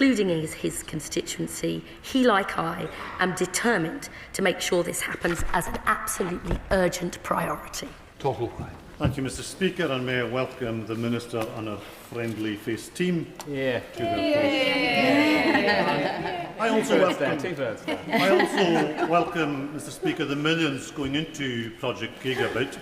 including his constituency, he, like I, am determined to make sure this happens as an absolutely urgent priority. Total. Thank you, Mr. Speaker, and may I welcome the Minister and her friendly-faced team to the I also welcome, Mr. Speaker, the millions going into Project Gigabit,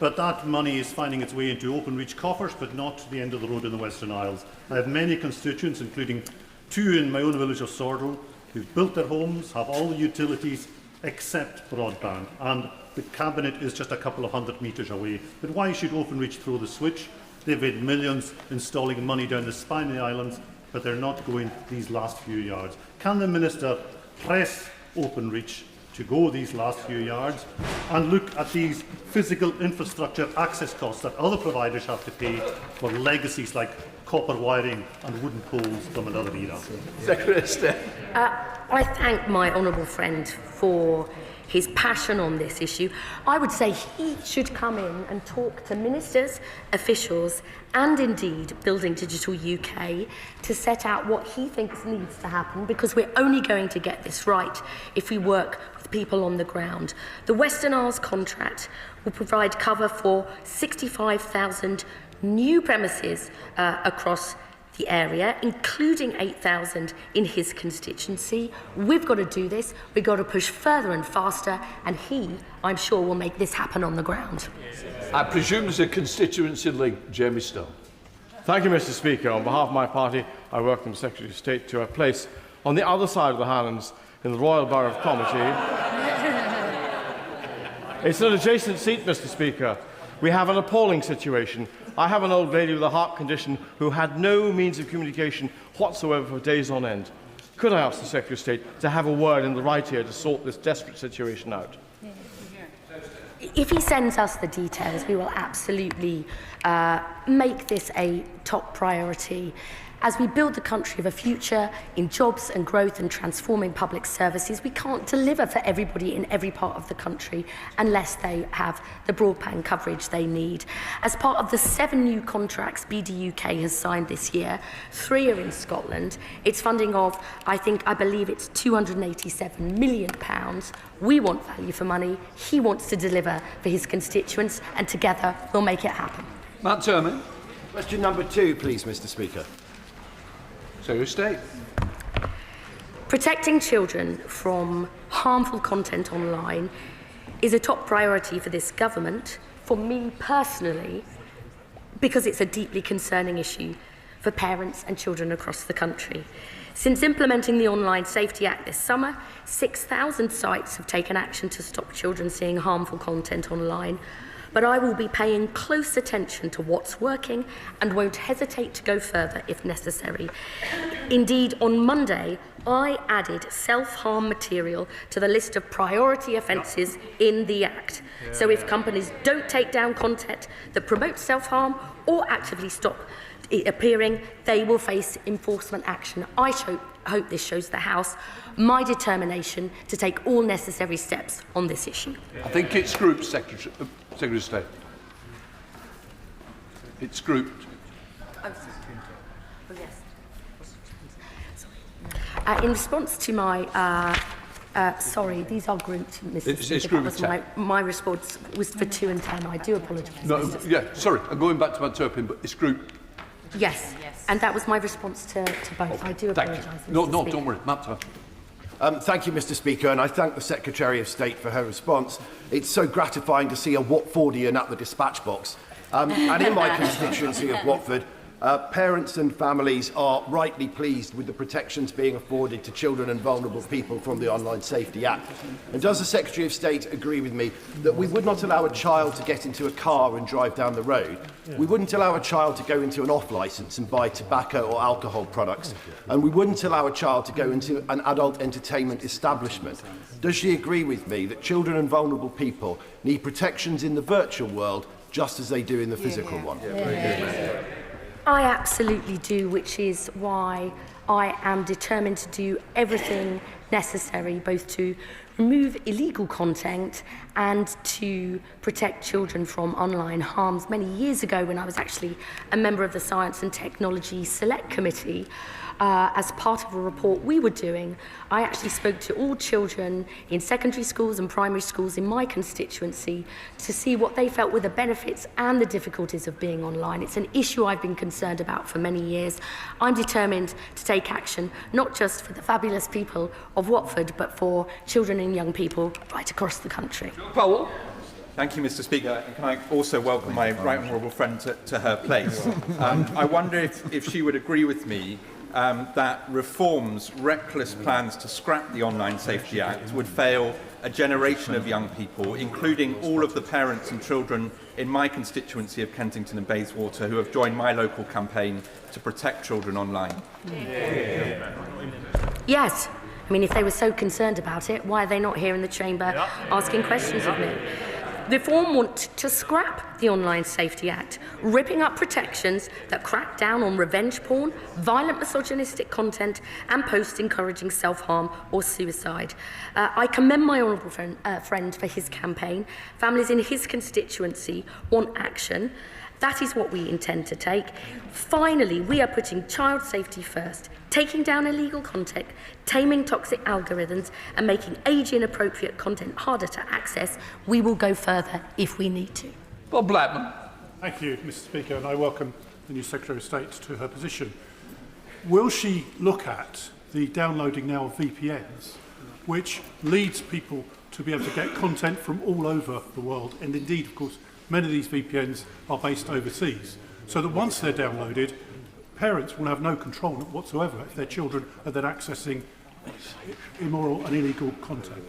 but that money is finding its way into Openreach coffers, but not the end of the road in the Western Isles. I have many constituents, including 2 in my own village of Sordell, who've built their homes, have all the utilities except broadband, and the Cabinet is just a couple of 100 metres away. But why should Openreach throw the switch? They've made millions installing money down the spine of the islands, but they're not going these last few yards. Can the Minister press Openreach to go these last few yards and look at these physical infrastructure access costs that other providers have to pay for legacies like copper wiring and wooden poles from another era? Secretary of State. I thank my honourable friend for his passion on this issue. I would say he should come in and talk to ministers, officials, and indeed Building Digital UK to set out what he thinks needs to happen, because we're only going to get this right if we work with people on the ground. The Western Isles contract will provide cover for 65,000 new premises across the area, including 8,000 in his constituency. We've got to do this. We've got to push further and faster, and he, I'm sure, will make this happen on the ground. I presume there's a constituency link. Jamie Stone. Thank you, Mr. Speaker. On behalf of my party, I welcome the Secretary of State to a place on the other side of the Highlands in the Royal Borough of Comity. It's an adjacent seat, Mr. Speaker. We have an appalling situation. I have an old lady with a heart condition who had no means of communication whatsoever for days on end. Could I ask the Secretary of State to have a word in the right ear to sort this desperate situation out? If he sends us the details, we will absolutely make this a top priority. As we build the country of a future in jobs and growth and transforming public services, we can't deliver for everybody in every part of the country unless they have the broadband coverage they need. As part of the 7 new contracts BDUK has signed this year, 3 are in Scotland. It's funding of, I believe it's £287 million. We want value for money. He wants to deliver for his constituents, and together we'll make it happen. Matt Turman. Question number 2, please, Mr. Speaker. Secretary of State. Protecting children from harmful content online is a top priority for this government, for me personally, because it's a deeply concerning issue for parents and children across the country. Since implementing the Online Safety Act this summer, 6,000 sites have taken action to stop children seeing harmful content online. But I will be paying close attention to what's working and won't hesitate to go further if necessary. Indeed, on Monday, I added self-harm material to the list of priority offences in the Act. So if companies don't take down content that promotes self-harm or actively stop it appearing, they will face enforcement action. I hope this shows the House my determination to take all necessary steps on this issue. I think it's grouped, Secretary of State. It's grouped. Oh, yes. In response to my... sorry, these are grouped, Mr. Speaker. It's grouped. My response was for 2 and 10. I do apologise. No, yeah, sorry, I'm going back to Matt Turpin, but it's grouped. Yes, and that was my response to both. Okay. I do apologise. No, don't worry. Matt Turpin. Thank you, Mr. Speaker, and I thank the Secretary of State for her response. It's so gratifying to see a Watfordian at the dispatch box. And in my constituency of Watford, parents and families are rightly pleased with the protections being afforded to children and vulnerable people from the Online Safety Act. And does the Secretary of State agree with me that we would not allow a child to get into a car and drive down the road? We wouldn't allow a child to go into an off-licence and buy tobacco or alcohol products. And we wouldn't allow a child to go into an adult entertainment establishment. Does she agree with me that children and vulnerable people need protections in the virtual world just as they do in the physical one? I absolutely do, which is why I am determined to do everything necessary, both to remove illegal content and to protect children from online harms. Many years ago, when I was actually a member of the Science and Technology Select Committee, as part of a report we were doing, I actually spoke to all children in secondary schools and primary schools in my constituency to see what they felt were the benefits and the difficulties of being online. It's an issue I've been concerned about for many years. I'm determined to take action, not just for the fabulous people of Watford, but for children and young people right across the country. Powell. Thank you, Mr. Speaker. And can I also welcome my right honourable friend to her place? I wonder if she would agree with me that Reform's reckless plans to scrap the Online Safety Act would fail a generation of young people, including all of the parents and children in my constituency of Kensington and Bayswater who have joined my local campaign to protect children online. Yes. I mean, if they were so concerned about it, why are they not here in the chamber asking questions of me? Reform want to scrap the Online Safety Act, ripping up protections that crack down on revenge porn, violent misogynistic content and posts encouraging self-harm or suicide. I commend my honourable friend for his campaign. Families in his constituency want action. That is what we intend to take. Finally, we are putting child safety first, taking down illegal content, taming toxic algorithms and making age-inappropriate content harder to access. We will go further if we need to. Bob Blackman. Thank you, Mr. Speaker, and I welcome the new Secretary of State to her position. Will she look at the downloading now of VPNs, which leads people to be able to get content from all over the world, and indeed, of course, many of these VPNs are based overseas, so that once they're downloaded, parents will have no control whatsoever if their children are then accessing immoral and illegal content.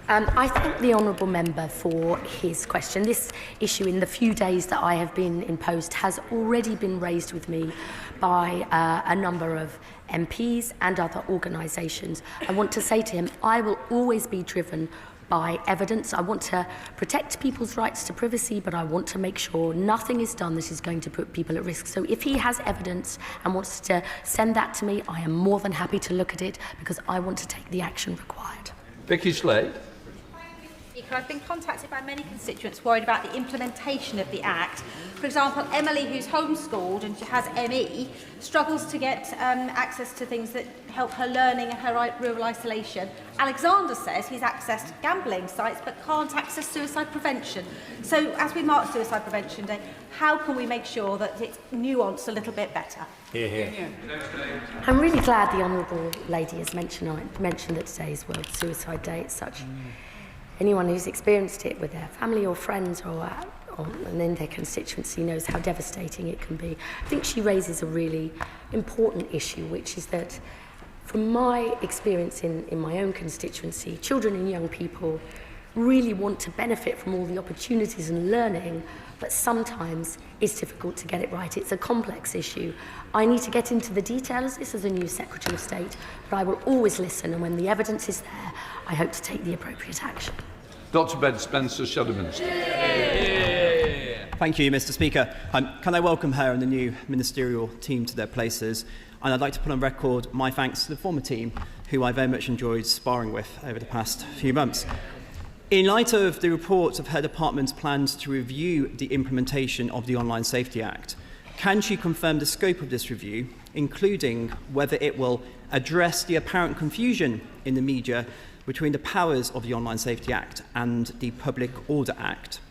I thank the honourable member for his question. This issue, in the few days that I have been in post, has already been raised with me by a number of MPs and other organisations. I want to say to him, I will always be driven by evidence. I want to protect people's rights to privacy, but I want to make sure nothing is done that is going to put people at risk. So if he has evidence and wants to send that to me, I am more than happy to look at it because I want to take the action required. Vicky Slade. I've been contacted by many constituents worried about the implementation of the Act. For example, Emily, who's homeschooled and has ME, struggles to get access to things that help her learning and her rural isolation. Alexander says he's accessed gambling sites but can't access suicide prevention. So as we mark Suicide Prevention Day, how can we make sure that it's nuanced a little bit better? Hear, hear. I'm really glad the honourable lady has mentioned that today is World Suicide Day. It's such... Anyone who's experienced it with their family or friends or and in their constituency knows how devastating it can be. I think she raises a really important issue, which is that from my experience in my own constituency, children and young people really want to benefit from all the opportunities and learning, but sometimes it's difficult to get it right. It's a complex issue. I need to get into the details. This is a new Secretary of State, but I will always listen, and when the evidence is there, I hope to take the appropriate action. Dr Ben Spencer, Shadow Minister. Thank you, Mr. Speaker. Can I welcome her and the new ministerial team to their places? And I'd like to put on record my thanks to the former team, who I very much enjoyed sparring with over the past few months. In light of the reports of her department's plans to review the implementation of the Online Safety Act, can she confirm the scope of this review, including whether it will address the apparent confusion in the media between the powers of the Online Safety Act and the Public Order Act,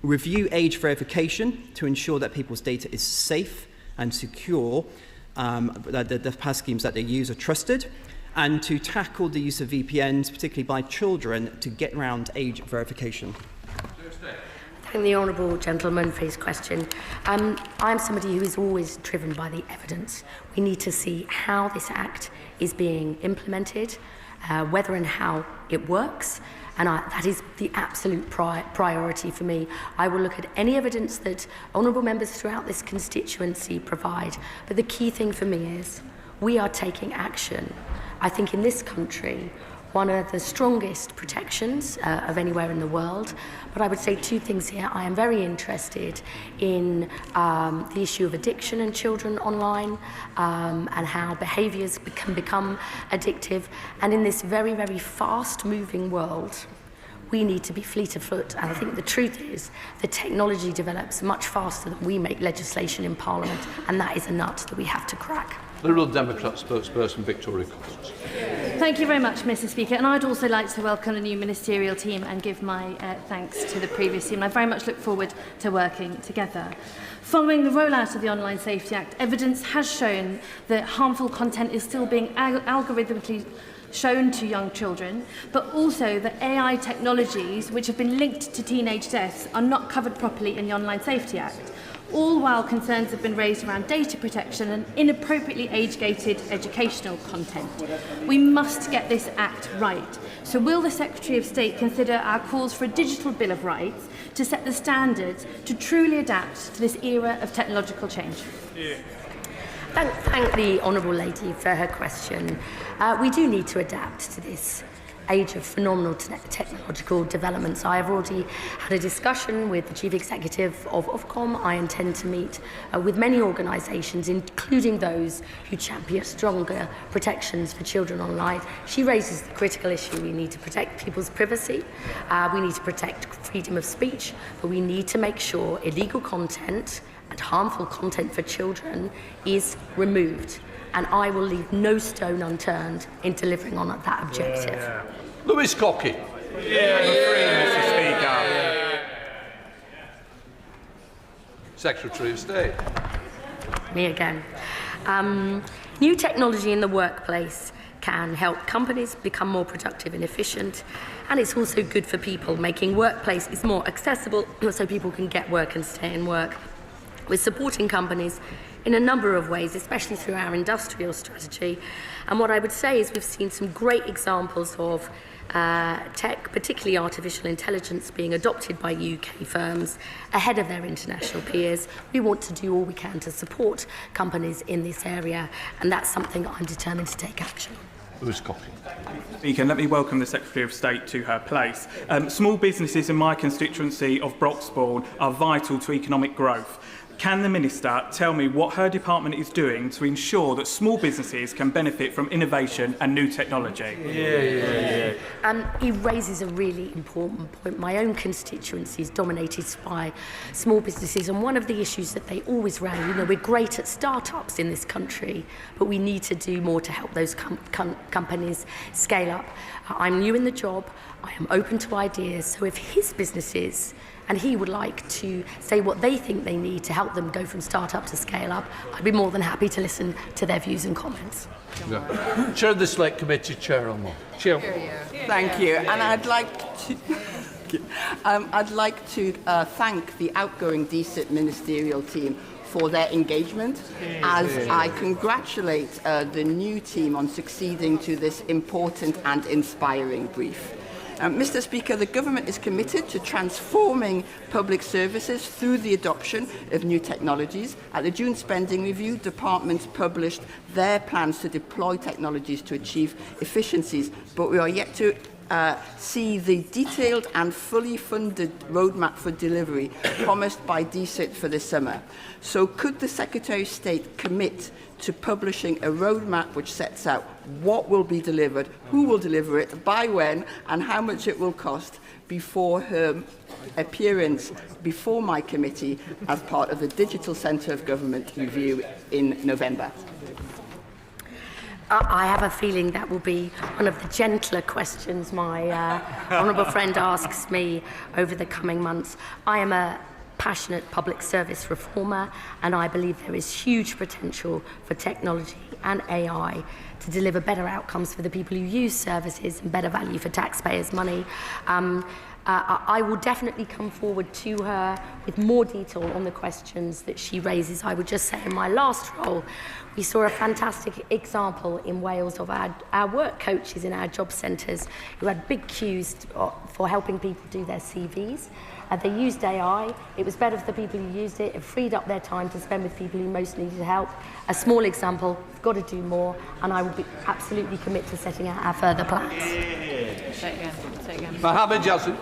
review age verification to ensure that people's data is safe and secure, that the pass schemes that they use are trusted, and to tackle the use of VPNs, particularly by children, to get around age verification? Thank the honourable gentleman for his question. I'm somebody who is always driven by the evidence. We need to see how this Act is being implemented, whether and how it works, and that is the absolute priority for me. I will look at any evidence that honourable members throughout this constituency provide, but the key thing for me is we are taking action. I think in this country one of the strongest protections of anywhere in the world. But I would say two things here. I am very interested in the issue of addiction in children online and how behaviours can become addictive. And in this very, very fast-moving world, we need to be fleet of foot. And I think the truth is the technology develops much faster than we make legislation in Parliament, and that is a nut that we have to crack. Liberal Democrat spokesperson Victoria Cox. Thank you very much, Mr. Speaker. And I'd also like to welcome the new ministerial team and give my thanks to the previous team. I very much look forward to working together. Following the rollout of the Online Safety Act, evidence has shown that harmful content is still being algorithmically shown to young children, but also that AI technologies which have been linked to teenage deaths are not covered properly in the Online Safety Act, all while concerns have been raised around data protection and inappropriately age-gated educational content. We must get this Act right. So will the Secretary of State consider our calls for a digital Bill of Rights to set the standards to truly adapt to this era of technological change? Yeah. Thank the Honourable Lady for her question. We do need to adapt to this age of phenomenal technological developments. I have already had a discussion with the Chief Executive of Ofcom. I intend to meet with many organisations, including those who champion stronger protections for children online. She raises the critical issue. We need to protect people's privacy. We need to protect freedom of speech, but we need to make sure illegal content and harmful content for children is removed. And I will leave no stone unturned in delivering on that objective. Yeah. Lewis Cocky. Mr. Speaker. Secretary of State. Me again. New technology in the workplace can help companies become more productive and efficient, and it's also good for people, making workplaces more accessible so people can get work and stay in work. We're supporting companies in a number of ways, especially through our industrial strategy. And what I would say is we've seen some great examples of tech, particularly artificial intelligence, being adopted by UK firms ahead of their international peers. We want to do all we can to support companies in this area, and that's something I'm determined to take action on. Lewis Cocky. Speaker, let me welcome the Secretary of State to her place. Small businesses in my constituency of Broxbourne are vital to economic growth. Can the Minister tell me what her department is doing to ensure that small businesses can benefit from innovation and new technology? He raises a really important point. My own constituency is dominated by small businesses, and one of the issues that they alwaise raise, we're great at startups in this country, but we need to do more to help those companies scale up. I'm new in the job. I am open to ideas. So if his businesses and he would like to say what they think they need to help them go from start-up to scale-up, I'd be more than happy to listen to their views and comments. Yeah. Chair of the Select Committee, Chair Elmore. Chair. Thank you. And I'd like to thank the outgoing DSIP ministerial team for their engagement, as I congratulate the new team on succeeding to this important and inspiring brief. Mr. Speaker, the Government is committed to transforming public services through the adoption of new technologies. At the June Spending Review, departments published their plans to deploy technologies to achieve efficiencies, but we are yet to see the detailed and fully funded roadmap for delivery promised by DSIT for this summer. So could the Secretary of State commit to publishing a roadmap which sets out what will be delivered, who will deliver it, by when, and how much it will cost before her appearance before my committee as part of the Digital Centre of Government review in November? I have a feeling that will be one of the gentler questions my honourable friend asks me over the coming months. I am a passionate public service reformer, and I believe there is huge potential for technology and AI to deliver better outcomes for the people who use services and better value for taxpayers' money. I will definitely come forward to her with more detail on the questions that she raises. I would just say in my last role, we saw a fantastic example in Wales of our work coaches in our job centres who had big queues for helping people do their CVs. They used AI. It was better for the people who used it. It freed up their time to spend with people who most needed help. A small example, we've got to do more, and I will be absolutely commit to setting out our further plans. Mohammed Yassin.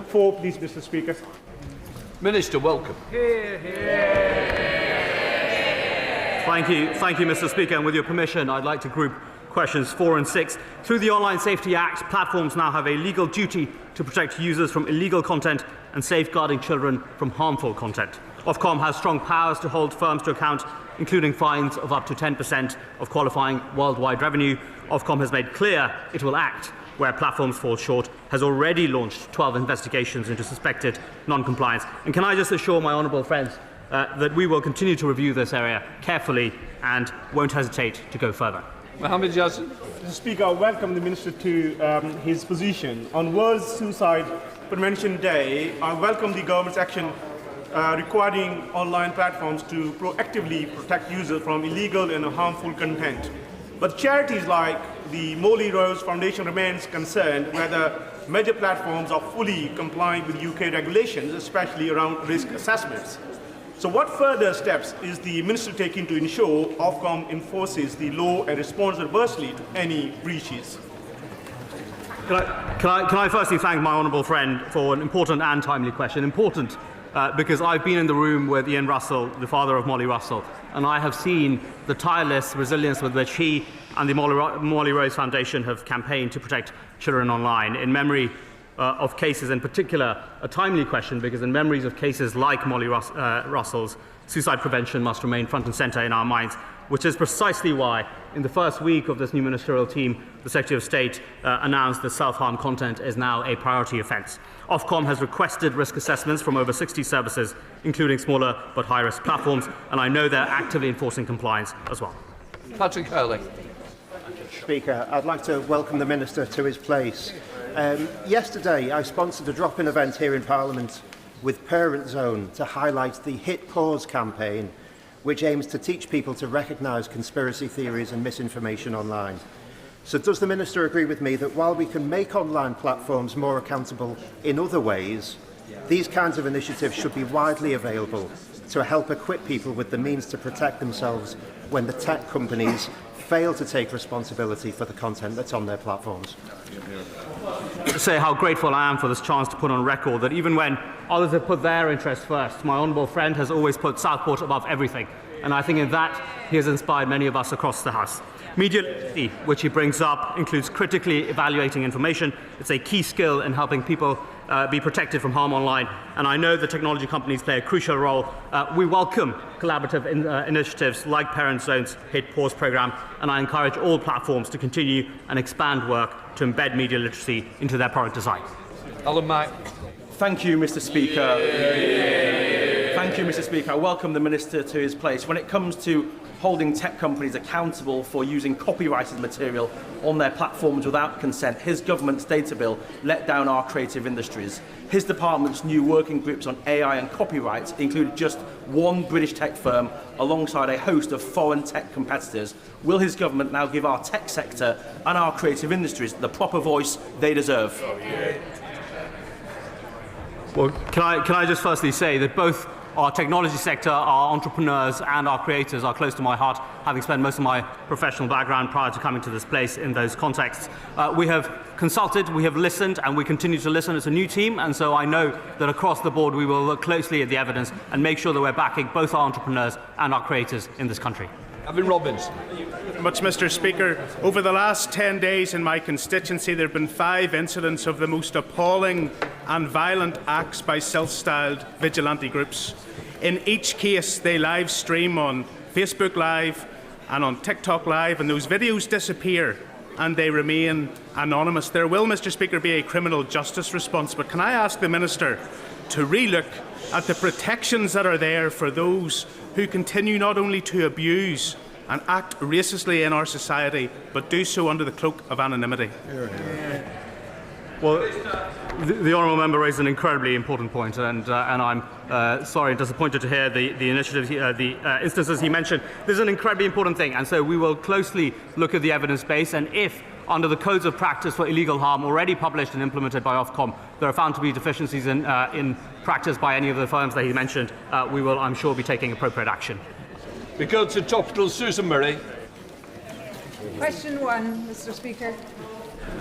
Four, please, Mr. Speaker. Minister, welcome. Thank you, Mr. Speaker. And with your permission, I'd like to group questions 4 and 6. Through the Online Safety Act, platforms now have a legal duty to protect users from illegal content and safeguarding children from harmful content. Ofcom has strong powers to hold firms to account, including fines of up to 10% of qualifying worldwide revenue. Ofcom has made clear it will act where platforms fall short, has already launched 12 investigations into suspected non-compliance. And can I just assure my honourable friends that we will continue to review this area carefully and won't hesitate to go further. Mohammed Yassin. Mr. Speaker, I welcome the Minister to his position. On World Suicide Prevention Day, I welcome the government's action requiring online platforms to proactively protect users from illegal and harmful content. But charities like the Molly Rose Foundation remains concerned whether major platforms are fully complying with UK regulations, especially around risk assessments. So what further steps is the Minister taking to ensure Ofcom enforces the law and responds adversely to any breaches? Can I firstly thank my honourable friend for an important and timely question. Important because I've been in the room with Ian Russell, the father of Molly Russell, and I have seen the tireless resilience with which he and the Molly Rose Foundation have campaigned to protect children online. In memory of cases, in particular, a timely question, because in memories of cases like Molly Russell's, suicide prevention must remain front and centre in our minds, which is precisely why, in the first week of this new ministerial team, the Secretary of State announced that self-harm content is now a priority offence. Ofcom has requested risk assessments from over 60 services, including smaller but high-risk platforms, and I know they're actively enforcing compliance as well. Patrick Hurley. Speaker, I'd like to welcome the Minister to his place. Yesterday, I sponsored a drop-in event here in Parliament with Parent Zone to highlight the Hit Pause campaign, which aims to teach people to recognise conspiracy theories and misinformation online. So does the Minister agree with me that while we can make online platforms more accountable in other ways, these kinds of initiatives should be widely available to help equip people with the means to protect themselves when the tech companies fail to take responsibility for the content that's on their platforms? To say how grateful I am for this chance to put on record that even when others have put their interests first, my honourable friend has always put Southport above everything. And I think in that he has inspired many of us across the House. Media literacy, which he brings up, includes critically evaluating information. It's a key skill in helping people be protected from harm online, and I know the technology companies play a crucial role. We welcome collaborative initiatives like Parent Zone's Hit Pause programme, and I encourage all platforms to continue and expand work to embed media literacy into their product design. Alan Mack. Thank you, Mr. Speaker. Thank you, Mr. Speaker. I welcome the Minister to his place. When it comes to holding tech companies accountable for using copyrighted material on their platforms without consent, his government's data bill let down our creative industries. His department's new working groups on AI and copyright include just one British tech firm alongside a host of foreign tech competitors. Will his government now give our tech sector and our creative industries the proper voice they deserve? Well, can I just firstly say that both our technology sector, our entrepreneurs and our creators are close to my heart, having spent most of my professional background prior to coming to this place in those contexts. We have consulted, we have listened, and we continue to listen. It's a new team, and so I know that across the board we will look closely at the evidence and make sure that we're backing both our entrepreneurs and our creators in this country. Gavin Robbins. Much, Mr. Speaker. Over the last 10 days in my constituency, there have been 5 incidents of the most appalling and violent acts by self-styled vigilante groups. In each case, they live stream on Facebook Live and on TikTok Live, and those videos disappear and they remain anonymous. There will, Mr. Speaker, be a criminal justice response, but can I ask the Minister to relook at the protections that are there for those who continue not only to abuse and act racistly in our society, but do so under the cloak of anonymity? Well, the honourable member raised an incredibly important point, and I'm sorry and disappointed to hear the initiatives, the instances he mentioned. This is an incredibly important thing, and so we will closely look at the evidence base, and if, under the codes of practice for illegal harm already published and implemented by Ofcom, there are found to be deficiencies in practice by any of the firms that he mentioned, we will, I'm sure, be taking appropriate action. We go to topical. Susan Murray. Question 1, Mr. Speaker.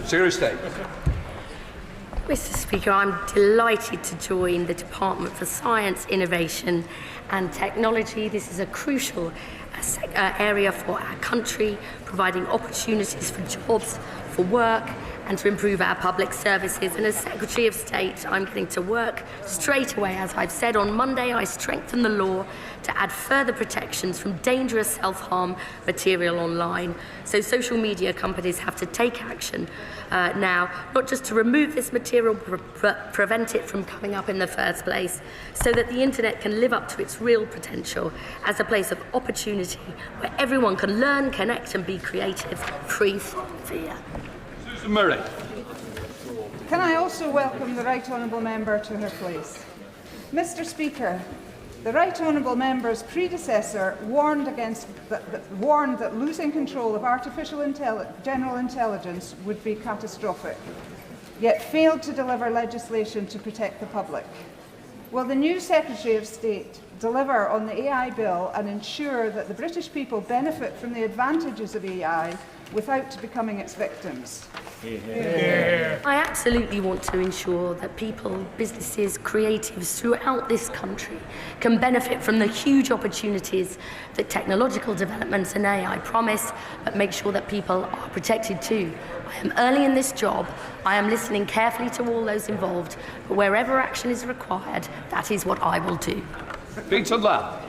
Secretary of State. Mr. Speaker, I'm delighted to join the Department for Science, Innovation and Technology. This is a crucial area for our country, providing opportunities for jobs, for work, and to improve our public services. And as Secretary of State, I'm getting to work straight away. As I've said, on Monday, I strengthened the law to add further protections from dangerous self-harm material online. So social media companies have to take action now, not just to remove this material, but prevent it from coming up in the first place, so that the internet can live up to its real potential as a place of opportunity where everyone can learn, connect and be creative, free from fear. Susan Murray. Can I also welcome the Right Honourable Member to her place? Mr. Speaker, the Right Honourable Member's predecessor warned that losing control of artificial general intelligence would be catastrophic, yet failed to deliver legislation to protect the public. Will the new Secretary of State deliver on the AI bill and ensure that the British people benefit from the advantages of AI without becoming its victims? I absolutely want to ensure that people, businesses, creatives throughout this country can benefit from the huge opportunities that technological developments and AI promise, but make sure that people are protected too. I am early in this job. I am listening carefully to all those involved, but wherever action is required, that is what I will do. Peter Lamb.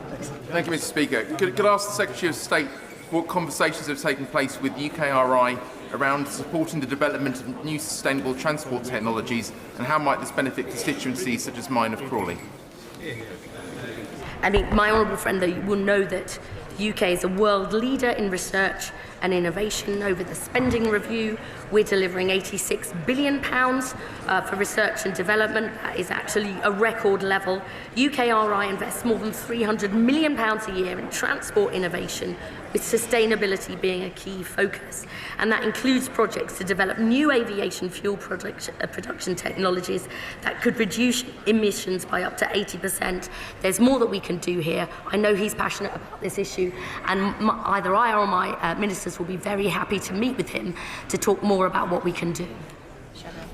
Thank you, Mr. Speaker. Could I ask the Secretary of State what conversations have taken place with UKRI around supporting the development of new sustainable transport technologies, and how might this benefit constituencies such as mine of Crawley? I mean, my honourable friend, though, will know that the UK is a world leader in research and innovation. Over the spending review, we're delivering £86 billion for research and development. That is actually a record level. UKRI invests more than £300 million a year in transport innovation, with sustainability being a key focus. And that includes projects to develop new aviation fuel production technologies that could reduce emissions by up to 80%. There's more that we can do here. I know he's passionate about this issue, and either I or my ministers will be very happy to meet with him to talk more about what we can do.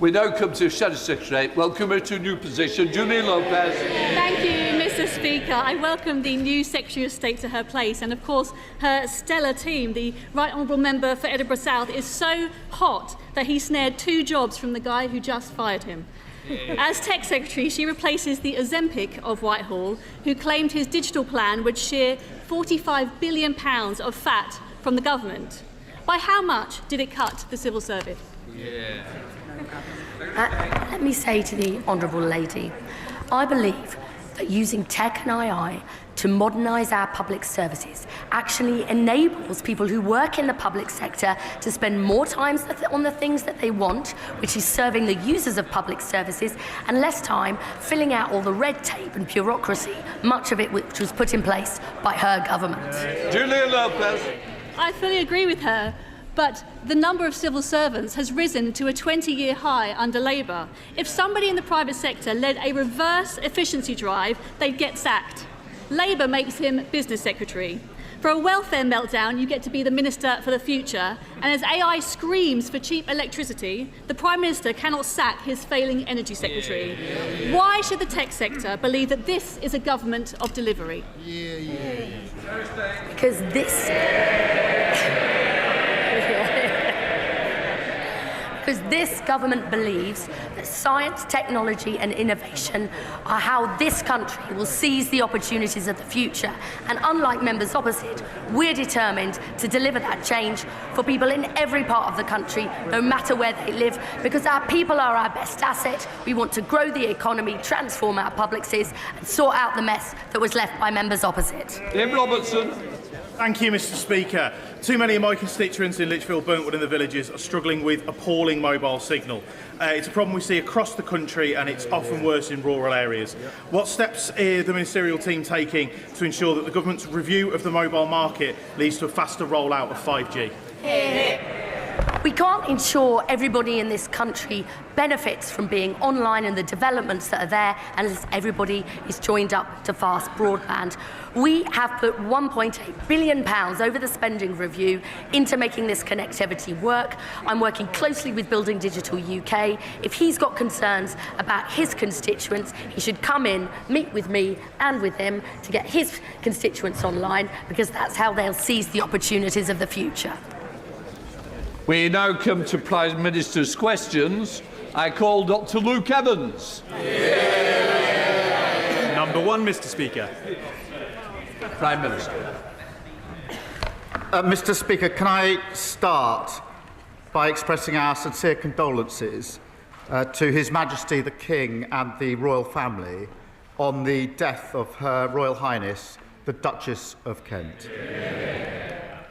We now come to Shadow Secretary. Welcome her to a new position, Julie Lopez. Thank you, Mr. Speaker. I welcome the new Secretary of State to her place, and of course her stellar team. The Right Honourable Member for Edinburgh South is so hot that he snared 2 jobs from the guy who just fired him. As Tech Secretary, she replaces the Ozempic of Whitehall, who claimed his digital plan would shear £45 billion of fat from the government. By how much did it cut the civil service? Let me say to the honourable lady, I believe that using tech and AI to modernise our public services actually enables people who work in the public sector to spend more time on the things that they want, which is serving the users of public services, and less time filling out all the red tape and bureaucracy, much of it which was put in place by her government. Julia Lopez. I fully agree with her, but the number of civil servants has risen to a 20-year high under Labour. If somebody in the private sector led a reverse efficiency drive, they'd get sacked. Labour makes him business secretary. For a welfare meltdown, you get to be the Minister for the Future, and as AI screams for cheap electricity, the Prime Minister cannot sack his failing energy secretary. Why should the tech sector believe that this is a government of delivery? Because this... Because this government believes that science, technology and innovation are how this country will seize the opportunities of the future. And unlike members opposite, we're determined to deliver that change for people in every part of the country, no matter where they live, because our people are our best asset. We want to grow the economy, transform our publics, and sort out the mess that was left by members opposite. Ian Robertson. Thank you, Mr. Speaker. Too many of my constituents in Lichfield, Burntwood and the villages are struggling with appalling mobile signal. It's a problem we see across the country and it's often worse in rural areas. What steps is the ministerial team taking to ensure that the government's review of the mobile market leads to a faster rollout of 5G? We can't ensure everybody in this country benefits from being online and the developments that are there unless everybody is joined up to fast broadband. We have put £1.8 billion over the spending review into making this connectivity work. I'm working closely with Building Digital UK. If he's got concerns about his constituents, he should come in, meet with me and with him to get his constituents online, because that's how they'll seize the opportunities of the future. We now come to Prime Minister's questions. I call Dr. Luke Evans. Number one, Mr. Speaker. Prime Minister. Mr. Speaker, can I start by expressing our sincere condolences to His Majesty the King and the royal family on the death of Her Royal Highness, the Duchess of Kent.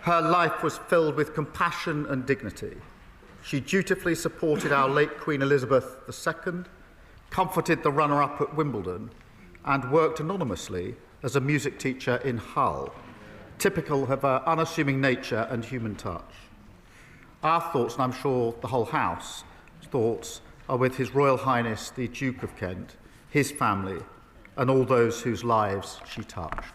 Her life was filled with compassion and dignity. She dutifully supported our late Queen Elizabeth II, comforted the runner-up at Wimbledon, and worked anonymously as a music teacher in Hull, typical of her unassuming nature and human touch. Our thoughts, and I'm sure the whole House's thoughts, are with His Royal Highness the Duke of Kent, his family, and all those whose lives she touched.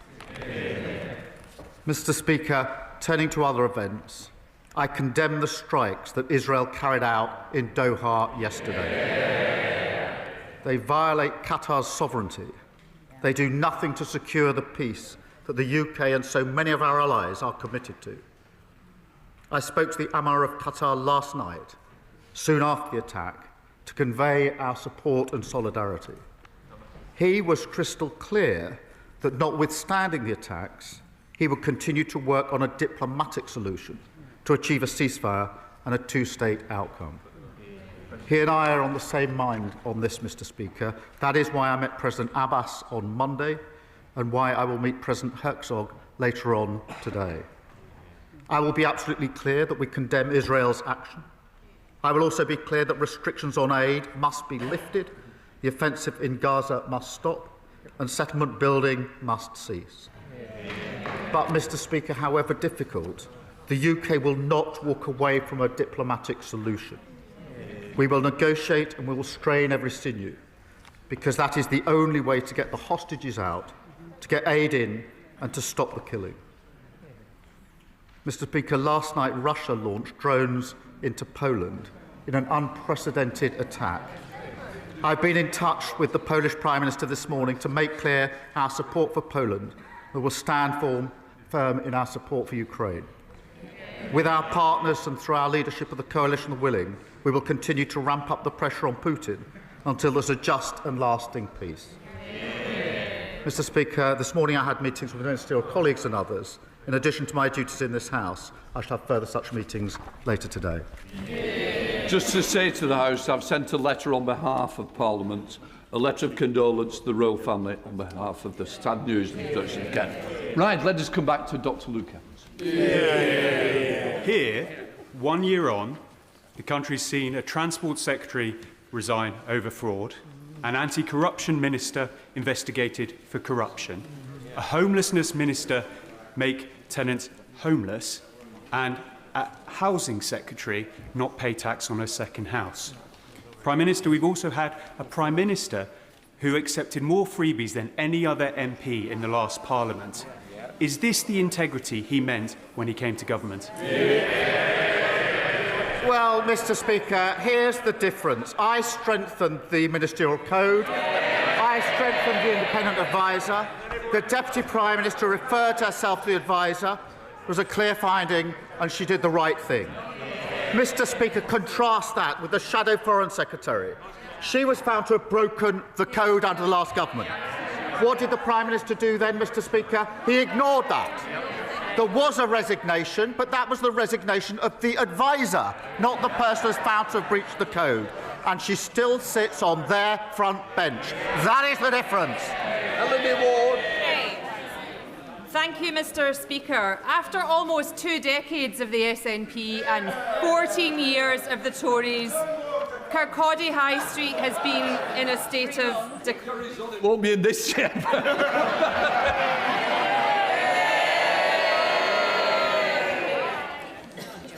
Mr. Speaker, turning to other events, I condemn the strikes that Israel carried out in Doha yesterday. They violate Qatar's sovereignty. They do nothing to secure the peace that the UK and so many of our allies are committed to. I spoke to the Emir of Qatar last night, soon after the attack, to convey our support and solidarity. He was crystal clear that notwithstanding the attacks, he would continue to work on a diplomatic solution to achieve a ceasefire and a two-state outcome. He and I are on the same mind on this, Mr. Speaker. That is why I met President Abbas on Monday and why I will meet President Herzog later on today. I will be absolutely clear that we condemn Israel's action. I will also be clear that restrictions on aid must be lifted, the offensive in Gaza must stop, and settlement building must cease. But, Mr. Speaker, however difficult, the UK will not walk away from a diplomatic solution. We will negotiate and we will strain every sinew, because that is the only way to get the hostages out, to get aid in, and to stop the killing. Mr. Speaker, last night Russia launched drones into Poland in an unprecedented attack. I've been in touch with the Polish Prime Minister this morning to make clear our support for Poland. We will stand firm in our support for Ukraine. With our partners and through our leadership of the Coalition of Willing, we will continue to ramp up the pressure on Putin until there's a just and lasting peace. Mr. Speaker, this morning I had meetings with ministerial colleagues and others. In addition to my duties in this House, I shall have further such meetings later today. Just to say to the House, I've sent a letter on behalf of Parliament, a letter of condolence to the royal family on behalf of the sad news of the Duchess of Kent. Right, let us come back to Dr. Luke Evans. Here, 1 year on, the country's seen a Transport Secretary resign over fraud, an anti-corruption minister investigated for corruption, a homelessness minister make tenants homeless, and a housing secretary not pay tax on her second house. Prime Minister, we've also had a Prime Minister who accepted more freebies than any other MP in the last Parliament. Is this the integrity he meant when he came to government? Well, Mr. Speaker, here's the difference. I strengthened the ministerial code. I strengthened the independent adviser. The Deputy Prime Minister referred herself to the adviser. It was a clear finding, and she did the right thing. Mr. Speaker, contrast that with the Shadow Foreign Secretary. She was found to have broken the code under the last government. What did the Prime Minister do then, Mr. Speaker? He ignored that. There was a resignation, but that was the resignation of the adviser, not the person who was found to have breached the code. And she still sits on their front bench. That is the difference. Elodie Ward. Thank you, Mr. Speaker. After almost 2 decades of the SNP and 14 years of the Tories, Kirkcaldy High Street has been in a state of decline. Won't be in this chamber.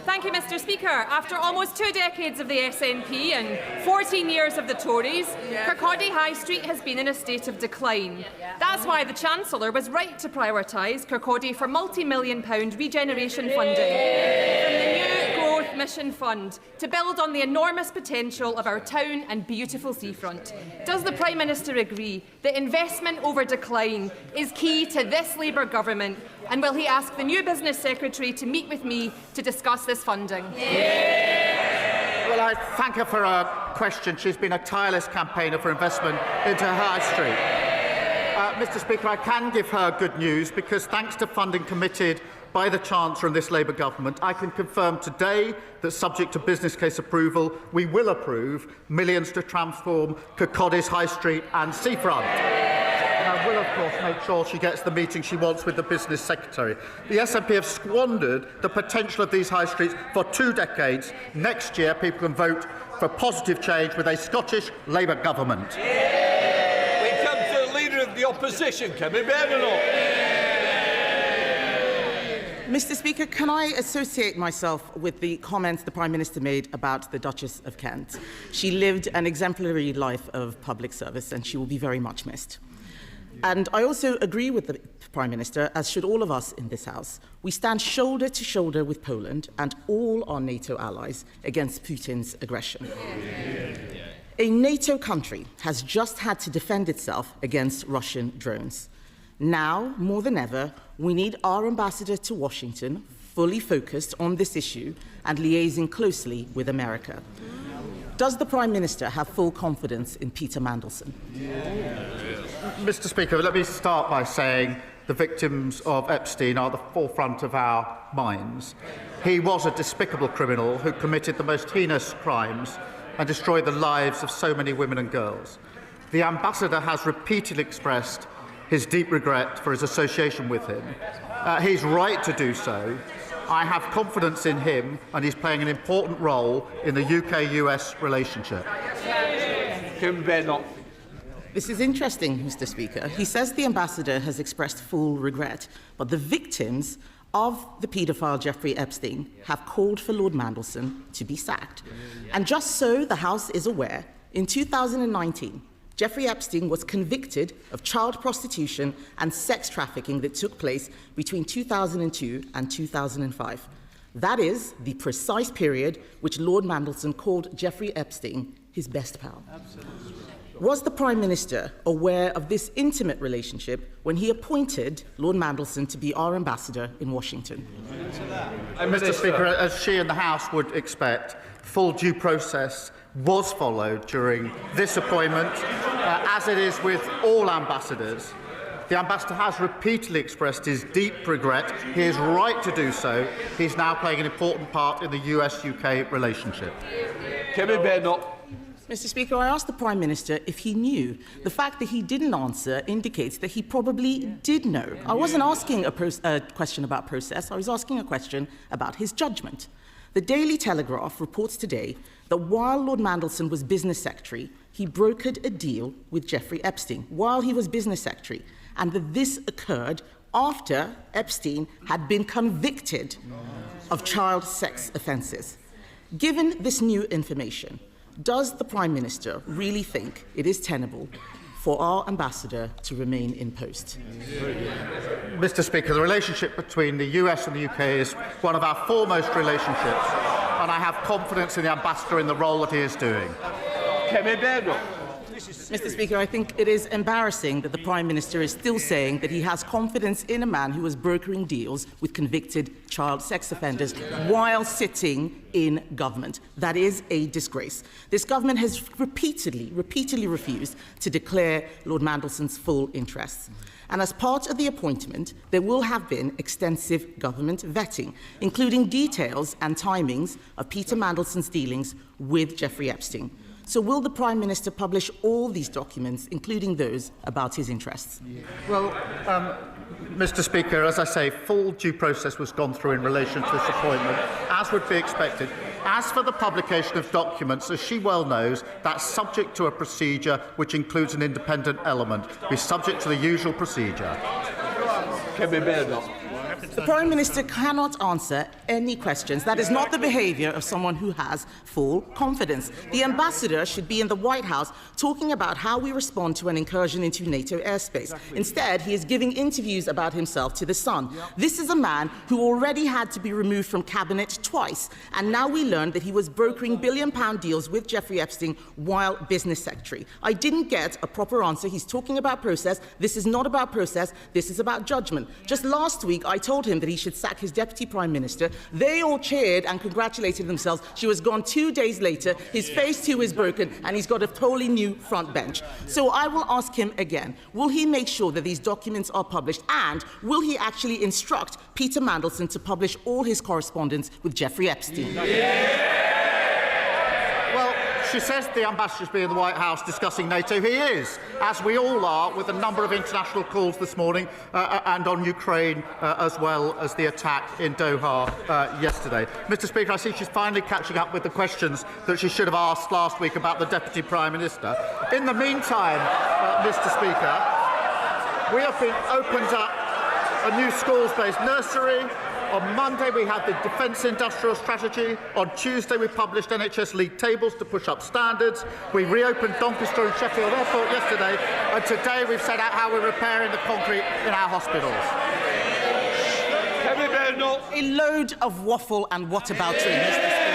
Thank you, Mr. Speaker. After almost 2 decades of the SNP and 14 years of the Tories, Kirkcaldy High Street has been in a state of decline. That's why the Chancellor was right to prioritise Kirkcaldy for multi-million-pound regeneration funding from the new Growth Mission Fund to build on the enormous potential of our town and beautiful seafront. Does the Prime Minister agree that investment over decline is key to this Labour government, and will he ask the new Business Secretary to meet with me to discuss this funding? Well, I thank her for her question. She's been a tireless campaigner for investment into High Street. Mr. Speaker, I can give her good news because thanks to funding committed by the Chancellor and this Labour government, I can confirm today that, subject to business case approval, we will approve millions to transform Kirkcaldy's High Street and seafront. I will, of course, make sure she gets the meeting she wants with the Business Secretary. The SNP have squandered the potential of these high streets for 2 decades. Next year, people can vote for positive change with a Scottish Labour government. We come to the Leader of the Opposition, Kemi Bernard. Mr. Speaker, can I associate myself with the comments the Prime Minister made about the Duchess of Kent? She lived an exemplary life of public service and she will be very much missed. And I also agree with the Prime Minister, as should all of us in this House. We stand shoulder to shoulder with Poland and all our NATO allies against Putin's aggression. A NATO country has just had to defend itself against Russian drones. Now, more than ever, we need our ambassador to Washington fully focused on this issue and liaising closely with America. Does the Prime Minister have full confidence in Peter Mandelson? Mr. Speaker, let me start by saying the victims of Epstein are at the forefront of our minds. He was a despicable criminal who committed the most heinous crimes and destroyed the lives of so many women and girls. The ambassador has repeatedly expressed his deep regret for his association with him. He's right to do so. I have confidence in him, and he's playing an important role in the UK-US relationship. This is interesting, Mr. Speaker. He says the ambassador has expressed full regret, but the victims of the paedophile Jeffrey Epstein have called for Lord Mandelson to be sacked. And just so the House is aware, in 2019, Jeffrey Epstein was convicted of child prostitution and sex trafficking that took place between 2002 and 2005. That is the precise period which Lord Mandelson called Jeffrey Epstein his best pal. Absolutely. Was the Prime Minister aware of this intimate relationship when he appointed Lord Mandelson to be our ambassador in Washington? Mr. Speaker, as she and the House would expect, full due process was followed during this appointment, as it is with all ambassadors. The ambassador has repeatedly expressed his deep regret. He is right to do so. He's now playing an important part in the US-UK relationship. Kemi Bernard. Mr. Speaker, I asked the Prime Minister if he knew. The fact that he didn't answer indicates that he probably did know. I wasn't asking a question about process. I was asking a question about his judgment. The Daily Telegraph reports today that while Lord Mandelson was Business Secretary, he brokered a deal with Jeffrey Epstein while he was Business Secretary, and that this occurred after Epstein had been convicted of child sex offences. Given this new information, does the Prime Minister really think it is tenable for our ambassador to remain in post? Mr. Speaker, the relationship between the US and the UK is one of our foremost relationships, and I have confidence in the ambassador in the role that he is doing. Kemi Bernard. Mr. Speaker, I think it is embarrassing that the Prime Minister is still saying that he has confidence in a man who was brokering deals with convicted child sex offenders while sitting in government. That is a disgrace. This government has repeatedly refused to declare Lord Mandelson's full interests. And as part of the appointment, there will have been extensive government vetting, including details and timings of Peter Mandelson's dealings with Jeffrey Epstein. So will the Prime Minister publish all these documents, including those about his interests? Well, Mr. Speaker, as I say, full due process was gone through in relation to this appointment, as would be expected. As for the publication of documents, as she well knows, that's subject to a procedure which includes an independent element. Be subject to the usual procedure. The Prime Minister cannot answer any questions. That is not the behaviour of someone who has full confidence. The Ambassador should be in the White House talking about how we respond to an incursion into NATO airspace. Instead, he is giving interviews about himself to The Sun. This is a man who already had to be removed from cabinet twice, and now we learned that he was brokering billion-pound deals with Jeffrey Epstein while business secretary. I didn't get a proper answer. He's talking about process. This is not about process. This is about judgment. Just last week, I told him that he should sack his Deputy Prime Minister. They all cheered and congratulated themselves. She was gone 2 days later. His face too is broken, and he's got a totally new front bench. So I will ask him again, will he make sure that these documents are published, and will he actually instruct Peter Mandelson to publish all his correspondence with Jeffrey Epstein? Well, she says the ambassador's been in the White House discussing NATO. He is, as we all are, with a number of international calls this morning and on Ukraine, as well as the attack in Doha yesterday. Mr. Speaker, I see she's finally catching up with the questions that she should have asked last week about the Deputy Prime Minister. In the meantime, Mr. Speaker, we have been opened up a new schools-based nursery. On Monday, we had the Defence Industrial Strategy. On Tuesday, we published NHS league tables to push up standards. We reopened Doncaster and Sheffield Airport yesterday. And today, we've set out how we're repairing the concrete in our hospitals. A load of waffle and whataboutery, Mr. Speaker.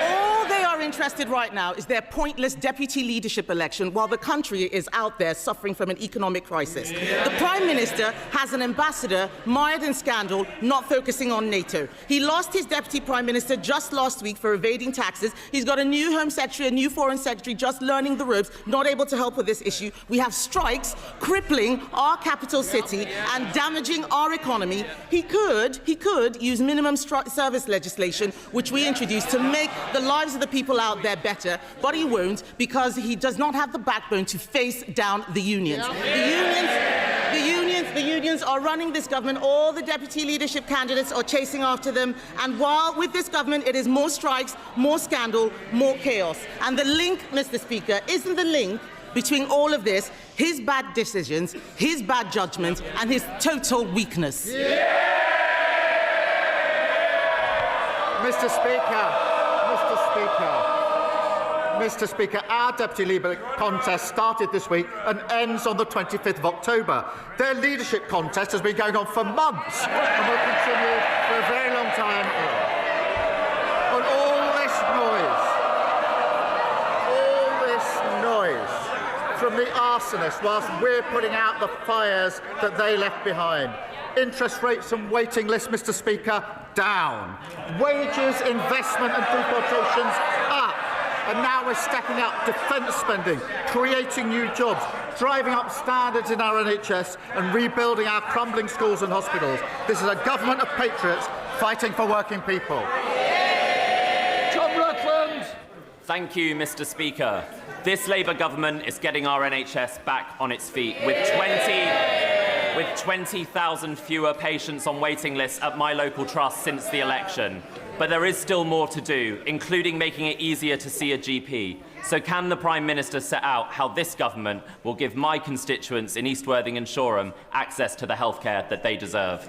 All they are interested right now is their pointless deputy leadership election while the country is out there suffering from an economic crisis. The Prime Minister has an ambassador mired in scandal, not focusing on NATO. He lost his Deputy Prime Minister just last week for evading taxes. He's got a new Home Secretary, a new Foreign Secretary, just learning the ropes, not able to help with this issue. We have strikes crippling our capital city and damaging our economy. He could use minimum service legislation, which we introduced, to make the lives of the people out there better, but he won't because he does not have the backbone to face down the unions. The unions are running this government. All the deputy leadership candidates are chasing after them. And while with this government, it is more strikes, more scandal, more chaos. And the link, Mr. Speaker, isn't the link between all of this his bad decisions, his bad judgment, and his total weakness. Mr. Speaker, our Deputy Leader contest started this week and ends on the 25th of October. Their leadership contest has been going on for months and will continue for a very long time. And all this noise from the arsonists whilst we're putting out the fires that they left behind. Interest rates and waiting lists, Mr. Speaker, down. Wages, investment and deportations up. And now we're stepping up defence spending, creating new jobs, driving up standards in our NHS and rebuilding our crumbling schools and hospitals. This is a government of patriots fighting for working people. Tom Rutland. Thank you, Mr. Speaker. This Labour government is getting our NHS back on its feet with 20,000 fewer patients on waiting lists at my local trust since the election. But there is still more to do, including making it easier to see a GP. So can the Prime Minister set out how this government will give my constituents in East Worthing and Shoreham access to the healthcare that they deserve?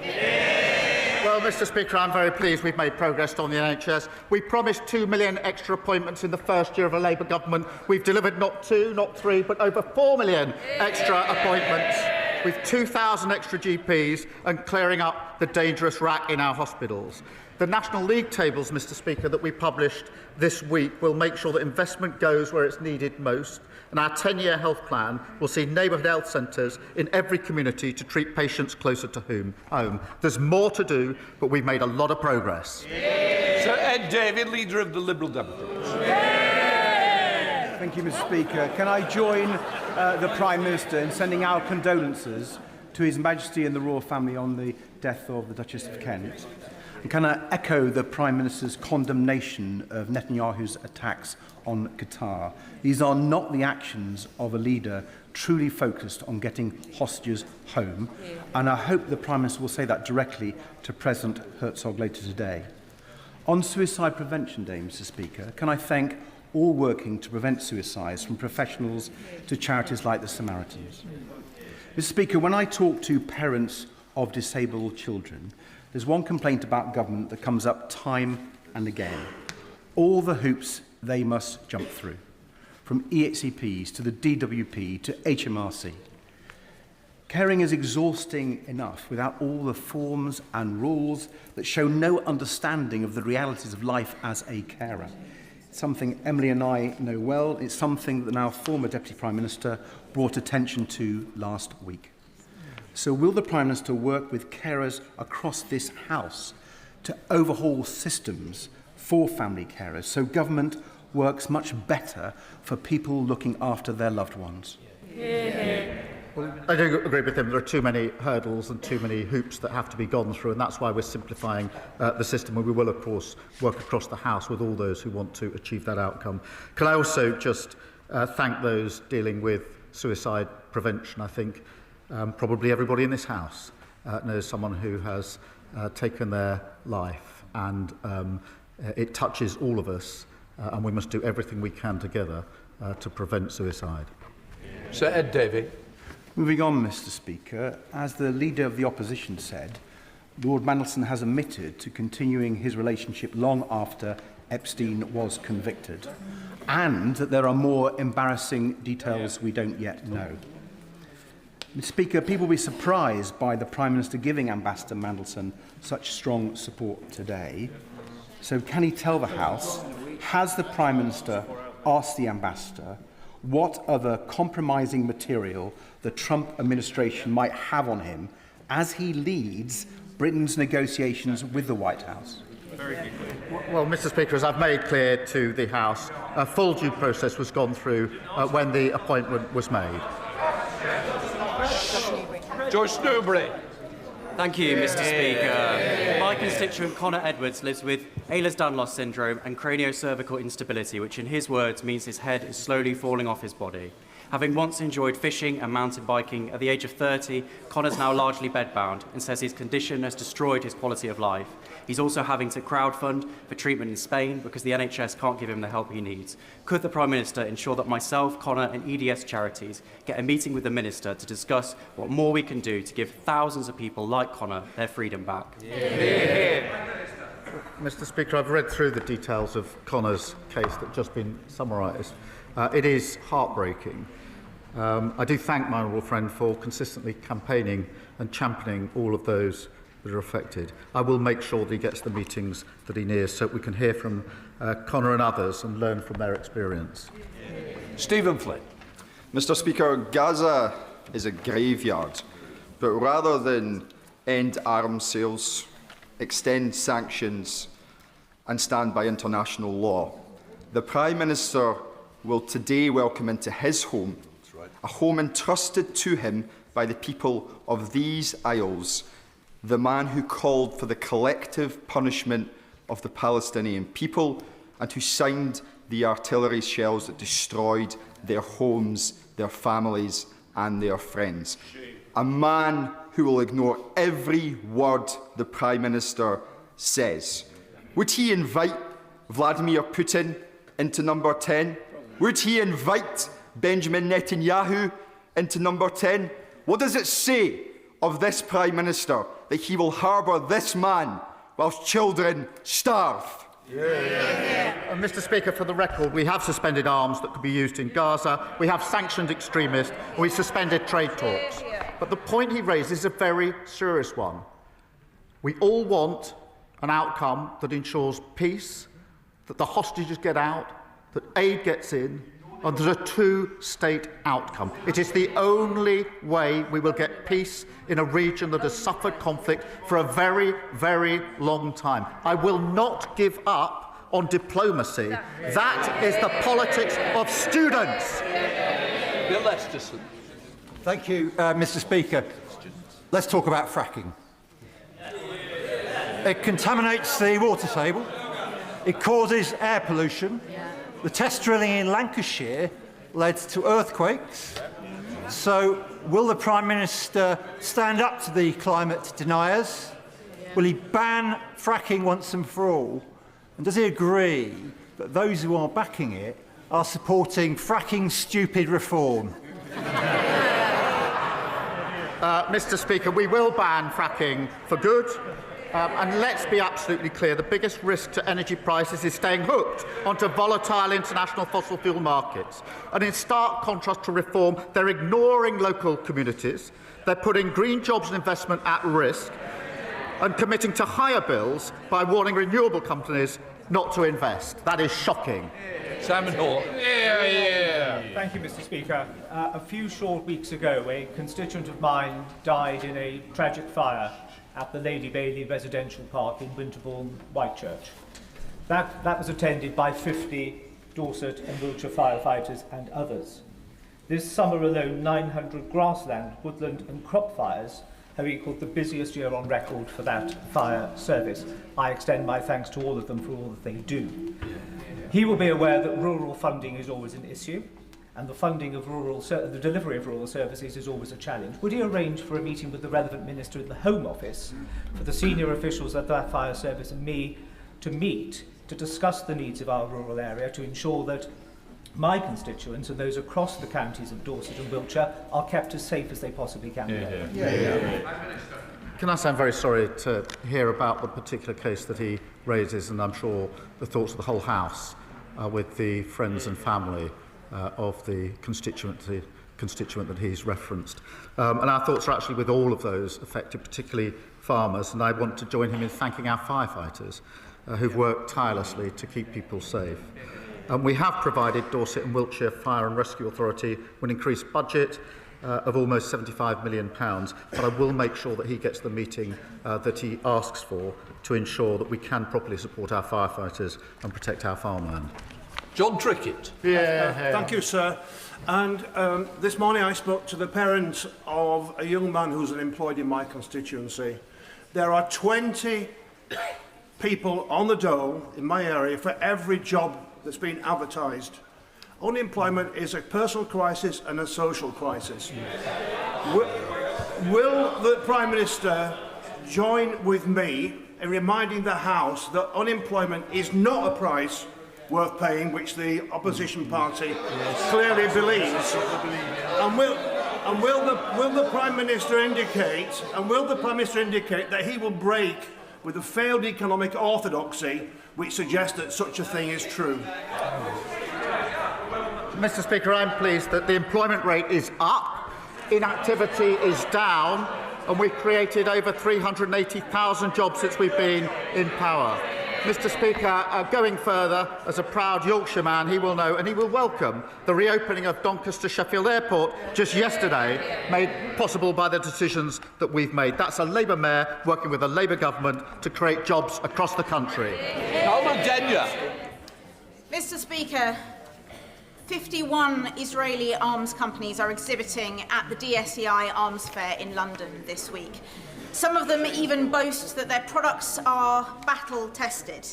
Well, Mr. Speaker, I'm very pleased we've made progress on the NHS. We promised 2 million extra appointments in the first year of a Labour government. We've delivered not 2, not 3, but over 4 million extra appointments, with 2,000 extra GPs and clearing up the dangerous rack in our hospitals. The National League tables, Mr. Speaker, that we published this week will make sure that investment goes where it's needed most, and our 10-year health plan will see neighbourhood health centres in every community to treat patients closer to home. There's more to do, but we've made a lot of progress. Sir Ed Davey, Leader of the Liberal Democrats. Thank you, Mr. Speaker. Can I join the Prime Minister in sending our condolences to His Majesty and the royal family on the death of the Duchess of Kent? And can I echo the Prime Minister's condemnation of Netanyahu's attacks on Qatar? These are not the actions of a leader truly focused on getting hostages home, and I hope the Prime Minister will say that directly to President Herzog later today. On Suicide Prevention Day, Mr. Speaker, can I thank all working to prevent suicides, from professionals to charities like the Samaritans. Mr. Speaker, when I talk to parents of disabled children, there's one complaint about government that comes up time and again. All the hoops they must jump through, from EHCPs to the DWP to HMRC. Caring is exhausting enough without all the forms and rules that show no understanding of the realities of life as a carer. It's something Emily and I know well. It's something that our former Deputy Prime Minister brought attention to last week. So will the Prime Minister work with carers across this House to overhaul systems for family carers so government works much better for people looking after their loved ones? Well, I do agree with him. There are too many hurdles and too many hoops that have to be gone through, and that's why we're simplifying the system, and we will, of course, work across the House with all those who want to achieve that outcome. Can I also just thank those dealing with suicide prevention? I think probably everybody in this House knows someone who has taken their life, and it touches all of us, and we must do everything we can together to prevent suicide. Sir Ed Davey. Moving on, Mr. Speaker, as the Leader of the Opposition said, Lord Mandelson has admitted to continuing his relationship long after Epstein was convicted, and that there are more embarrassing details we don't yet know. Mr. Speaker, people will be surprised by the Prime Minister giving Ambassador Mandelson such strong support today. So can he tell the House, has the Prime Minister asked the Ambassador what other compromising material the Trump administration might have on him as he leads Britain's negotiations with the White House? Well, Mr. Speaker, as I've made clear to the House, a full due process was gone through when the appointment was made. George Newbery. Thank you, Mr. Speaker. My constituent Connor Edwards lives with Ehlers-Danlos syndrome and craniocervical instability, which in his words means his head is slowly falling off his body. Having once enjoyed fishing and mountain biking, at the age of 30, Connor's now largely bedbound and says his condition has destroyed his quality of life. He's also having to crowdfund for treatment in Spain because the NHS can't give him the help he needs. Could the Prime Minister ensure that myself, Connor and EDS charities get a meeting with the Minister to discuss what more we can do to give thousands of people like Connor their freedom back? Mr. Speaker, I've read through the details of Connor's case that's just been summarised. It is heartbreaking. I do thank my honourable friend for consistently campaigning and championing all of those that are affected. I will make sure that he gets the meetings that he needs so that we can hear from Connor and others and learn from their experience. Stephen Flynn. Mr. Speaker, Gaza is a graveyard, but rather than end arms sales, extend sanctions and stand by international law, the Prime Minister will today welcome into his home, a home entrusted to him by the people of these isles, the man who called for the collective punishment of the Palestinian people and who signed the artillery shells that destroyed their homes, their families and their friends. A man who will ignore every word the Prime Minister says. Would he invite Vladimir Putin into number 10? Would he invite Benjamin Netanyahu into number 10? What does it say of this Prime Minister that he will harbour this man whilst children starve? Mr. Speaker, for the record, we have suspended arms that could be used in Gaza, we have sanctioned extremists, and we suspended trade talks. But the point he raises is a very serious one. We all want an outcome that ensures peace, that the hostages get out, that aid gets in, and there's a two-state outcome. It is the only way we will get peace in a region that has suffered conflict for a very, very long time. I will not give up on diplomacy. That is the politics of students. Bill Esterson. Thank you, Mr. Speaker. Let's talk about fracking. It contaminates the water table. It causes air pollution. The test drilling in Lancashire led to earthquakes. So will the Prime Minister stand up to the climate deniers? Will he ban fracking once and for all? And does he agree that those who are backing it are supporting fracking stupid reform? Mr. Speaker, we will ban fracking for good. And let's be absolutely clear, the biggest risk to energy prices is staying hooked onto volatile international fossil fuel markets. And in stark contrast to reform, they're ignoring local communities, they're putting green jobs and investment at risk, and committing to higher bills by warning renewable companies not to invest. That is shocking. Simon Hall. Thank you, Mr. Speaker. A few short weeks ago, a constituent of mine died in a tragic fire at the Lady Bailey Residential Park in Winterbourne, Whitechurch. That was attended by 50 Dorset and Wiltshire firefighters and others. This summer alone, 900 grassland, woodland and crop fires have equalled the busiest year on record for that fire service. I extend my thanks to all of them for all that they do. He will be aware that rural funding is always an issue, and the funding of the delivery of rural services is always a challenge. Would he arrange for a meeting with the relevant minister in the Home Office for the senior officials at that fire service and me to meet to discuss the needs of our rural area to ensure that my constituents and those across the counties of Dorset and Wiltshire are kept as safe as they possibly can be? Can I say I'm very sorry to hear about the particular case that he raises, and I'm sure the thoughts of the whole House with the friends and family of the constituent that he's referenced. And our thoughts are actually with all of those affected, particularly farmers, and I want to join him in thanking our firefighters who've worked tirelessly to keep people safe. We have provided Dorset and Wiltshire Fire and Rescue Authority with an increased budget of almost £75 million, but I will make sure that he gets the meeting that he asks for to ensure that we can properly support our firefighters and protect our farmland. John Trickett. Thank you, sir. And this morning I spoke to the parents of a young man who's unemployed in my constituency. There are 20 people on the dole in my area for every job that's been advertised. Unemployment is a personal crisis and a social crisis. Will the Prime Minister join with me in reminding the House that unemployment is not a price worth paying, which the opposition party clearly believes? And will the Prime Minister indicate that he will break with the failed economic orthodoxy which suggests that such a thing is true? Mr. Speaker, I'm pleased that the employment rate is up, inactivity is down, and we've created over 380,000 jobs since we've been in power. Mr. Speaker, going further, as a proud Yorkshireman, he will know and he will welcome the reopening of Doncaster Sheffield Airport just yesterday, made possible by the decisions that we've made. That's a Labour mayor working with a Labour government to create jobs across the country. Mr. Speaker, 51 Israeli arms companies are exhibiting at the DSEI Arms Fair in London this week. Some of them even boast that their products are battle-tested.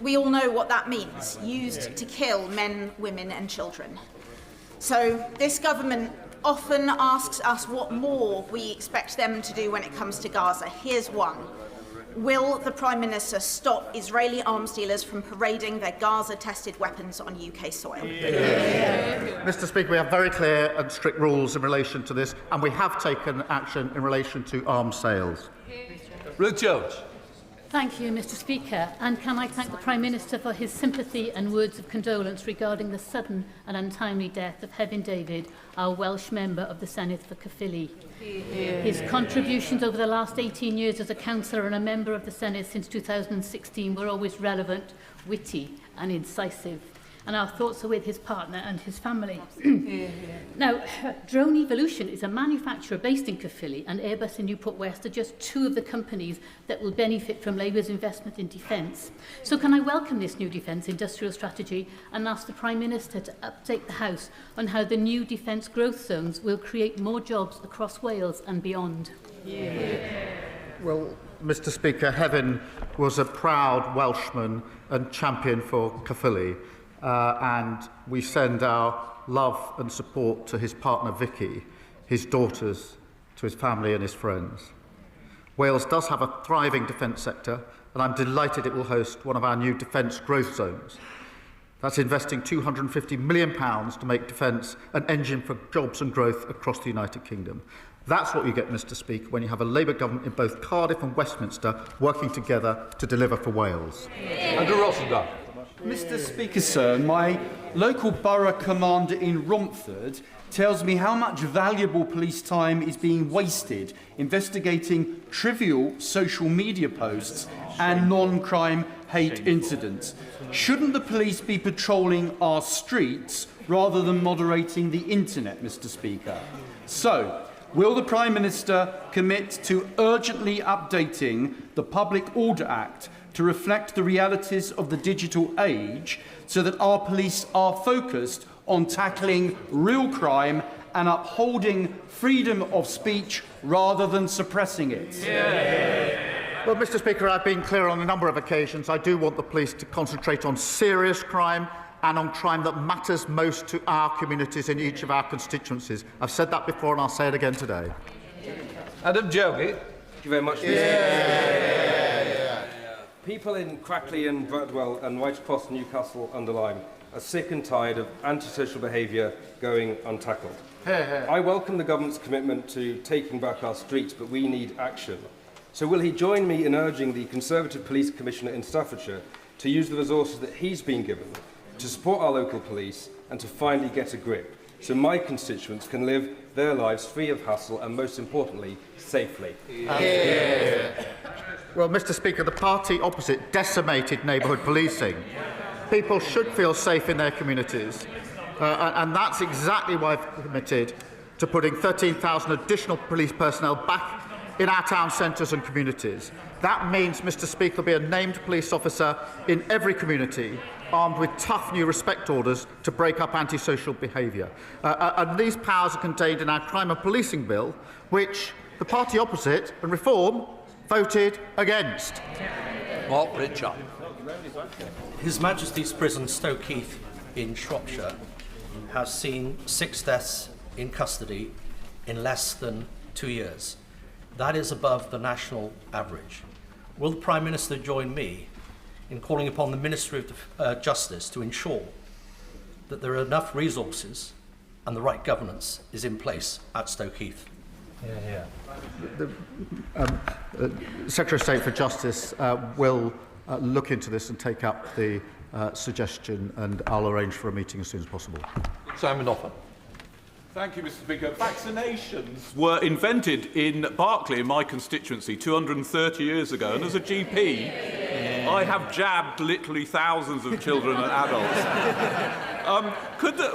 We all know what that means, used to kill men, women and children. So this government often asks us what more we expect them to do when it comes to Gaza. Here's one. Will the Prime Minister stop Israeli arms dealers from parading their Gaza-tested weapons on UK soil? Mr. Speaker, we have very clear and strict rules in relation to this, and we have taken action in relation to arms sales. Ruth Jones. Thank you, Mr. Speaker. And can I thank the Prime Minister for his sympathy and words of condolence regarding the sudden and untimely death of Hebyn David, our Welsh member of the Senedd for Caerphilly. His contributions over the last 18 years as a councillor and a member of the Senedd since 2016 were always relevant, witty and incisive. And our thoughts are with his partner and his family. Now, Drone Evolution is a manufacturer based in Caerphilly, and Airbus and Newport West are just two of the companies that will benefit from Labour's investment in defence. So can I welcome this new defence industrial strategy and ask the Prime Minister to update the House on how the new defence growth zones will create more jobs across Wales and beyond? Well, Mr. Speaker, Heaven was a proud Welshman and champion for Caerphilly, and we send our love and support to his partner Vicky, his daughters, to his family and his friends. Wales does have a thriving defence sector, and I'm delighted it will host one of our new defence growth zones. That's investing £250 million to make defence an engine for jobs and growth across the United Kingdom. That's what you get, Mr. Speaker, when you have a Labour government in both Cardiff and Westminster working together to deliver for Wales. Andrew Rossendale. Mr. Speaker, sir, my local borough commander in Romford tells me how much valuable police time is being wasted investigating trivial social media posts and non-crime hate incidents. Shouldn't the police be patrolling our streets rather than moderating the internet, Mr. Speaker? So, will the Prime Minister commit to urgently updating the Public Order Act to reflect the realities of the digital age so that our police are focused on tackling real crime and upholding freedom of speech rather than suppressing it? Well, Mr. Speaker, I've been clear on a number of occasions. I do want the police to concentrate on serious crime and on crime that matters most to our communities in each of our constituencies. I've said that before and I'll say it again today. Adam Jogi. Thank you very much, Mr. People in Crackley and Bradwell and right across Newcastle under Lyme are sick and tired of antisocial behaviour going untackled. I welcome the government's commitment to taking back our streets, but we need action. So will he join me in urging the Conservative Police Commissioner in Staffordshire to use the resources that he's been given to support our local police and to finally get a grip so my constituents can live their lives free of hassle and, most importantly, safely? Well, Mr. Speaker, the party opposite decimated neighbourhood policing. People should feel safe in their communities, and that's exactly why I've committed to putting 13,000 additional police personnel back in our town centres and communities. That means, Mr. Speaker, there'll be a named police officer in every community armed with tough new respect orders to break up antisocial behaviour. And these powers are contained in our crime and policing bill, which the party opposite and Reform voted against. Mark Richard. His Majesty's Prison Stoke Heath in Shropshire has seen 6 deaths in custody in less than 2 years. That is above the national average. Will the Prime Minister join me in calling upon the Ministry of Justice to ensure that there are enough resources and the right governance is in place at Stoke Heath? The Secretary of State for Justice will look into this and take up the suggestion, and I'll arrange for a meeting as soon as possible. Simon Offer. Thank you, Mr. Speaker. Vaccinations were invented in Berkeley, in my constituency, 230 years ago, and as a GP, I have jabbed literally thousands of children and adults.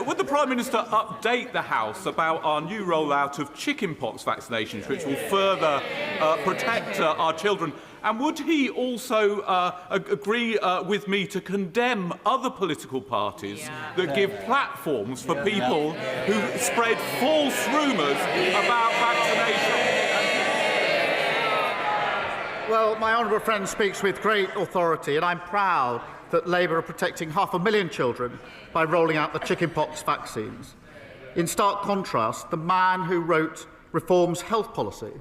Would the Prime Minister update the House about our new rollout of chickenpox vaccinations, which will further protect our children? And would he also agree with me to condemn other political parties that give platforms for people who spread false rumours about vaccination? Well, my honourable friend speaks with great authority, and I'm proud that Labour are protecting 500,000 children by rolling out the chickenpox vaccines. In stark contrast, the man who wrote Reform's health policy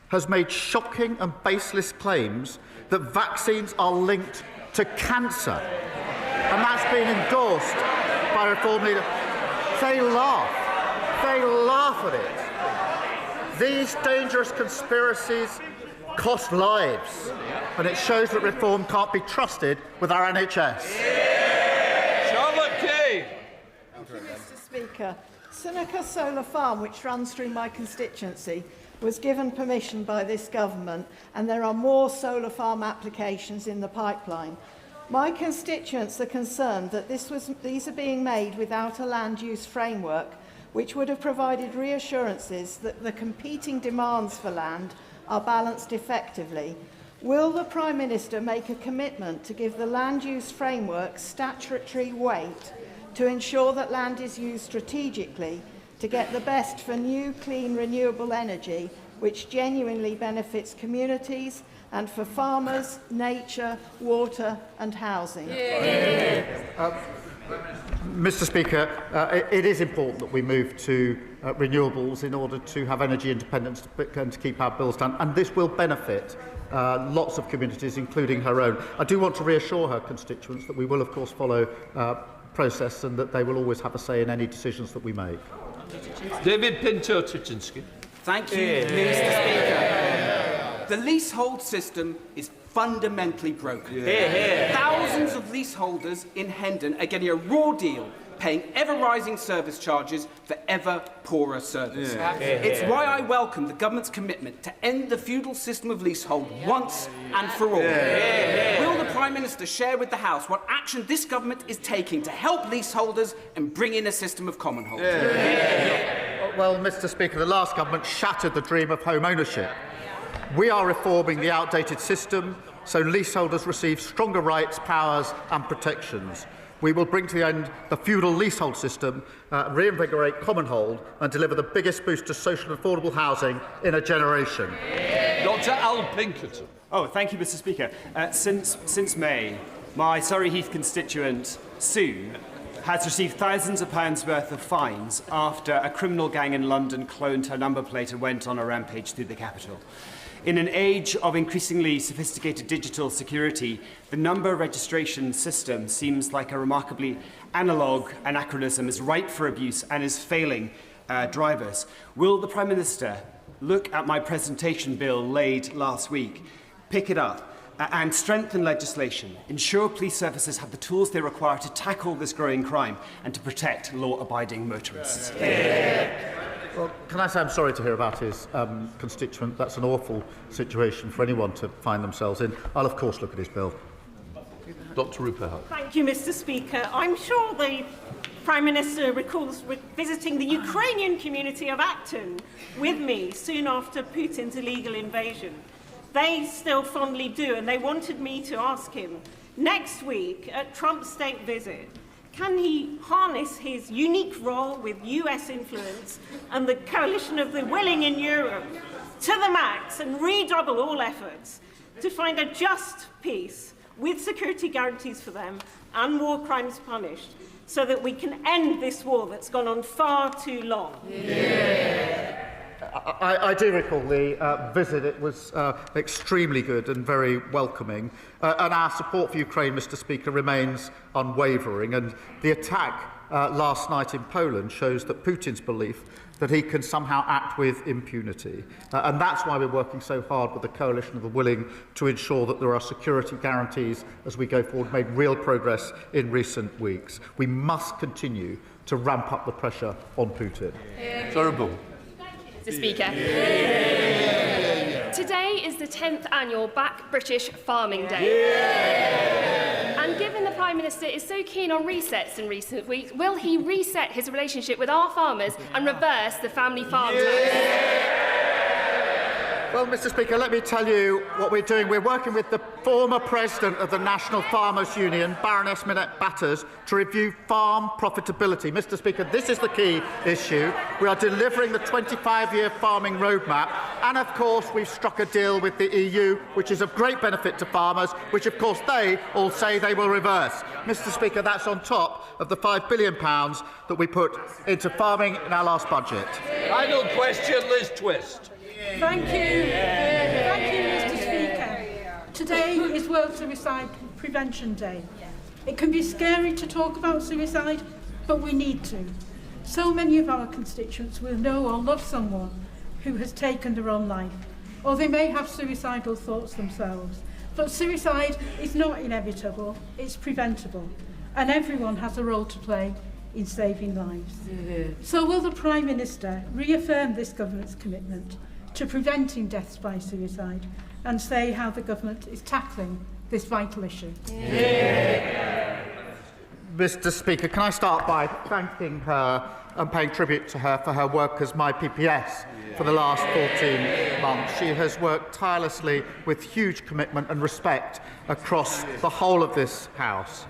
has made shocking and baseless claims that vaccines are linked to cancer. And that's been endorsed by Reform leader. They laugh at it. These dangerous conspiracies cost lives, and it shows that Reform can't be trusted with our NHS. Charlotte Key. Thank you, Mr. Speaker. Seneca Solar Farm, which runs through my constituency, was given permission by this government, and there are more solar farm applications in the pipeline. My constituents are concerned that these are being made without a land use framework, which would have provided reassurances that the competing demands for land are balanced effectively. Will the Prime Minister make a commitment to give the land use framework statutory weight to ensure that land is used strategically to get the best for new, clean, renewable energy, which genuinely benefits communities and for farmers, nature, water and housing. Mr. Speaker, it is important that we move to renewables in order to have energy independence and to keep our bills down, and this will benefit lots of communities, including her own. I do want to reassure her constituents that we will, of course, follow process and that they will always have a say in any decisions that we make. David Pinto-Tyczynski. Thank you, Mr. Speaker. The leasehold system is fundamentally broken. Thousands of leaseholders in Hendon are getting a raw deal, paying ever-rising service charges for ever poorer service. It's why I welcome the government's commitment to end the feudal system of leasehold once and for all. Will the Prime Minister share with the House what action this government is taking to help leaseholders and bring in a system of common hold? Well, Mr. Speaker, the last government shattered the dream of home ownership. We are reforming the outdated system so leaseholders receive stronger rights, powers and protections. We will bring to the end the feudal leasehold system, reinvigorate common hold and deliver the biggest boost to social and affordable housing in a generation. Dr Al Pinkerton. Oh, thank you, Mr. Speaker. Since May, my Surrey Heath constituent, Sue, has received thousands of pounds worth of fines after a criminal gang in London cloned her number plate and went on a rampage through the capital. In an age of increasingly sophisticated digital security, the number registration system seems like a remarkably analogue anachronism, is ripe for abuse and is failing drivers. Will the Prime Minister look at my presentation bill laid last week, pick it up and strengthen legislation, ensure police services have the tools they require to tackle this growing crime and to protect law-abiding motorists? Well, can I say I'm sorry to hear about his constituent. That's an awful situation for anyone to find themselves in. I'll, of course, look at his bill. Dr Rupert Howard. Thank you, Mr. Speaker. I'm sure the Prime Minister recalls visiting the Ukrainian community of Acton with me soon after Putin's illegal invasion. They still fondly do, and they wanted me to ask him next week at Trump's state visit, can he harness his unique role with US influence and the coalition of the willing in Europe to the max and redouble all efforts to find a just peace with security guarantees for them and war crimes punished so that we can end this war that's gone on far too long? I do recall the visit. It was extremely good and very welcoming. And our support for Ukraine, Mr. Speaker, remains unwavering. And the attack last night in Poland shows that Putin's belief that he can somehow act with impunity. And that's why we're working so hard with the coalition of the willing to ensure that there are security guarantees as we go forward, made real progress in recent weeks. We must continue to ramp up the pressure on Putin. Terrible. Mr. Speaker. Today is the 10th annual Back British Farming Day. And given the Prime Minister is so keen on resets in recent weeks, will he reset his relationship with our farmers and reverse the family farm tax? Well, Mr. Speaker, let me tell you what we're doing. We're working with the former president of the National Farmers Union, Baroness Minette Batters, to review farm profitability. Mr. Speaker, this is the key issue. We are delivering the 25-year farming roadmap, and of course we've struck a deal with the EU, which is of great benefit to farmers, which of course they all say they will reverse. Mr. Speaker, that's on top of the £5 billion that we put into farming in our last budget. Final question, Liz Twist. Thank you. Thank you, Mr. Speaker. Today is World Suicide Prevention Day. It can be scary to talk about suicide, but we need to. So many of our constituents will know or love someone who has taken their own life, or they may have suicidal thoughts themselves. But suicide is not inevitable, it's preventable, and everyone has a role to play in saving lives. So will the Prime Minister reaffirm this government's commitment to preventing deaths by suicide and say how the government is tackling this vital issue? Mr. Speaker, can I start by thanking her and paying tribute to her for her work as my PPS for the last 14 months. She has worked tirelessly with huge commitment and respect across the whole of this House.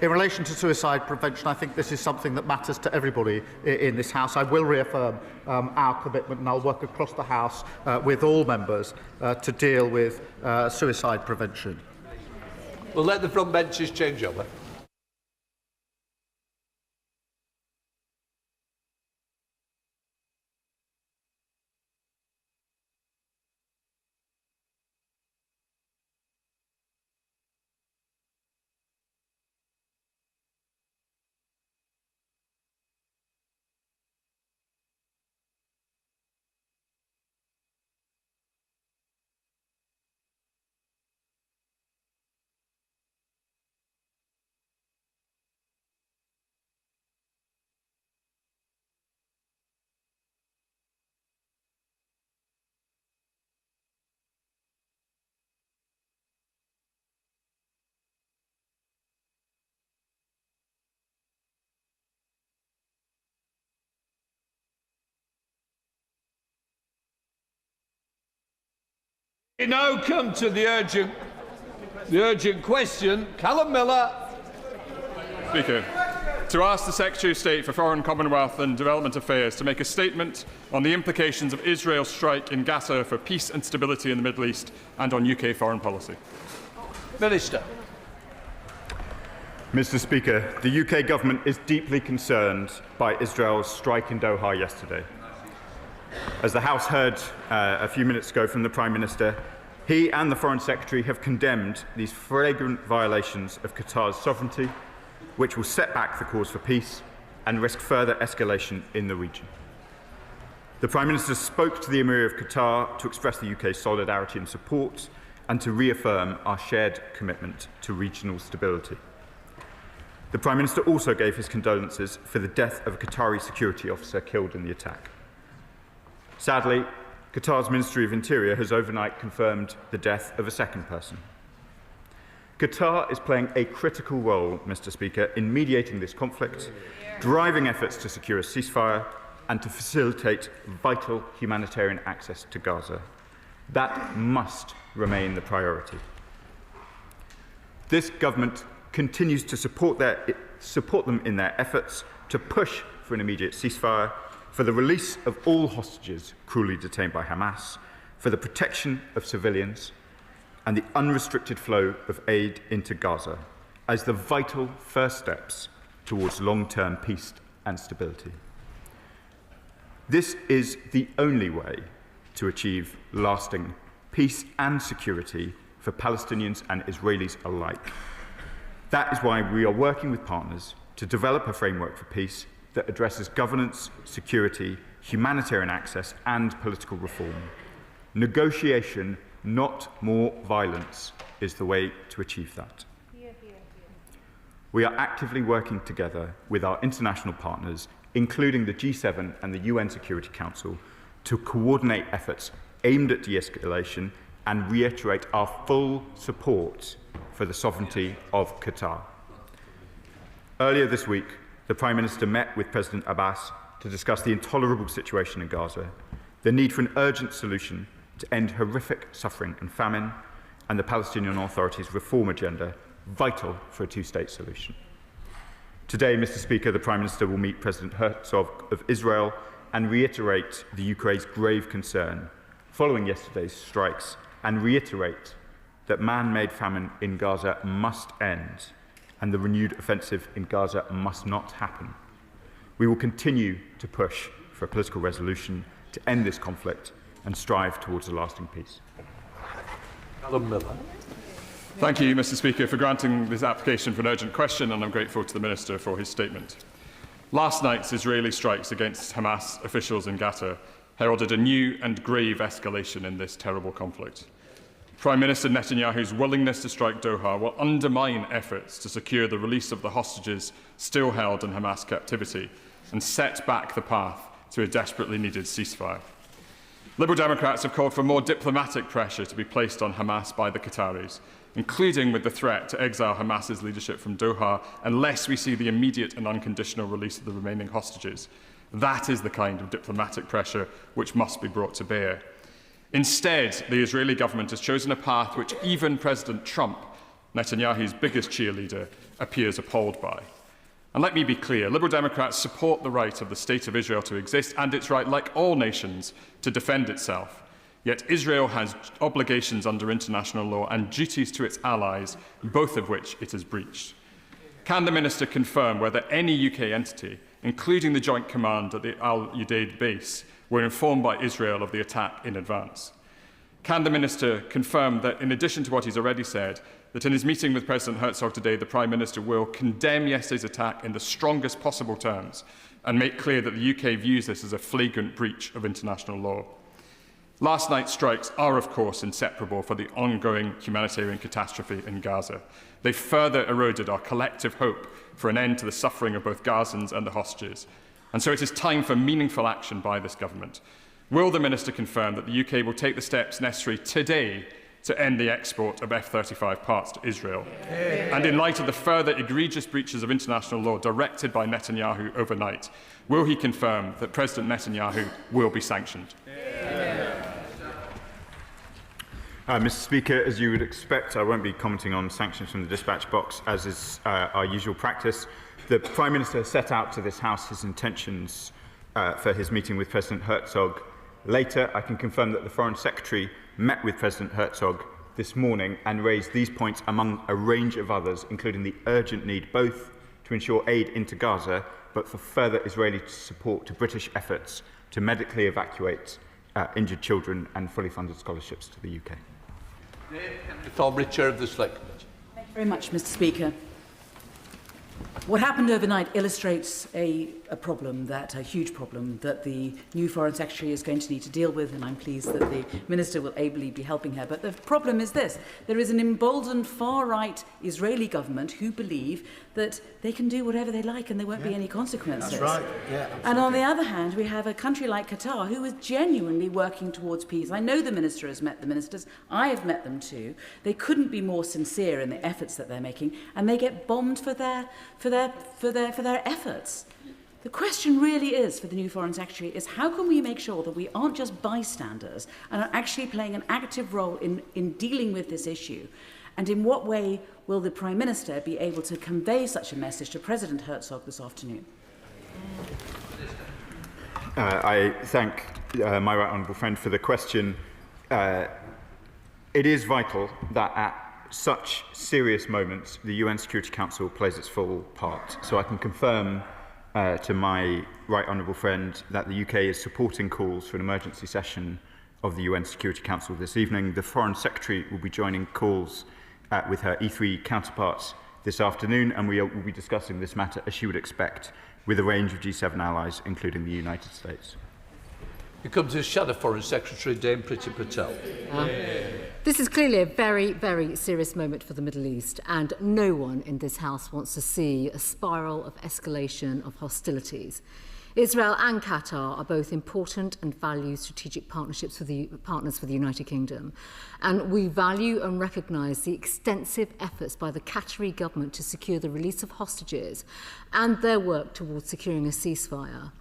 In relation to suicide prevention, I think this is something that matters to everybody in this House. I will reaffirm our commitment, and I'll work across the House with all members to deal with suicide prevention. We'll let the front benches change over. We now come to the urgent question. Callum Miller. Speaker, to ask the Secretary of State for Foreign, Commonwealth and Development Affairs to make a statement on the implications of Israel's strike in Gaza for peace and stability in the Middle East and on UK foreign policy. Minister. Mr. Speaker, the UK government is deeply concerned by Israel's strike in Doha yesterday. As the House heard a few minutes ago from the Prime Minister, he and the Foreign Secretary have condemned these flagrant violations of Qatar's sovereignty, which will set back the cause for peace and risk further escalation in the region. The Prime Minister spoke to the Emir of Qatar to express the UK's solidarity and support and to reaffirm our shared commitment to regional stability. The Prime Minister also gave his condolences for the death of a Qatari security officer killed in the attack. Sadly, Qatar's Ministry of Interior has overnight confirmed the death of a second person. Qatar is playing a critical role, Mr. Speaker, in mediating this conflict, driving efforts to secure a ceasefire and to facilitate vital humanitarian access to Gaza. That must remain the priority. This government continues to support them in their efforts to push for an immediate ceasefire, for the release of all hostages cruelly detained by Hamas, for the protection of civilians, and the unrestricted flow of aid into Gaza as the vital first steps towards long-term peace and stability. This is the only way to achieve lasting peace and security for Palestinians and Israelis alike. That is why we are working with partners to develop a framework for peace that addresses governance, security, humanitarian access and political reform. Negotiation, not more violence, is the way to achieve that. We are actively working together with our international partners, including the G7 and the UN Security Council, to coordinate efforts aimed at de-escalation and reiterate our full support for the sovereignty of Qatar. Earlier this week, the Prime Minister met with President Abbas to discuss the intolerable situation in Gaza, the need for an urgent solution to end horrific suffering and famine, and the Palestinian Authority's reform agenda, vital for a two-state solution. Today, Mr. Speaker, the Prime Minister will meet President Herzog of Israel and reiterate the UK's grave concern following yesterday's strikes, and reiterate that man-made famine in Gaza must end and the renewed offensive in Gaza must not happen. We will continue to push for a political resolution to end this conflict and strive towards a lasting peace. Callum Miller. Thank you, Mr. Speaker, for granting this application for an urgent question, and I'm grateful to the Minister for his statement. Last night's Israeli strikes against Hamas officials in Gaza heralded a new and grave escalation in this terrible conflict. Prime Minister Netanyahu's willingness to strike Doha will undermine efforts to secure the release of the hostages still held in Hamas captivity and set back the path to a desperately needed ceasefire. Liberal Democrats have called for more diplomatic pressure to be placed on Hamas by the Qataris, including with the threat to exile Hamas's leadership from Doha unless we see the immediate and unconditional release of the remaining hostages. That is the kind of diplomatic pressure which must be brought to bear. Instead, the Israeli government has chosen a path which even President Trump Netanyahu's biggest cheerleader, appears appalled by. And let me be clear, Liberal Democrats support the right of the State of Israel to exist and its right, like all nations, to defend itself. Yet Israel has obligations under international law and duties to its allies, both of which it has breached. Can the Minister confirm whether any UK entity, including the Joint Command at the Al Udeid base, were informed by Israel of the attack in advance? Can the Minister confirm that, in addition to what he's already said, that in his meeting with President Herzog today, the Prime Minister will condemn yesterday's attack in the strongest possible terms and make clear that the UK views this as a flagrant breach of international law? Last night's strikes are, of course, inseparable for the ongoing humanitarian catastrophe in Gaza. They further eroded our collective hope for an end to the suffering of both Gazans and the hostages. And so it is time for meaningful action by this government. Will the Minister confirm that the UK will take the steps necessary today to end the export of F-35 parts to Israel? And in light of the further egregious breaches of international law directed by Netanyahu overnight, will he confirm that President Netanyahu will be sanctioned? Mr. Speaker, as you would expect, I won't be commenting on sanctions from the dispatch box, as is our usual practice. The Prime Minister has set out to this House his intentions for his meeting with President Herzog later. I can confirm that the Foreign Secretary met with President Herzog this morning and raised these points among a range of others, including the urgent need both to ensure aid into Gaza, but for further Israeli support to British efforts to medically evacuate injured children and fully funded scholarships to the UK. Thornbury, Chair of the Select Committee. Thank you very much, Mr. Speaker. What happened overnight illustrates a problem, a huge problem, that the new Foreign Secretary is going to need to deal with, and I'm pleased that the Minister will ably be helping her. But the problem is this. There is an emboldened far-right Israeli government who believe that they can do whatever they like and there won't be any consequences. That's right. Yeah, and on the other hand, we have a country like Qatar who is genuinely working towards peace. I know the Minister has met the ministers. I have met them too. They couldn't be more sincere in the efforts that they're making, and they get bombed for their efforts. The question really is, for the new Foreign Secretary, is how can we make sure that we aren't just bystanders and are actually playing an active role in dealing with this issue? And in what way will the Prime Minister be able to convey such a message to President Herzog this afternoon? I thank my right honourable friend for the question. It is vital that at such serious moments the UN Security Council plays its full part. So I can confirm to my right honourable friend that the UK is supporting calls for an emergency session of the UN Security Council this evening. The Foreign Secretary will be joining calls with her E3 counterparts this afternoon, and we will be discussing this matter, as she would expect, with a range of G7 allies, including the United States. We come to Shadow Foreign Secretary Dame Priti Patel. This is clearly a very, very serious moment for the Middle East, and no one in this House wants to see a spiral of escalation of hostilities. Israel and Qatar are both important and value strategic partnerships for the partners for the United Kingdom, and we value and recognise the extensive efforts by the Qatari government to secure the release of hostages and their work towards securing a ceasefire.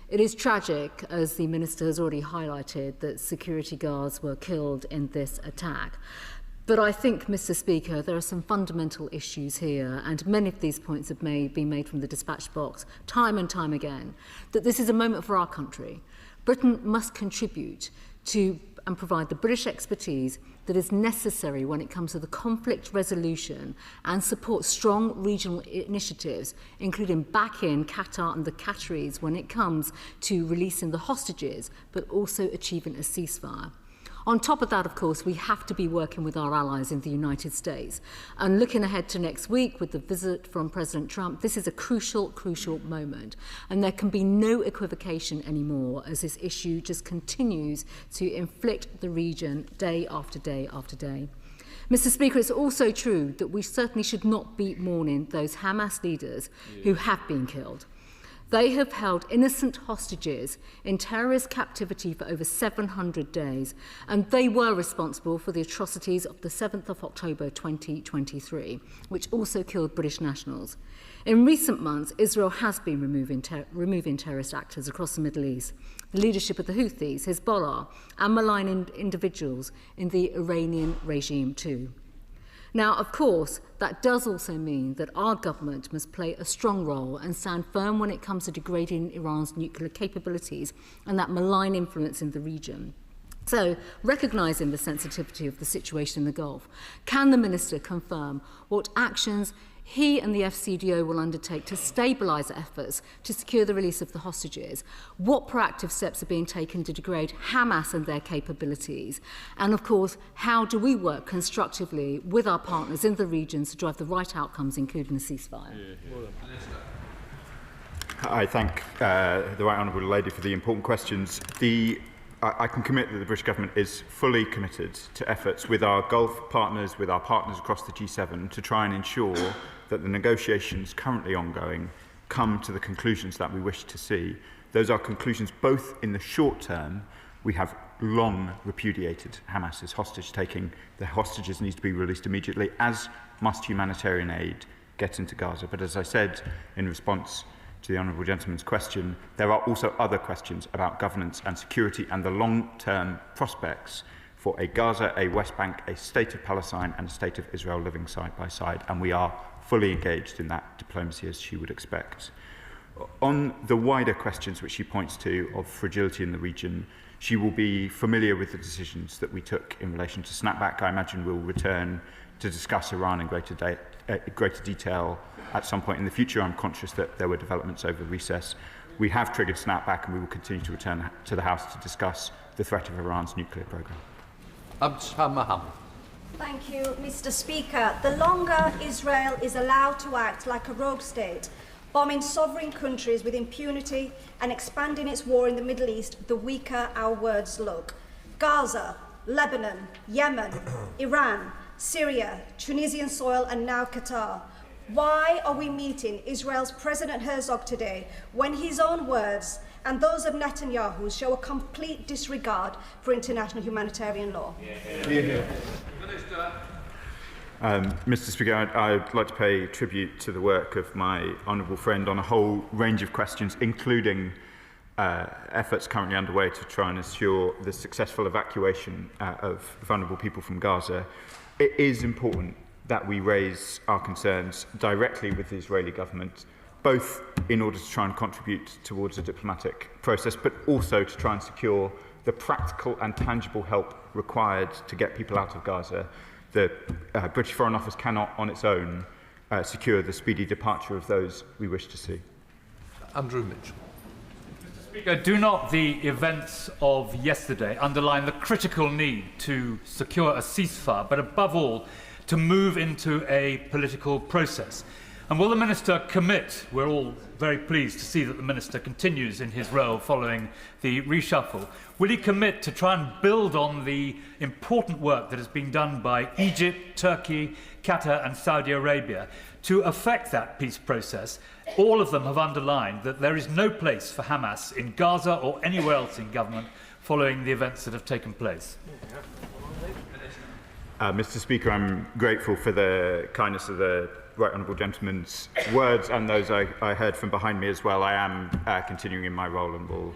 It is tragic, as the Minister has already highlighted, that security guards were killed in this attack. But I think, Mr. Speaker, there are some fundamental issues here, and many of these points have been made from the dispatch box time and time again, that this is a moment for our country. Britain must contribute to and provide the British expertise that is necessary when it comes to the conflict resolution and support strong regional initiatives, including backing Qatar and the Qataris when it comes to releasing the hostages, but also achieving a ceasefire. On top of that, of course, we have to be working with our allies in the United States. And looking ahead to next week with the visit from President Trump, this is a crucial, crucial moment. And there can be no equivocation anymore as this issue just continues to inflict the region day after day after day. Mr. Speaker, it's also true that we certainly should not be mourning those Hamas leaders who have been killed. They have held innocent hostages in terrorist captivity for over 700 days, and they were responsible for the atrocities of the 7th of October 2023, which also killed British nationals. In recent months, Israel has been removing terrorist actors across the Middle East, the leadership of the Houthis, Hezbollah, and malign individuals in the Iranian regime too. Now, of course, that does also mean that our government must play a strong role and stand firm when it comes to degrading Iran's nuclear capabilities and that malign influence in the region. So, recognising the sensitivity of the situation in the Gulf, can the Minister confirm what actions he and the FCDO will undertake to stabilise efforts to secure the release of the hostages? What proactive steps are being taken to degrade Hamas and their capabilities? And of course, how do we work constructively with our partners in the region to drive the right outcomes, including a ceasefire? I thank the Right Honourable Lady for the important questions. I can commit that the British Government is fully committed to efforts with our Gulf partners, with our partners across the G7, to try and ensure that the negotiations currently ongoing come to the conclusions that we wish to see. Those are conclusions both in the short term. We have long repudiated Hamas's hostage-taking. The hostages need to be released immediately, as must humanitarian aid get into Gaza. But as I said in response to the Honourable Gentleman's question, there are also other questions about governance and security and the long-term prospects for a Gaza, a West Bank, a state of Palestine and a state of Israel living side by side, and we are fully engaged in that diplomacy, as she would expect. On the wider questions which she points to of fragility in the region, she will be familiar with the decisions that we took in relation to snapback. I imagine we'll return to discuss Iran in greater detail at some point in the future. I'm conscious that there were developments over recess. We have triggered snapback, and we will continue to return to the House to discuss the threat of Iran's nuclear programme. Abdul Mohammed. Thank you, Mr. Speaker. The longer Israel is allowed to act like a rogue state, bombing sovereign countries with impunity and expanding its war in the Middle East, the weaker our words look. Gaza, Lebanon, Yemen, Iran, Syria, Tunisian soil, and now Qatar. Why are we meeting Israel's President Herzog today when his own words and those of Netanyahu show a complete disregard for international humanitarian law? Mr. Speaker, I'd like to pay tribute to the work of my honourable friend on a whole range of questions, including efforts currently underway to try and ensure the successful evacuation of vulnerable people from Gaza. It is important that we raise our concerns directly with the Israeli government, both in order to try and contribute towards a diplomatic process, but also to try and secure the practical and tangible help required to get people out of Gaza. The British Foreign Office cannot, on its own, secure the speedy departure of those we wish to see. Andrew Mitchell. Mr. Speaker, do not the events of yesterday underline the critical need to secure a ceasefire, but above all, to move into a political process? And will the Minister commit? We're all very pleased to see that the Minister continues in his role following the reshuffle. Will he commit to try and build on the important work that has been done by Egypt, Turkey, Qatar and Saudi Arabia to affect that peace process? All of them have underlined that there is no place for Hamas in Gaza or anywhere else in government following the events that have taken place. Mr. Speaker, I'm grateful for the kindness of the Right Honourable Gentleman's words and those I heard from behind me as well. I am continuing in my role and will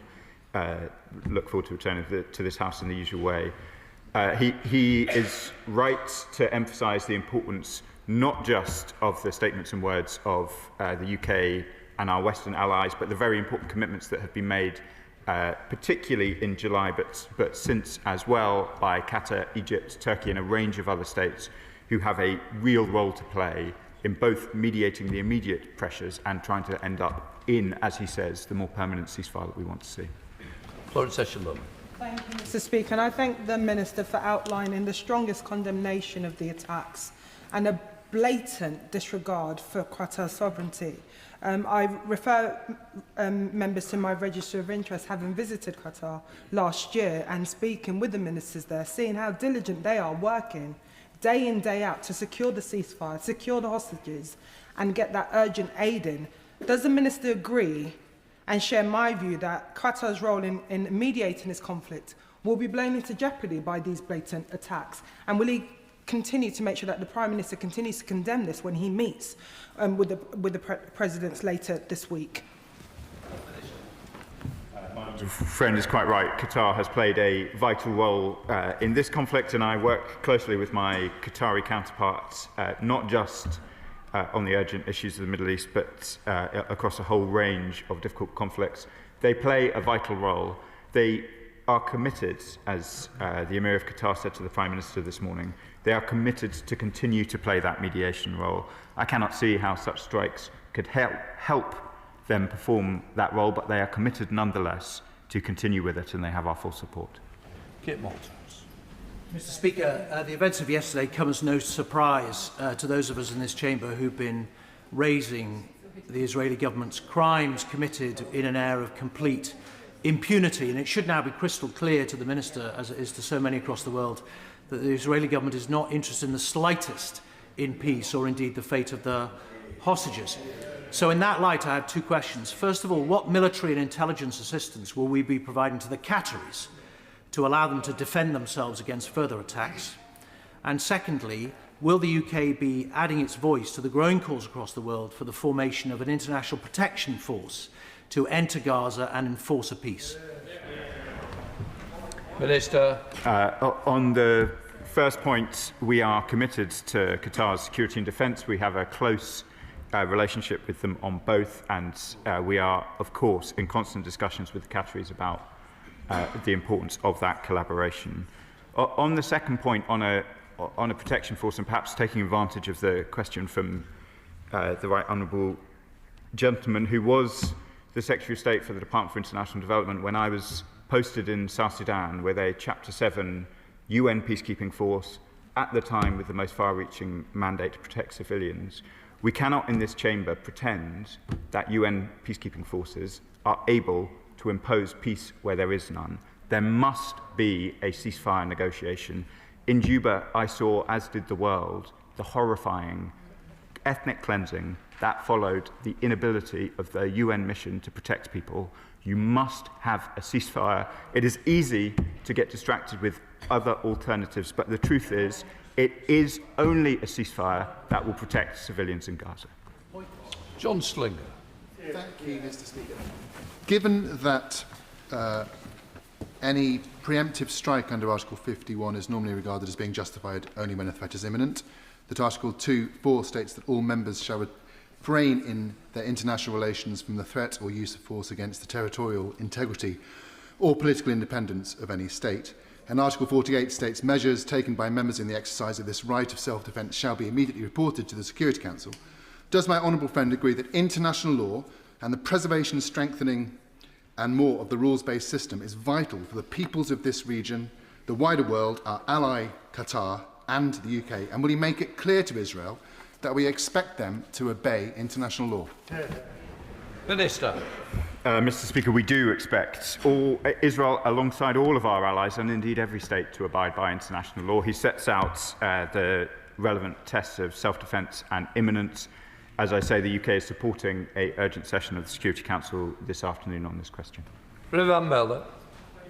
look forward to returning to this House in the usual way. He is right to emphasise the importance not just of the statements and words of the UK and our Western allies, but the very important commitments that have been made particularly in July, but since as well, by Qatar, Egypt, Turkey and a range of other states who have a real role to play in both mediating the immediate pressures and trying to end up in, as he says, the more permanent ceasefire that we want to see. Florence Eshelman. Thank you, Mr. Speaker, and I thank the Minister for outlining the strongest condemnation of the attacks and a blatant disregard for Qatar's sovereignty. I refer members to my register of interest, having visited Qatar last year and speaking with the ministers there, seeing how diligent they are working day in, day out to secure the ceasefire, secure the hostages and get that urgent aid in. Does the minister agree and share my view that Qatar's role in mediating this conflict will be blown into jeopardy by these blatant attacks? And will he continue to make sure that the Prime Minister continues to condemn this when he meets with the presidents later this week? My friend is quite right. Qatar has played a vital role in this conflict, and I work closely with my Qatari counterparts, not just on the urgent issues of the Middle East, but across a whole range of difficult conflicts. They play a vital role. They are committed, as the Emir of Qatar said to the Prime Minister this morning, they are committed to continue to play that mediation role. I cannot see how such strikes could help them perform that role, but they are committed nonetheless to continue with it, and they have our full support. Kit Malthouse. Mr. Speaker, the events of yesterday come as no surprise to those of us in this chamber who've been raising the Israeli government's crimes committed in an air of complete impunity. And it should now be crystal clear to the Minister, as it is to so many across the world, that the Israeli government is not interested in the slightest in peace or indeed the fate of the hostages. So in that light, I have two questions. First of all, what military and intelligence assistance will we be providing to the Qataris to allow them to defend themselves against further attacks? And secondly, will the UK be adding its voice to the growing calls across the world for the formation of an international protection force to enter Gaza and enforce a peace? Minister. On the first point, we are committed to Qatar's security and defence. We have a close relationship with them on both, and we are, of course, in constant discussions with the Qataris about the importance of that collaboration. On the second point, on a protection force, and perhaps taking advantage of the question from the Right Honourable gentleman who was the Secretary of State for the Department for International Development when I was posted in South Sudan with a Chapter 7 UN peacekeeping force, at the time with the most far-reaching mandate to protect civilians. We cannot in this chamber pretend that UN peacekeeping forces are able to impose peace where there is none. There must be a ceasefire negotiation. In Juba, I saw, as did the world, the horrifying ethnic cleansing that followed the inability of the UN mission to protect people. You must have a ceasefire. It is easy to get distracted with other alternatives, but the truth is, it is only a ceasefire that will protect civilians in Gaza. John Slinger. Thank you, Mr. Speaker. Given that any preemptive strike under Article 51 is normally regarded as being justified only when a threat is imminent, that Article 2(4) states that all members shall refrain in their international relations from the threat or use of force against the territorial integrity or political independence of any state. And Article 48 states measures taken by members in the exercise of this right of self-defence shall be immediately reported to the Security Council. Does my honourable friend agree that international law and the preservation, strengthening and more of the rules-based system is vital for the peoples of this region, the wider world, our ally Qatar and the UK? And will he make it clear to Israel that we expect them to obey international law? Minister. Mr. Speaker, we do expect Israel, alongside all of our allies, and indeed every state, to abide by international law. He sets out the relevant tests of self-defence and imminence. As I say, the UK is supporting an urgent session of the Security Council this afternoon on this question. Van Melder.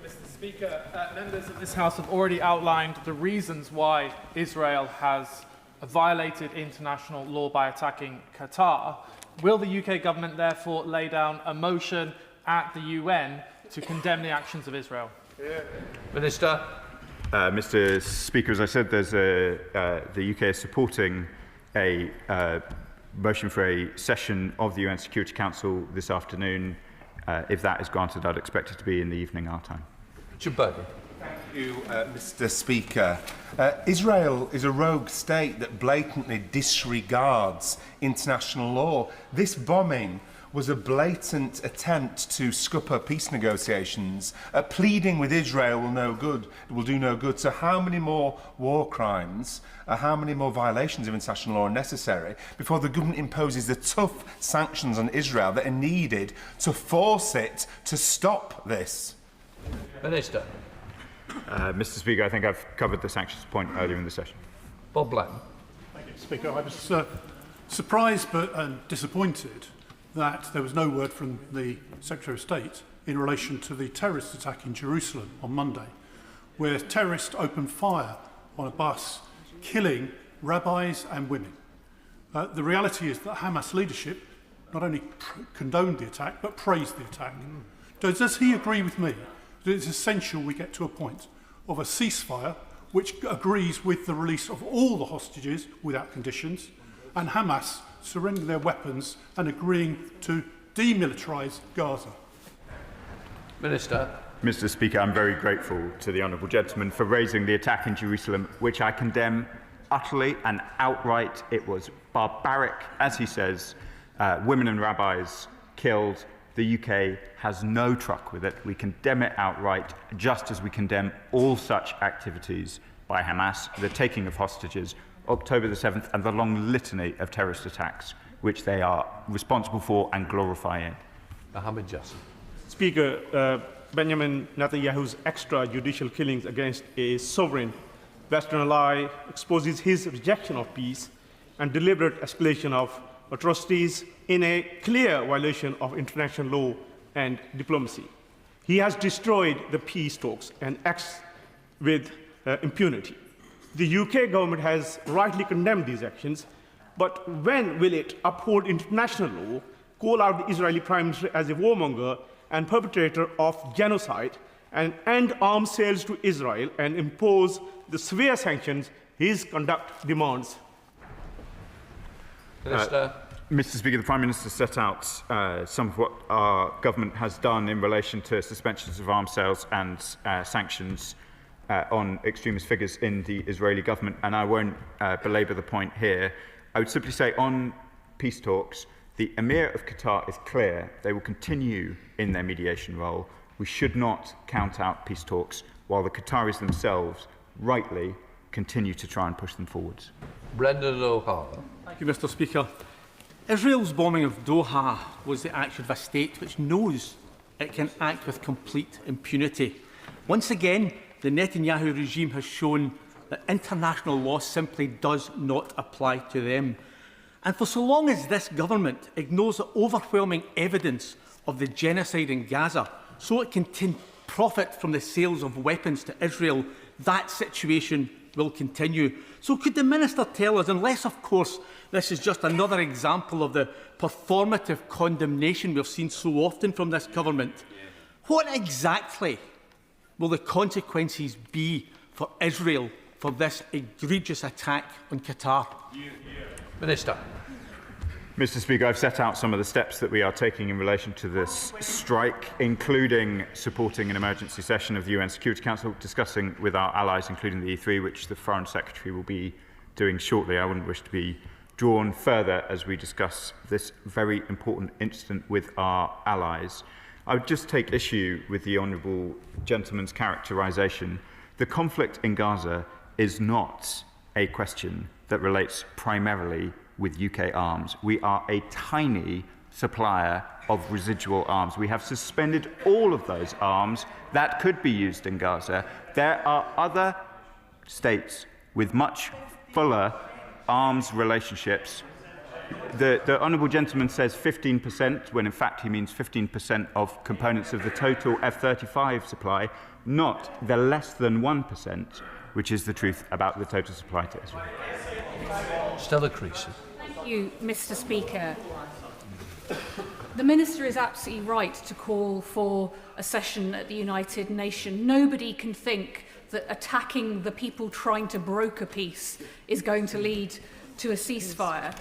Mr. Speaker, members of this House have already outlined the reasons why Israel has violated international law by attacking Qatar. Will the UK government therefore lay down a motion at the UN to condemn the actions of Israel? Minister. Mr. Speaker, as I said, the UK is supporting a motion for a session of the UN Security Council this afternoon. If that is granted, I'd expect it to be in the evening our time. Richard Burton. Thank you, Mr. Speaker. Israel is a rogue state that blatantly disregards international law. This bombing was a blatant attempt to scupper peace negotiations. Pleading with Israel will do no good. So how many more war crimes, how many more violations of international law are necessary before the government imposes the tough sanctions on Israel that are needed to force it to stop this? Minister. Mr. Speaker, I think I've covered the sanctions point earlier in the session. Bob Black. Thank you, Speaker. I was surprised but disappointed that there was no word from the Secretary of State in relation to the terrorist attack in Jerusalem on Monday, where terrorists opened fire on a bus, killing rabbis and women. The reality is that Hamas leadership not only condoned the attack, but praised the attack. Does he agree with me that it's essential we get to a point of a ceasefire which agrees with the release of all the hostages without conditions, and Hamas surrendering their weapons and agreeing to demilitarise Gaza? Minister. Mr. Speaker, I'm very grateful to the honourable gentleman for raising the attack in Jerusalem, which I condemn utterly and outright. It was barbaric, as he says. Women and rabbis killed. The UK has no truck with it. We condemn it outright, just as we condemn all such activities by Hamas, the taking of hostages, October the 7th, and the long litany of terrorist attacks which they are responsible for and glorifying. Mohammed Jassim. Speaker, Benjamin Netanyahu's extrajudicial killings against a sovereign Western ally exposes his rejection of peace and deliberate escalation of atrocities in a clear violation of international law and diplomacy. He has destroyed the peace talks and acts with impunity. The UK government has rightly condemned these actions, but when will it uphold international law, call out the Israeli Prime Minister as a warmonger and perpetrator of genocide, and end arms sales to Israel and impose the severe sanctions his conduct demands? Mr. Speaker, the Prime Minister set out some of what our government has done in relation to suspensions of arms sales and sanctions on extremist figures in the Israeli government, and I won't belabour the point here. I would simply say on peace talks, the Emir of Qatar is clear. They will continue in their mediation role. We should not count out peace talks while the Qataris themselves, rightly, continue to try and push them forwards. Brendan O'Hara. Thank you, Mr. Speaker. Israel's bombing of Doha was the action of a state which knows it can act with complete impunity. Once again, the Netanyahu regime has shown that international law simply does not apply to them. And for so long as this government ignores the overwhelming evidence of the genocide in Gaza, so it can profit from the sales of weapons to Israel, that situation will continue. So could the Minister tell us, unless of course this is just another example of the performative condemnation we've seen so often from this government, what exactly will the consequences be for Israel for this egregious attack on Qatar? Minister. Mr. Speaker, I've set out some of the steps that we are taking in relation to this strike, including supporting an emergency session of the UN Security Council, discussing with our allies, including the E3, which the Foreign Secretary will be doing shortly. I wouldn't wish to be drawn further as we discuss this very important incident with our allies. I would just take issue with the honourable gentleman's characterisation. The conflict in Gaza is not a question that relates primarily with UK arms. We are a tiny supplier of residual arms. We have suspended all of those arms that could be used in Gaza. There are other states with much fuller arms relationships. The honourable gentleman says 15%, when in fact he means 15% of components of the total F-35 supply, not the less than 1%, which is the truth about the total supply to Israel. Stella Creasy. Thank you, Mr. Speaker. The Minister is absolutely right to call for a session at the United Nations. Nobody can think that attacking the people trying to broker peace is going to lead to a ceasefire.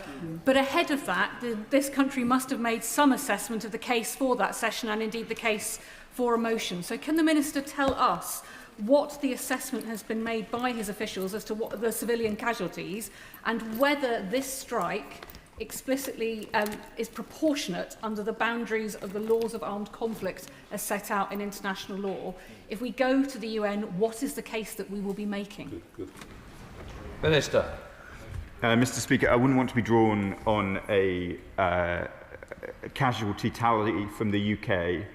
But ahead of that, this country must have made some assessment of the case for that session and indeed the case for a motion. So can the Minister tell us what the assessment has been made by his officials as to what the civilian casualties and whether this strike explicitly is proportionate under the boundaries of the laws of armed conflict as set out in international law? If we go to the UN, what is the case that we will be making? Good. Minister. Mr. Speaker, I wouldn't want to be drawn on a casualty tally from the UK.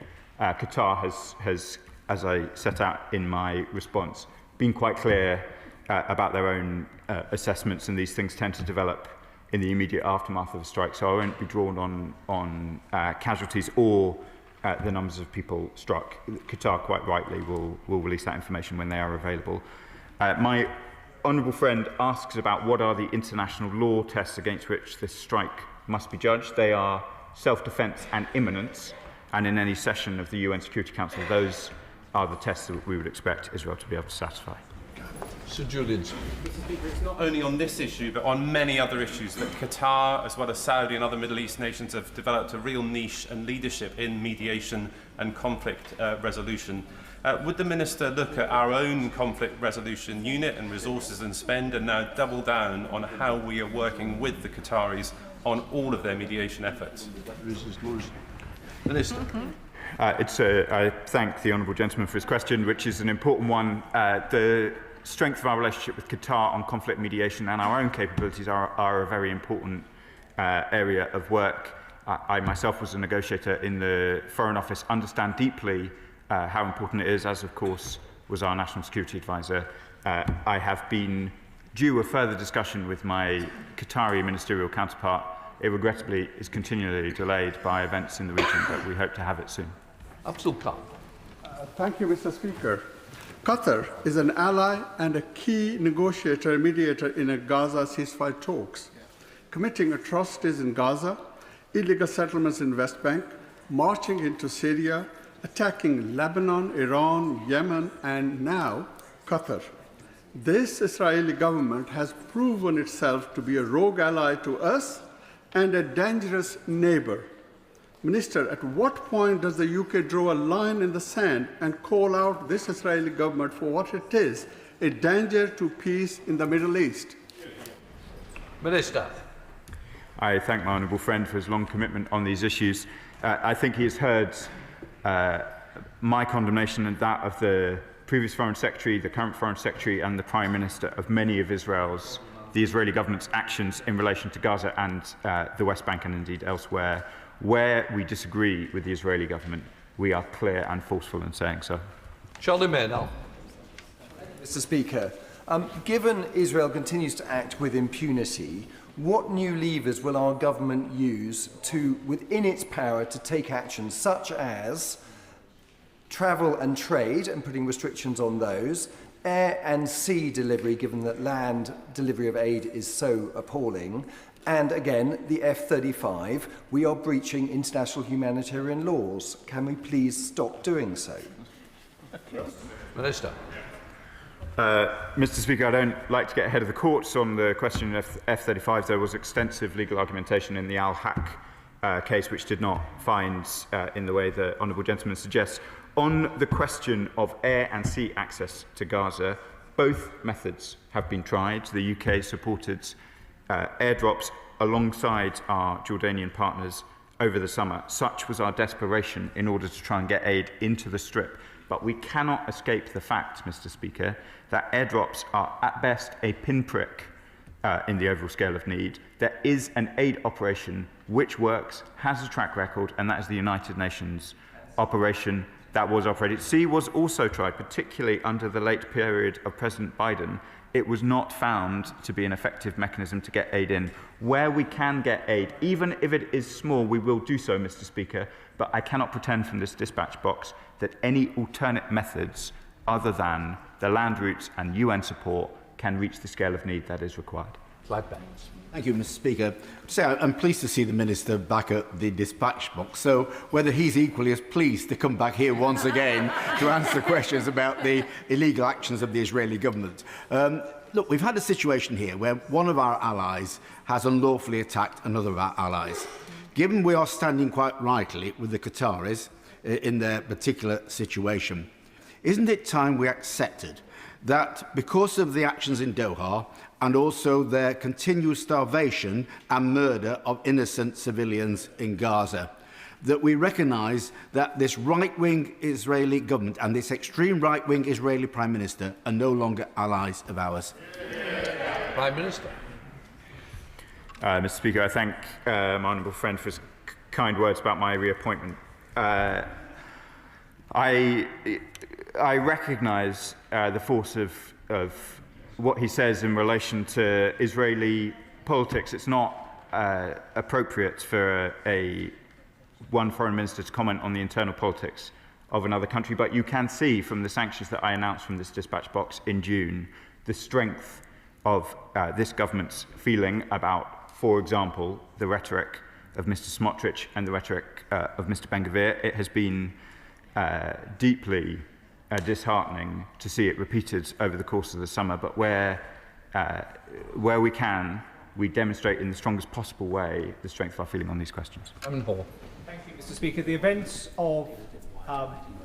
Qatar has, as I set out in my response, been quite clear about their own assessments, and these things tend to develop in the immediate aftermath of a strike, so I won't be drawn on casualties or the numbers of people struck. Qatar, quite rightly, will release that information when they are available. My honourable friend asks about what are the international law tests against which this strike must be judged. They are self-defence and imminence. and in any session of the UN Security Council. Those are the tests that we would expect Israel to be able to satisfy. Sir Julian. Mr. Speaker, it's not only on this issue, but on many other issues that Qatar, as well as Saudi and other Middle East nations, have developed a real niche and leadership in mediation and conflict resolution. Would the Minister look at our own conflict resolution unit and resources and spend, and now double down on how we are working with the Qataris on all of their mediation efforts? Minister. I thank the honourable gentleman for his question, which is an important one. The strength of our relationship with Qatar on conflict mediation and our own capabilities are a very important area of work. I myself was a negotiator in the Foreign Office, understand deeply how important it is, as of course was our National Security Advisor. I have been due a further discussion with my Qatari ministerial counterpart. It regrettably is continually delayed by events in the region, but we hope to have it soon. Abdul Khan. Thank you, Mr. Speaker. Qatar is an ally and a key negotiator and mediator in a Gaza ceasefire talks, committing atrocities in Gaza, illegal settlements in West Bank, marching into Syria, attacking Lebanon, Iran, Yemen, and now Qatar. This Israeli government has proven itself to be a rogue ally to us and a dangerous neighbor. Minister, at what point does the UK draw a line in the sand and call out this Israeli government for what it is, a danger to peace in the Middle East? Minister. I thank my honourable friend for his long commitment on these issues. I think he has heard my condemnation and that of the previous Foreign Secretary, the current Foreign Secretary and the Prime Minister of many of the Israeli government's actions in relation to Gaza and the West Bank and indeed elsewhere. Where we disagree with the Israeli government, we are clear and forceful in saying so. Charlie Maynell. Mr. Speaker, given Israel continues to act with impunity, what new levers will our government use within its power to take action such as travel and trade and putting restrictions on those, air and sea delivery, given that land delivery of aid is so appalling, and again, the F-35, we are breaching international humanitarian laws. Can we please stop doing so? Minister. Mr. Speaker, I don't like to get ahead of the courts on the question of F-35. There was extensive legal argumentation in the Al-Haq case, which did not find in the way the honourable gentleman suggests. On the question of air and sea access to Gaza, both methods have been tried. The UK supported airdrops alongside our Jordanian partners over the summer. Such was our desperation in order to try and get aid into the Strip. But we cannot escape the fact, Mr. Speaker, that airdrops are at best a pinprick in the overall scale of need. There is an aid operation which works, has a track record, and that is the United Nations operation that was operated. Sea was also tried, particularly under the late period of President Biden. It was not found to be an effective mechanism to get aid in. Where we can get aid, even if it is small, we will do so, Mr. Speaker, but I cannot pretend from this dispatch box that any alternate methods other than the land routes and UN support can reach the scale of need that is required. Thank you, Mr. Speaker. I'm pleased to see the Minister back at the dispatch box, so whether he's equally as pleased to come back here once again to answer questions about the illegal actions of the Israeli government. Look, we've had a situation here where one of our allies has unlawfully attacked another of our allies. Given we are standing quite rightly with the Qataris in their particular situation, isn't it time we accepted that because of the actions in Doha and also their continued starvation and murder of innocent civilians in Gaza, that we recognise that this right-wing Israeli government and this extreme right-wing Israeli Prime Minister are no longer allies of ours? Prime Minister. Mr. Speaker, I thank my honourable friend for his kind words about my reappointment. I recognise the force of what he says in relation to Israeli politics. It's not appropriate for one foreign minister to comment on the internal politics of another country, but you can see from the sanctions that I announced from this dispatch box in June the strength of this government's feeling about, for example, the rhetoric of Mr. Smotrich and the rhetoric of Mr. Ben-Gvir. It has been deeply disheartening to see it repeated over the course of the summer, but where we can, we demonstrate in the strongest possible way the strength of our feeling on these questions. Thank you, Mr. Speaker. The events of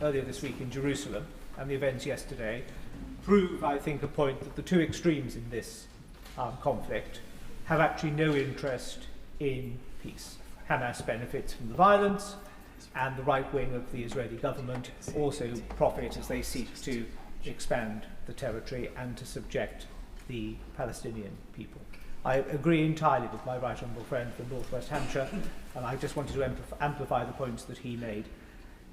earlier this week in Jerusalem and the events yesterday prove, I think, a point that the two extremes in this conflict have actually no interest in peace. Hamas benefits from the violence, and the right wing of the Israeli government also profit as they seek to expand the territory and to subject the Palestinian people. I agree entirely with my right honourable friend from North West Hampshire, and I just wanted to amplify the points that he made.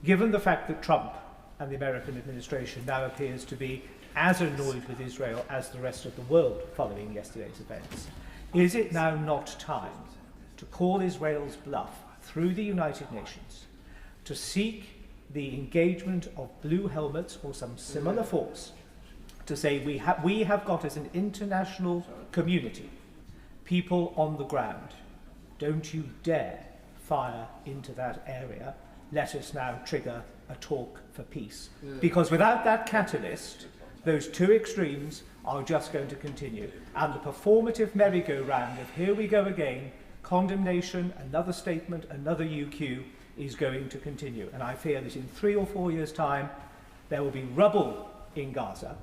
Given the fact that Trump and the American administration now appears to be as annoyed with Israel as the rest of the world following yesterday's events, is it now not time to call Israel's bluff through the United Nations to seek the engagement of blue helmets or some similar force to say we have got as an international community people on the ground. Don't you dare fire into that area. Let us now trigger a talk for peace. Because without that catalyst, those two extremes are just going to continue. And the performative merry-go-round of here we go again, condemnation, another statement, another UQ, is going to continue. And I fear that in 3 or 4 years' time, there will be rubble in Gaza.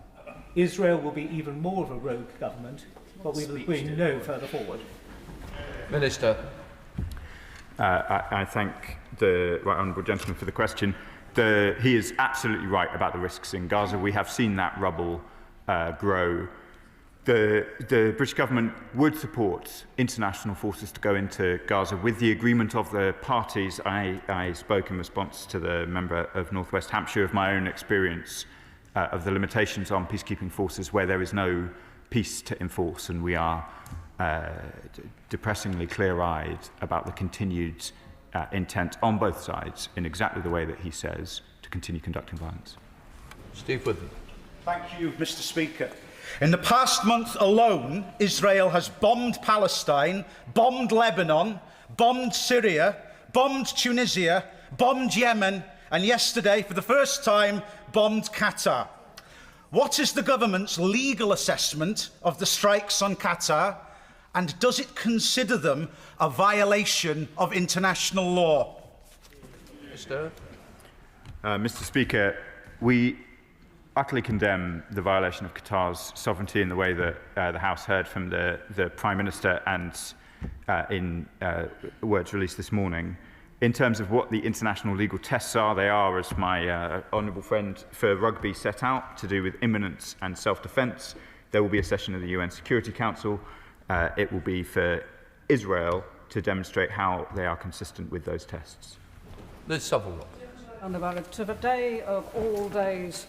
Israel will be even more of a rogue government, but we will be no further forward. Minister. I thank the right honourable gentleman for the question. He is absolutely right about the risks in Gaza. We have seen that rubble grow. The British government would support international forces to go into Gaza with the agreement of the parties. I spoke in response to the member of North West Hampshire of my own experience of the limitations on peacekeeping forces where there is no peace to enforce, and we are depressingly clear-eyed about the continued intent on both sides, in exactly the way that he says, to continue conducting violence. Steve Woodman. Thank you, Mr. Speaker. In the past month alone, Israel has bombed Palestine, bombed Lebanon, bombed Syria, bombed Tunisia, bombed Yemen, and yesterday, for the first time, bombed Qatar. What is the government's legal assessment of the strikes on Qatar, and does it consider them a violation of international law? Mr. Speaker, we utterly condemn the violation of Qatar's sovereignty in the way that the House heard from the Prime Minister and in words released this morning. In terms of what the international legal tests are, they are, as my honourable friend for rugby set out, to do with imminence and self-defence. There will be a session of the UN Security Council. It will be for Israel to demonstrate how they are consistent with those tests. Liz Sutherland. And about it, to the day of all days,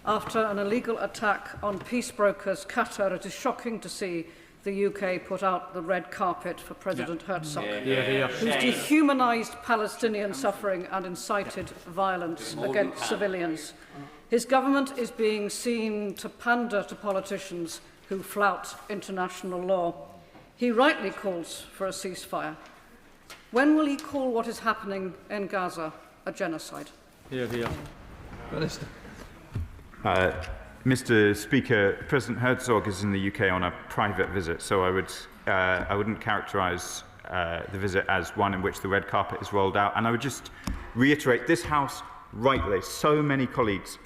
after an illegal attack on peace brokers Qatar, it is shocking to see the UK put out the red carpet for President Herzog, who's dehumanised Palestinian suffering and incited violence against civilians. His government is being seen to pander to politicians who flout international law. He rightly calls for a ceasefire. When will he call what is happening in Gaza a genocide? Minister. Mr. Speaker, President Herzog is in the UK on a private visit, so I wouldn't characterise the visit as one in which the red carpet is rolled out. And I would just reiterate, this House, rightly, so many colleagues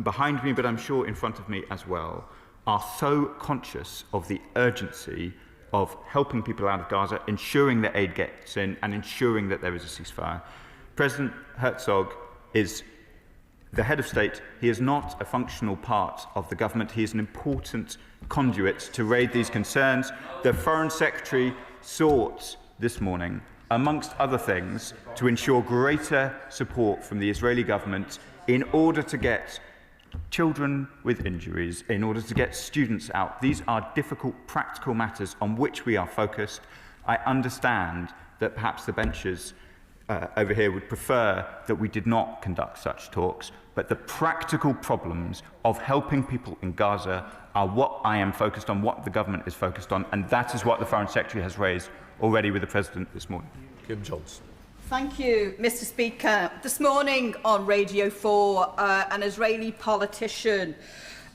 behind me, but I'm sure in front of me as well, are so conscious of the urgency of helping people out of Gaza, ensuring that aid gets in, and ensuring that there is a ceasefire. President Herzog is the head of state. He is not a functional part of the government. He is an important conduit to raise these concerns. The Foreign Secretary sought this morning, amongst other things, to ensure greater support from the Israeli government in order to get children with injuries, in order to get students out. These are difficult, practical matters on which we are focused. I understand that perhaps the benches over here would prefer that we did not conduct such talks, but the practical problems of helping people in Gaza are what I am focused on, what the government is focused on, and that is what the Foreign Secretary has raised already with the President this morning. Kim Johnson. Thank you, Mr. Speaker. This morning on Radio 4, an Israeli politician,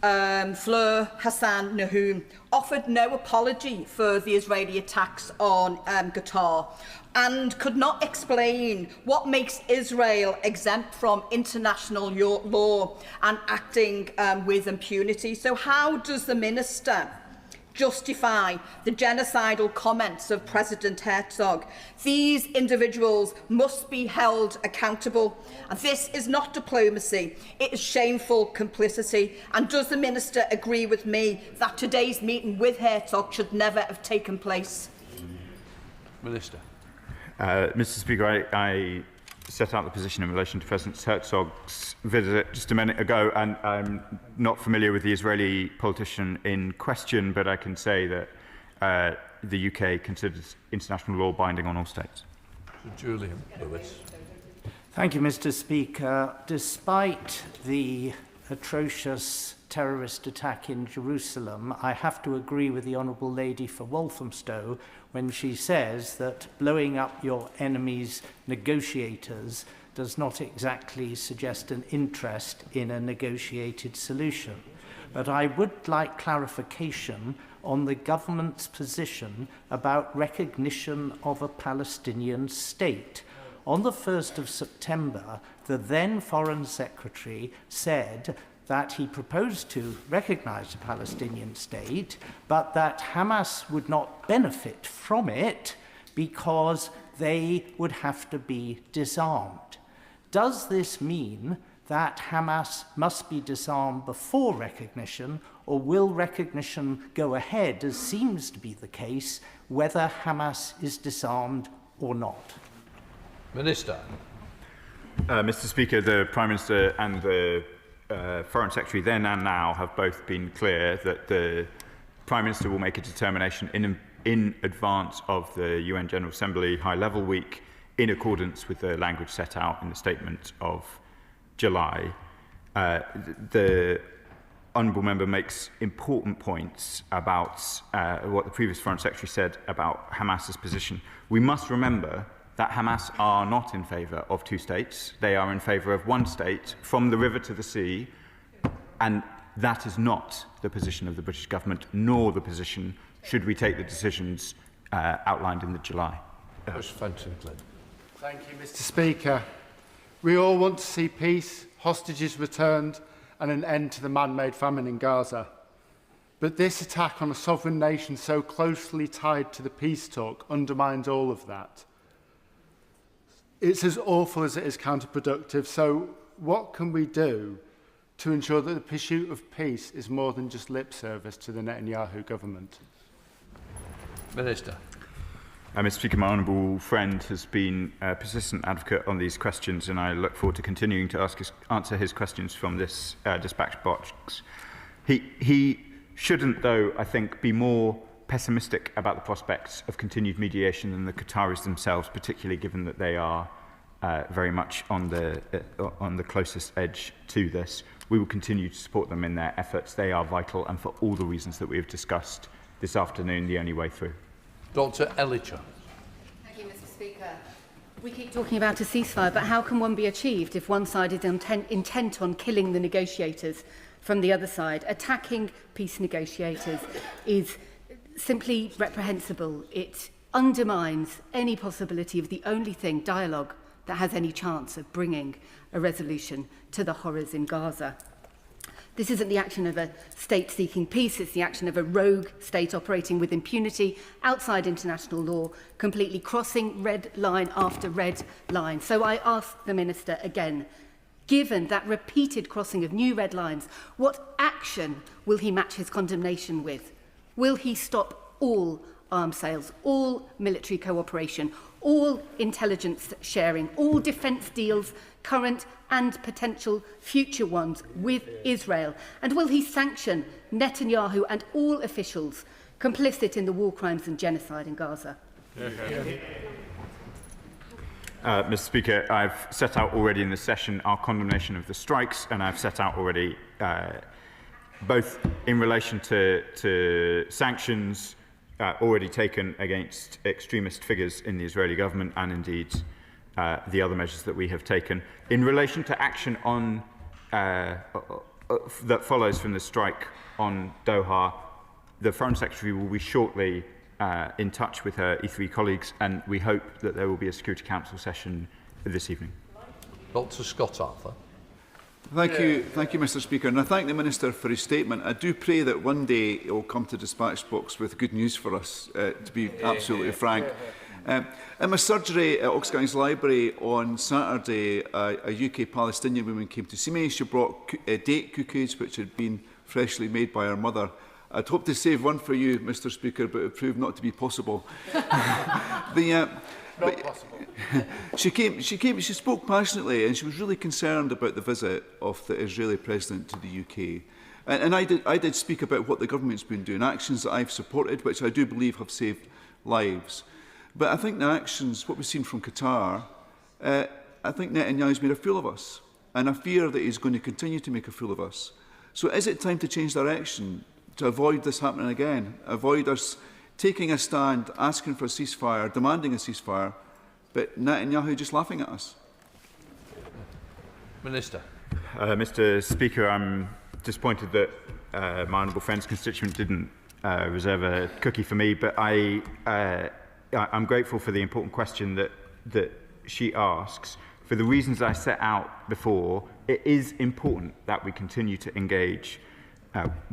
Fleur Hassan Nahum, offered no apology for the Israeli attacks on Qatar and could not explain what makes Israel exempt from international law and acting with impunity. So how does the Minister justify the genocidal comments of President Herzog? These individuals must be held accountable. And this is not diplomacy, it is shameful complicity. And does the Minister agree with me that today's meeting with Herzog should never have taken place? Minister. Mr. Speaker, I set out the position in relation to President Herzog's visit just a minute ago, and I'm not familiar with the Israeli politician in question, but I can say that the UK considers international law binding on all states. Julian Lewis. Thank you, Mr. Speaker. Despite the atrocious terrorist attack in Jerusalem, I have to agree with the Honourable Lady for Walthamstow when she says that blowing up your enemy's negotiators does not exactly suggest an interest in a negotiated solution. But I would like clarification on the government's position about recognition of a Palestinian state. On the 1st of September, the then Foreign Secretary said that he proposed to recognise a Palestinian state, but that Hamas would not benefit from it because they would have to be disarmed. Does this mean that Hamas must be disarmed before recognition, or will recognition go ahead, as seems to be the case, whether Hamas is disarmed or not? Minister. Mr. Speaker, the Prime Minister and the Foreign Secretary then and now have both been clear that the Prime Minister will make a determination in advance of the UN General Assembly High-Level Week in accordance with the language set out in the statement of July. The Honourable Member makes important points about what the previous Foreign Secretary said about Hamas's position. We must remember that Hamas are not in favour of two states. They are in favour of one state from the river to the sea, and that is not the position of the British government, nor the position, should we take the decisions outlined in the July. Thank you, Mr. Speaker. We all want to see peace, hostages returned, and an end to the man-made famine in Gaza. But this attack on a sovereign nation so closely tied to the peace talk undermines all of that. It's as awful as it is counterproductive, so what can we do to ensure that the pursuit of peace is more than just lip service to the Netanyahu government? Minister. Mr. Speaker, my honourable friend has been a persistent advocate on these questions, and I look forward to continuing to answer his questions from this dispatch box. He shouldn't, though, I think, be more pessimistic about the prospects of continued mediation than the Qataris themselves, particularly given that they are very much on the closest edge to this. We will continue to support them in their efforts. They are vital, and for all the reasons that we have discussed this afternoon, the only way through. Dr. Ellicher. Thank you, Mr. Speaker. We keep talking about a ceasefire, but how can one be achieved if one side is intent on killing the negotiators from the other side? Attacking peace negotiators is simply reprehensible. It undermines any possibility of the only thing, dialogue, that has any chance of bringing a resolution to the horrors in Gaza. This isn't the action of a state seeking peace, it's the action of a rogue state operating with impunity outside international law, completely crossing red line after red line. So I ask the Minister again, given that repeated crossing of new red lines, what action will he match his condemnation with? Will he stop all arms sales, all military cooperation, all intelligence sharing, all defence deals, current and potential future ones with Israel? And will he sanction Netanyahu and all officials complicit in the war crimes and genocide in Gaza? Mr. Speaker, I've set out already in the session our condemnation of the strikes, and I've set out already both in relation to sanctions, already taken against extremist figures in the Israeli government, and indeed the other measures that we have taken. In relation to action on that follows from the strike on Doha, the Foreign Secretary will be shortly in touch with her E3 colleagues, and we hope that there will be a Security Council session this evening. Dr. Scott Arthur. Thank you, Mr. Speaker, and I thank the Minister for his statement. I do pray that one day it will come to dispatch box with good news for us, to be absolutely frank. In my surgery at Oxgang's Library on Saturday, a UK Palestinian woman came to see me. She brought date cookies which had been freshly made by her mother. I'd hoped to save one for you, Mr. Speaker, but it proved not to be possible. Not possible. She spoke passionately, and she was really concerned about the visit of the Israeli President to the UK. And I did speak about what the government's been doing, actions that I've supported, which I do believe have saved lives. But I think the actions, what we've seen from Qatar, I think Netanyahu's made a fool of us. And I fear that he's going to continue to make a fool of us. So is it time to change direction, to avoid this happening again? Avoid us taking a stand, asking for a ceasefire, demanding a ceasefire, but Netanyahu just laughing at us? Minister. Mr. Speaker, I'm disappointed that my honourable friend's constituent didn't reserve a cookie for me, but I'm grateful for the important question that she asks. For the reasons I set out before, it is important that we continue to engage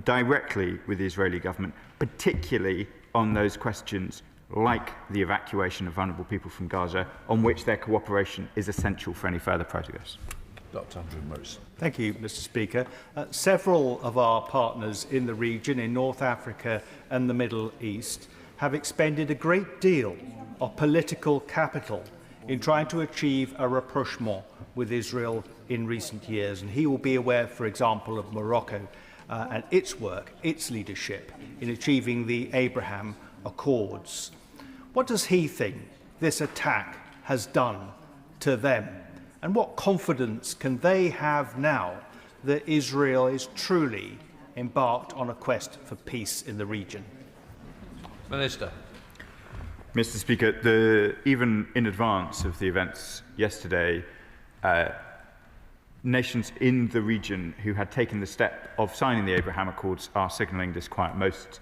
directly with the Israeli government, particularly on those questions like the evacuation of vulnerable people from Gaza, on which their cooperation is essential for any further progress. Dr. Andrew Morrison. Thank you, Mr. Speaker. Several of our partners in the region, in North Africa and the Middle East, have expended a great deal of political capital in trying to achieve a rapprochement with Israel in recent years. And he will be aware, for example, of Morocco and its work, its leadership in achieving the Abraham Accords. What does he think this attack has done to them? And what confidence can they have now that Israel is truly embarked on a quest for peace in the region? Minister. Mr. Speaker, even in advance of the events yesterday, nations in the region who had taken the step of signing the Abraham Accords are signalling disquiet. Most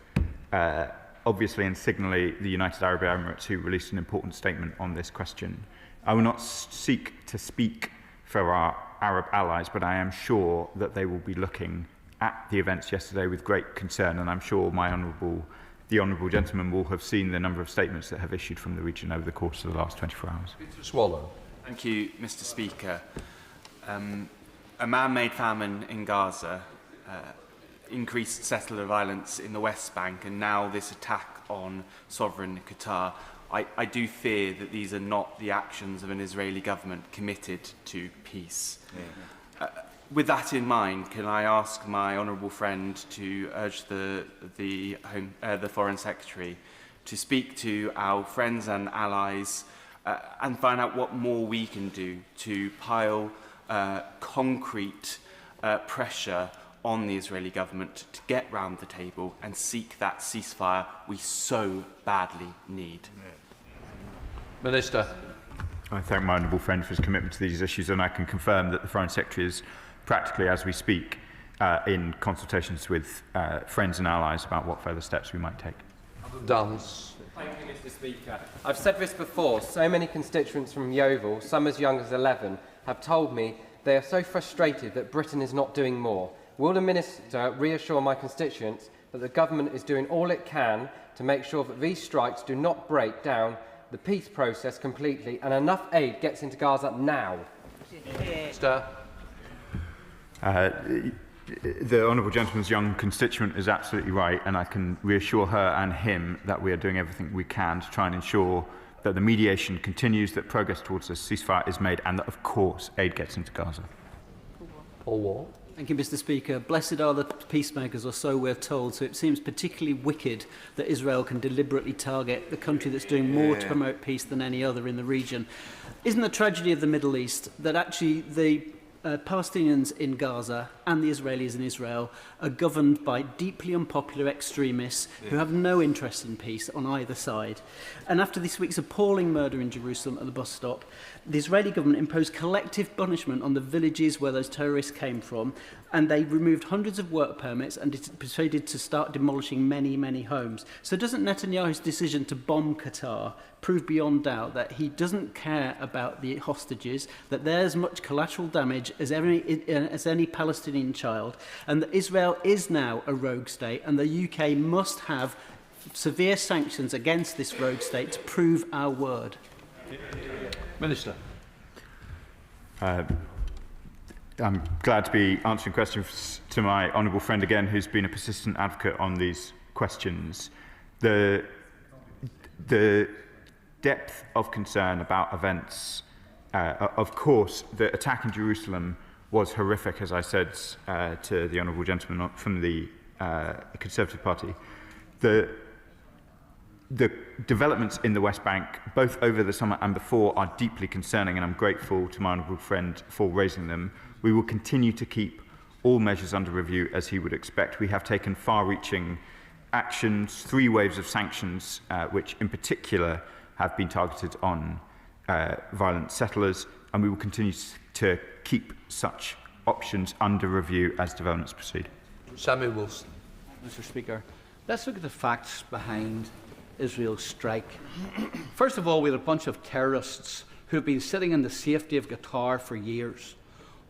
obviously and signally the United Arab Emirates, who released an important statement on this question. I will not seek to speak for our Arab allies, but I am sure that they will be looking at the events yesterday with great concern, and I'm sure the honourable gentleman will have seen the number of statements that have issued from the region over the course of the last 24 hours. Peter Swallow. Thank you, Mr. Speaker. A man-made famine in Gaza, increased settler violence in the West Bank, and now this attack on sovereign Qatar. I do fear that these are not the actions of an Israeli government committed to peace. Yeah. With that in mind, can I ask my honourable friend to urge the Foreign Secretary to speak to our friends and allies and find out what more we can do to pile concrete pressure on the Israeli government to get round the table and seek that ceasefire we so badly need. Minister. I thank my honourable friend for his commitment to these issues, and I can confirm that the Foreign Secretary is practically, as we speak, in consultations with friends and allies about what further steps we might take. Dance. Thank you, Mr. Speaker. I've said this before. So many constituents from Yeovil, some as young as 11, have told me they are so frustrated that Britain is not doing more. Will the Minister reassure my constituents that the government is doing all it can to make sure that these strikes do not break down the peace process completely and enough aid gets into Gaza now? Minister. The honourable gentleman's young constituent is absolutely right, and I can reassure her and him that we are doing everything we can to try and ensure that the mediation continues, that progress towards a ceasefire is made, and that, of course, aid gets into Gaza. Paul Wall. Thank you, Mr. Speaker. Blessed are the peacemakers, or so we're told, so it seems particularly wicked that Israel can deliberately target the country that's doing more to promote peace than any other in the region. Isn't the tragedy of the Middle East that actually the Palestinians in Gaza and the Israelis in Israel are governed by deeply unpopular extremists who have no interest in peace on either side. And after this week's appalling murder in Jerusalem at the bus stop, the Israeli government imposed collective punishment on the villages where those terrorists came from, and they removed hundreds of work permits and proceeded to start demolishing many, many homes. So doesn't Netanyahu's decision to bomb Qatar prove beyond doubt that he doesn't care about the hostages, that there's much collateral damage as any Palestinian child, and that Israel is now a rogue state, and the UK must have severe sanctions against this rogue state to prove our word? Minister. I'm glad to be answering questions to my honourable friend again, who's been a persistent advocate on these questions. The depth of concern about events, of course, the attack in Jerusalem was horrific, as I said to the honourable gentleman from the Conservative Party. The developments in the West Bank, both over the summer and before, are deeply concerning, and I'm grateful to my honourable friend for raising them. We will continue to keep all measures under review, as he would expect. We have taken far-reaching actions, 3 waves of sanctions, which in particular have been targeted on violent settlers, and we will continue to keep such options under review as developments proceed. Samuel Wilson. Mr. Speaker, let's look at the facts behind Israel's strike. First of all, we had a bunch of terrorists who have been sitting in the safety of Qatar for years,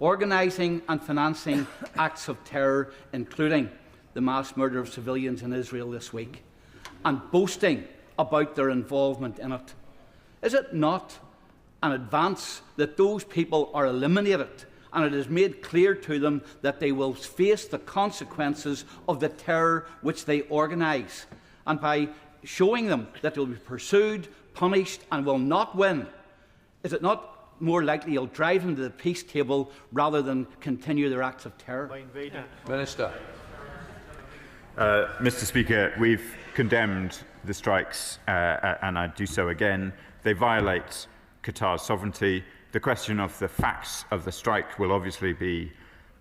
organising and financing acts of terror, including the mass murder of civilians in Israel this week, and boasting about their involvement in it. Is it not an advance that those people are eliminated and it is made clear to them that they will face the consequences of the terror which they organise? And by showing them that they will be pursued, punished and will not win, is it not more likely you'll drive them to the peace table rather than continue their acts of terror? Minister. Mr. Speaker, we've condemned the strikes, and I do so again. They violate Qatar's sovereignty. The question of the facts of the strike will obviously be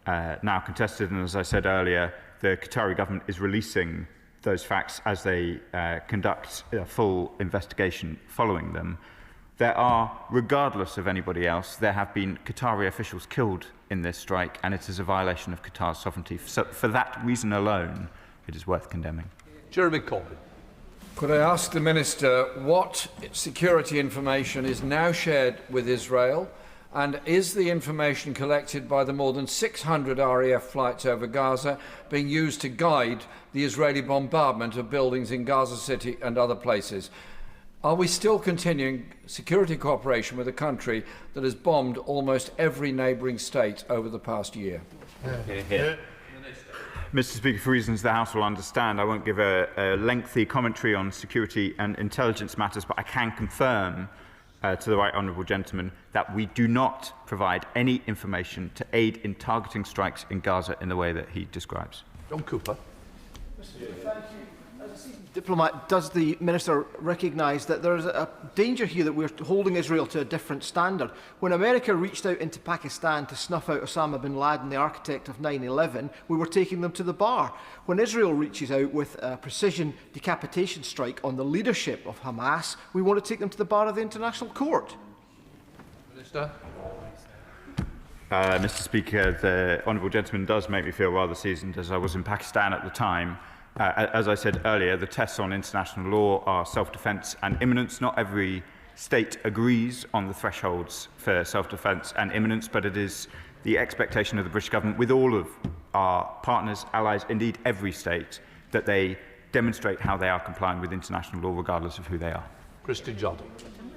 now contested, and as I said earlier, the Qatari government is releasing those facts as they conduct a full investigation following them. There are, regardless of anybody else, there have been Qatari officials killed in this strike, and it is a violation of Qatar's sovereignty. So for that reason alone, it is worth condemning. Jeremy Corbyn. Could I ask the Minister what security information is now shared with Israel, and is the information collected by the more than 600 RAF flights over Gaza being used to guide the Israeli bombardment of buildings in Gaza City and other places? Are we still continuing security cooperation with a country that has bombed almost every neighbouring state over the past year? Mr. Speaker, for reasons the House will understand, I won't give a lengthy commentary on security and intelligence matters, but I can confirm to the right honourable gentleman that we do not provide any information to aid in targeting strikes in Gaza in the way that he describes. John Cooper. Thank you. As a seasoned diplomat, does the Minister recognise that there is a danger here that we're holding Israel to a different standard? When America reached out into Pakistan to snuff out Osama bin Laden, the architect of 9/11, we were taking them to the bar. When Israel reaches out with a precision decapitation strike on the leadership of Hamas, we want to take them to the bar of the International Court. Minister. Mr. Speaker, the honourable gentleman does make me feel rather seasoned, as I was in Pakistan at the time. As I said earlier, the tests on international law are self-defence and imminence. Not every state agrees on the thresholds for self-defence and imminence, but it is the expectation of the British government, with all of our partners, allies, indeed every state, that they demonstrate how they are complying with international law, regardless of who they are. Christine Jordan.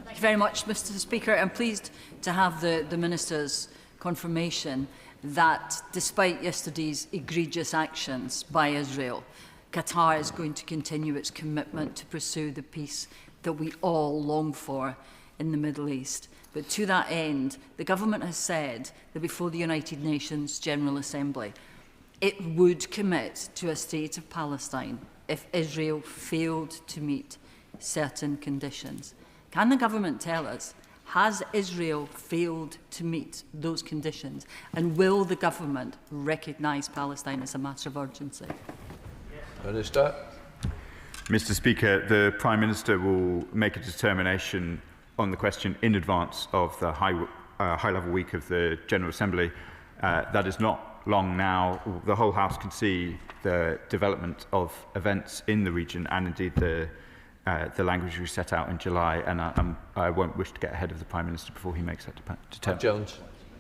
Thank you very much, Mr. Speaker. I'm pleased to have the Minister's confirmation that despite yesterday's egregious actions by Israel, Qatar is going to continue its commitment to pursue the peace that we all long for in the Middle East. But to that end, the government has said that before the United Nations General Assembly, it would commit to a state of Palestine if Israel failed to meet certain conditions. Can the government tell us Has Israel failed to meet those conditions? And will the government recognise Palestine as a matter of urgency? Minister. Mr. Speaker, the Prime Minister will make a determination on the question in advance of the high-level week of the General Assembly. That is not long now. The whole House can see the development of events in the region and indeed the language we set out in July, and I won't wish to get ahead of the Prime Minister before he makes that determination. Jones.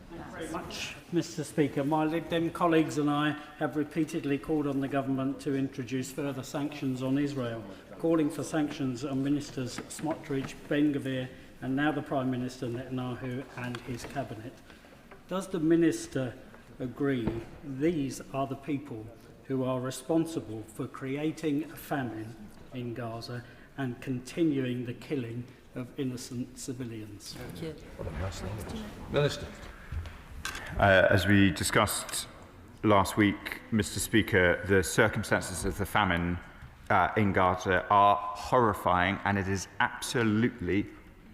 Thank you very much, Mr. Speaker. My Lib Dem colleagues and I have repeatedly called on the government to introduce further sanctions on Israel, calling for sanctions on Ministers Smotrich, Ben-Gvir, and now the Prime Minister Netanyahu and his cabinet. Does the Minister agree these are the people who are responsible for creating a famine in Gaza and continuing the killing of innocent civilians? Thank you. Minister. As we discussed last week, Mr. Speaker, the circumstances of the famine in Gaza are horrifying, and it is absolutely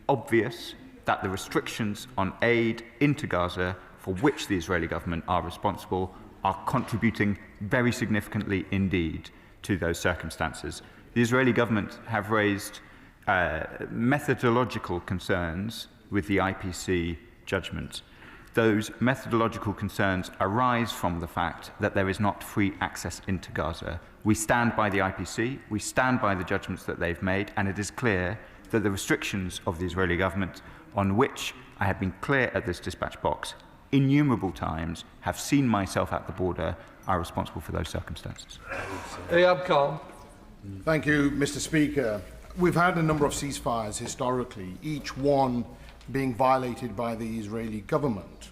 obvious that the restrictions on aid into Gaza, for which the Israeli government are responsible, are contributing very significantly indeed to those circumstances. The Israeli government have raised methodological concerns with the IPC judgment. Those methodological concerns arise from the fact that there is not free access into Gaza. We stand by the IPC, we stand by the judgments that they've made, and it is clear that the restrictions of the Israeli government, on which I have been clear at this dispatch box innumerable times, have seen myself at the border, are responsible for those circumstances. Ayab Khan. Thank you, Mr. Speaker. We've had a number of ceasefires historically, each one being violated by the Israeli government.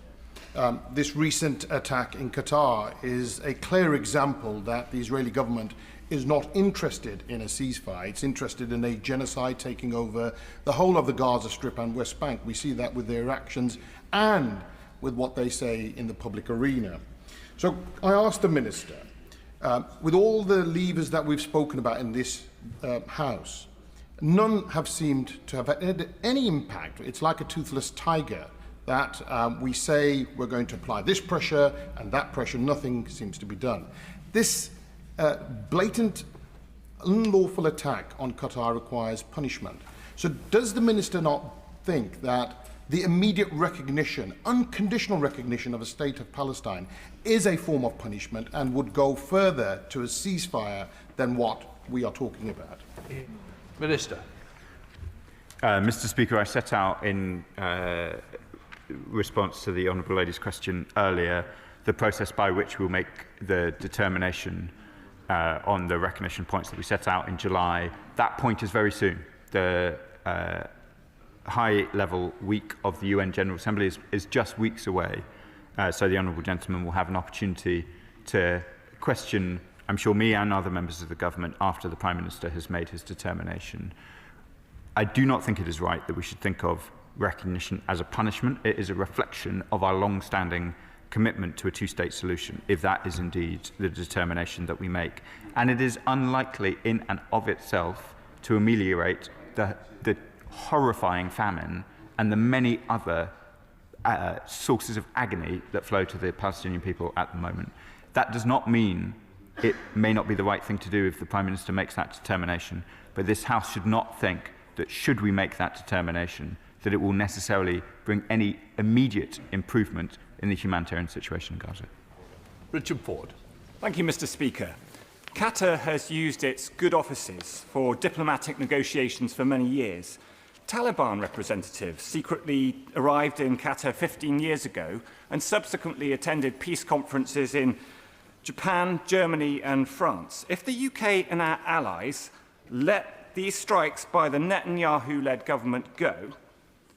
This recent attack in Qatar is a clear example that the Israeli government is not interested in a ceasefire. It's interested in a genocide taking over the whole of the Gaza Strip and West Bank. We see that with their actions and with what they say in the public arena. So I asked the Minister, with all the levers that we've spoken about in this House, none have seemed to have had any impact. It's like a toothless tiger that we say we're going to apply this pressure and that pressure, nothing seems to be done. This blatant, unlawful attack on Qatar requires punishment. So does the Minister not think that the immediate recognition, unconditional recognition of a state of Palestine is a form of punishment and would go further to a ceasefire than what we are talking about? Minister. Mr. Speaker, I set out in response to the Honourable Lady's question earlier the process by which we'll make the determination on the recognition points that we set out in July. That point is very soon. The high-level week of the UN General Assembly is just weeks away. So the Honourable Gentleman will have an opportunity to question, I'm sure, me and other members of the government after the Prime Minister has made his determination. I do not think it is right that we should think of recognition as a punishment. It is a reflection of our long-standing commitment to a two-state solution, if that is indeed the determination that we make. And it is unlikely in and of itself to ameliorate the horrifying famine and the many other sources of agony that flow to the Palestinian people at the moment. That does not mean it may not be the right thing to do if the Prime Minister makes that determination, but this House should not think that should we make that determination, that it will necessarily bring any immediate improvement in the humanitarian situation in Gaza. Richard Ford. Thank you, Mr. Speaker. Qatar has used its good offices for diplomatic negotiations for many years. Taliban representatives secretly arrived in Qatar 15 years ago and subsequently attended peace conferences in Japan, Germany and France. If the UK and our allies let these strikes by the Netanyahu-led government go,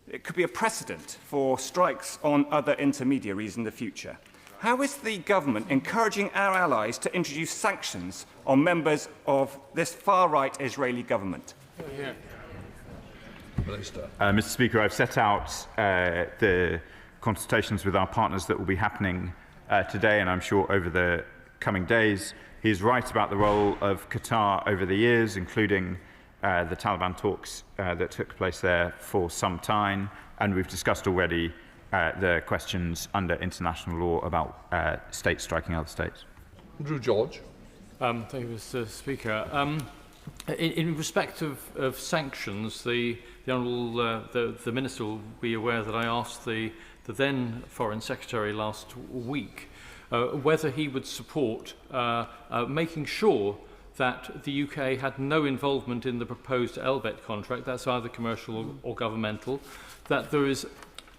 it could be a precedent for strikes on other intermediaries in the future. How is the government encouraging our allies to introduce sanctions on members of this far-right Israeli government? Mr. Speaker, I've set out the consultations with our partners that will be happening today and I'm sure over the coming days. He is right about the role of Qatar over the years, including the Taliban talks that took place there for some time, and we've discussed already the questions under international law about states striking other states. Andrew George. Thank you, Mr. Speaker. In respect of sanctions, the Honourable the Minister will be aware that I asked the then Foreign Secretary last week whether he would support making sure that the UK had no involvement in the proposed Elbit contract, that's either commercial or governmental, that there is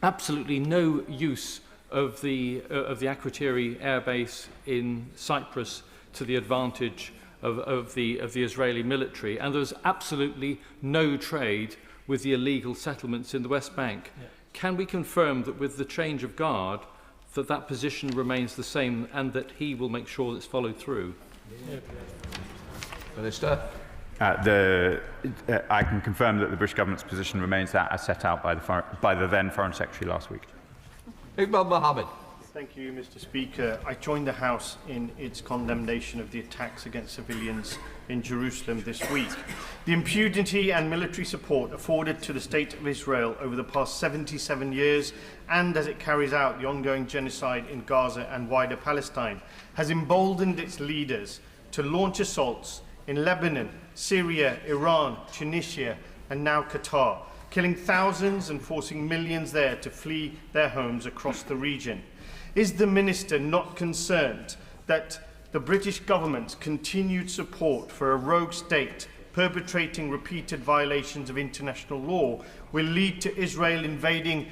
absolutely no use of the Akrotiri airbase in Cyprus to the advantage of the Israeli military, and there's absolutely no trade with the illegal settlements in the West Bank. Yeah. Can we confirm that with the change of guard that position remains the same and that he will make sure it's followed through? Yeah. Minister. I can confirm that the British government's position remains that as set out by the then Foreign Secretary last week. Iqbal Mohammed. Thank you, Mr. Speaker. I joined the House in its condemnation of the attacks against civilians in Jerusalem this week. The impunity and military support afforded to the State of Israel over the past 77 years, and as it carries out the ongoing genocide in Gaza and wider Palestine, has emboldened its leaders to launch assaults in Lebanon, Syria, Iran, Tunisia, and now Qatar, killing thousands and forcing millions there to flee their homes across the region. Is the Minister not concerned that the British government's continued support for a rogue state perpetrating repeated violations of international law will lead to Israel invading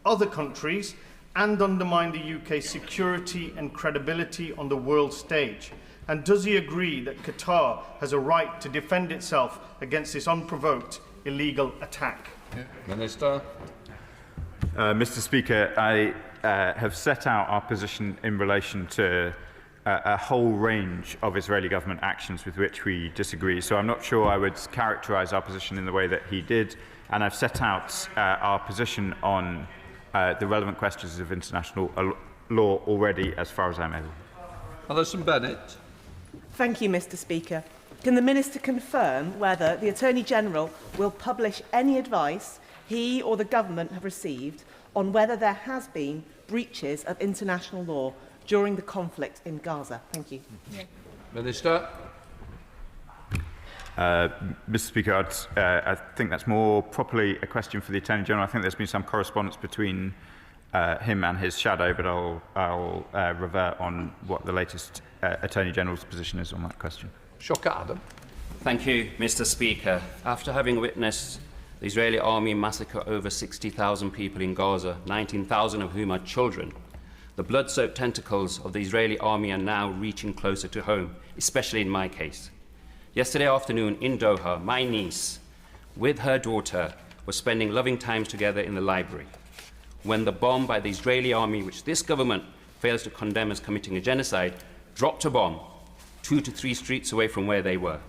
other countries and undermine the UK's security and credibility on the world stage? And does he agree that Qatar has a right to defend itself against this unprovoked illegal attack? Minister. Mr. Speaker, I have set out our position in relation to a whole range of Israeli government actions with which we disagree. So I'm not sure I would characterise our position in the way that he did. And I've set out our position on the relevant questions of international law already, as far as I'm able. Alison Bennett. Thank you, Mr. Speaker. Can the Minister confirm whether the Attorney-General will publish any advice he or the government have received on whether there has been breaches of international law during the conflict in Gaza? Thank you. Yeah. Minister. Mr. Speaker, I think that's more properly a question for the Attorney-General. I think there's been some correspondence between him and his shadow, but I'll revert on what the latest Attorney-General's position is on that question. Shocker Adam. Thank you, Mr. Speaker. After having witnessed the Israeli army massacre over 60,000 people in Gaza, 19,000 of whom are children, the blood-soaked tentacles of the Israeli army are now reaching closer to home, especially in my case. Yesterday afternoon in Doha, my niece, with her daughter, was spending loving times together in the library when the bomb by the Israeli army, which this government fails to condemn as committing a genocide, dropped a bomb 2 to 3 streets away from where they were.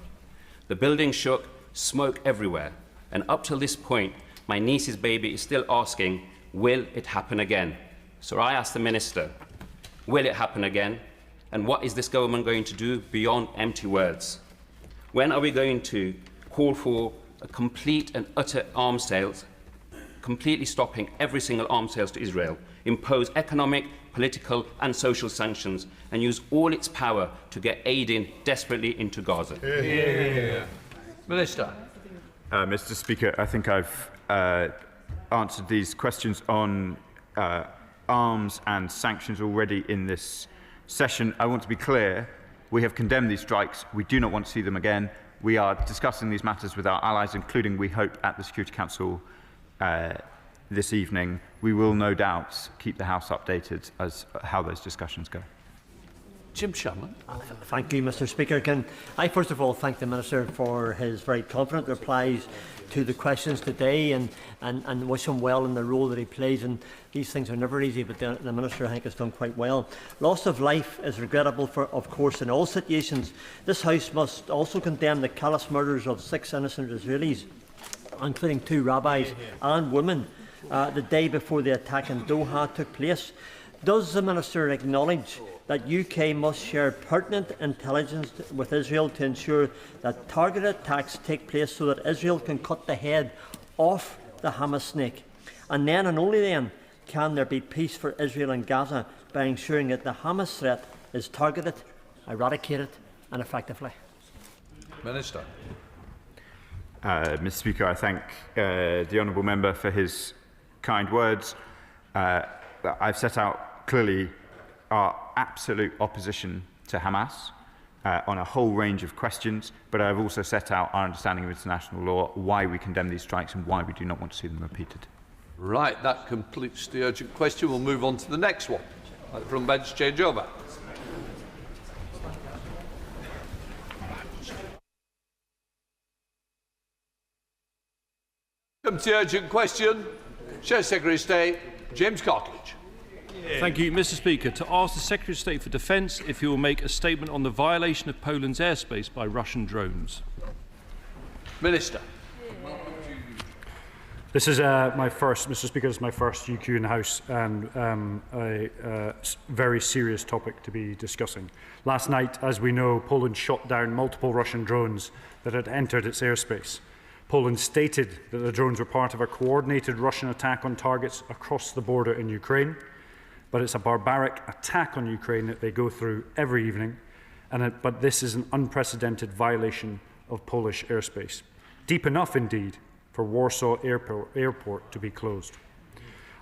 The building shook, smoke everywhere, and up till this point, my niece's baby is still asking, will it happen again? So I asked the Minister, will it happen again? And what is this government going to do beyond empty words? When are we going to call for a complete and utter arms sales, completely stopping every single arms sales to Israel, impose economic, political and social sanctions, and use all its power to get aid in desperately into Gaza? Yeah. Minister. Mr. Speaker, I think I've answered these questions on arms and sanctions already in this session. I want to be clear. We have condemned these strikes. We do not want to see them again. We are discussing these matters with our allies, including, we hope, at the Security Council this evening. We will no doubt keep the House updated as how those discussions go. Jim Shannon. Thank you, Mr. Speaker. Can I first of all thank the Minister for his very confident replies to the questions today and wish him well in the role that he plays. And these things are never easy, but the Minister, I think, has done quite well. Loss of life is regrettable, of course, in all situations. This House must also condemn the callous murders of 6 innocent Israelis, including 2 rabbis and women, the day before the attack in Doha took place. Does the Minister acknowledge that UK must share pertinent intelligence with Israel to ensure that targeted attacks take place so that Israel can cut the head off the Hamas snake? And then, and only then, can there be peace for Israel and Gaza by ensuring that the Hamas threat is targeted, eradicated and effectively? Minister. Mr. Speaker, I thank the honourable member for his kind words. I've set out clearly our absolute opposition to Hamas on a whole range of questions, but I've also set out our understanding of international law, why we condemn these strikes and why we do not want to see them repeated. Right, that completes the urgent question. We'll move on to the next one. From bench change over. Come to the urgent question. Shadow Secretary of State, James Cartledge. Thank you, Mr. Speaker. To ask the Secretary of State for Defence if he will make a statement on the violation of Poland's airspace by Russian drones. Minister. This is Mr. Speaker, this is my first UQ in the House and a very serious topic to be discussing. Last night, as we know, Poland shot down multiple Russian drones that had entered its airspace. Poland stated that the drones were part of a coordinated Russian attack on targets across the border in Ukraine, but it's a barbaric attack on Ukraine that they go through every evening, but this is an unprecedented violation of Polish airspace. Deep enough, indeed, for Warsaw Airport to be closed.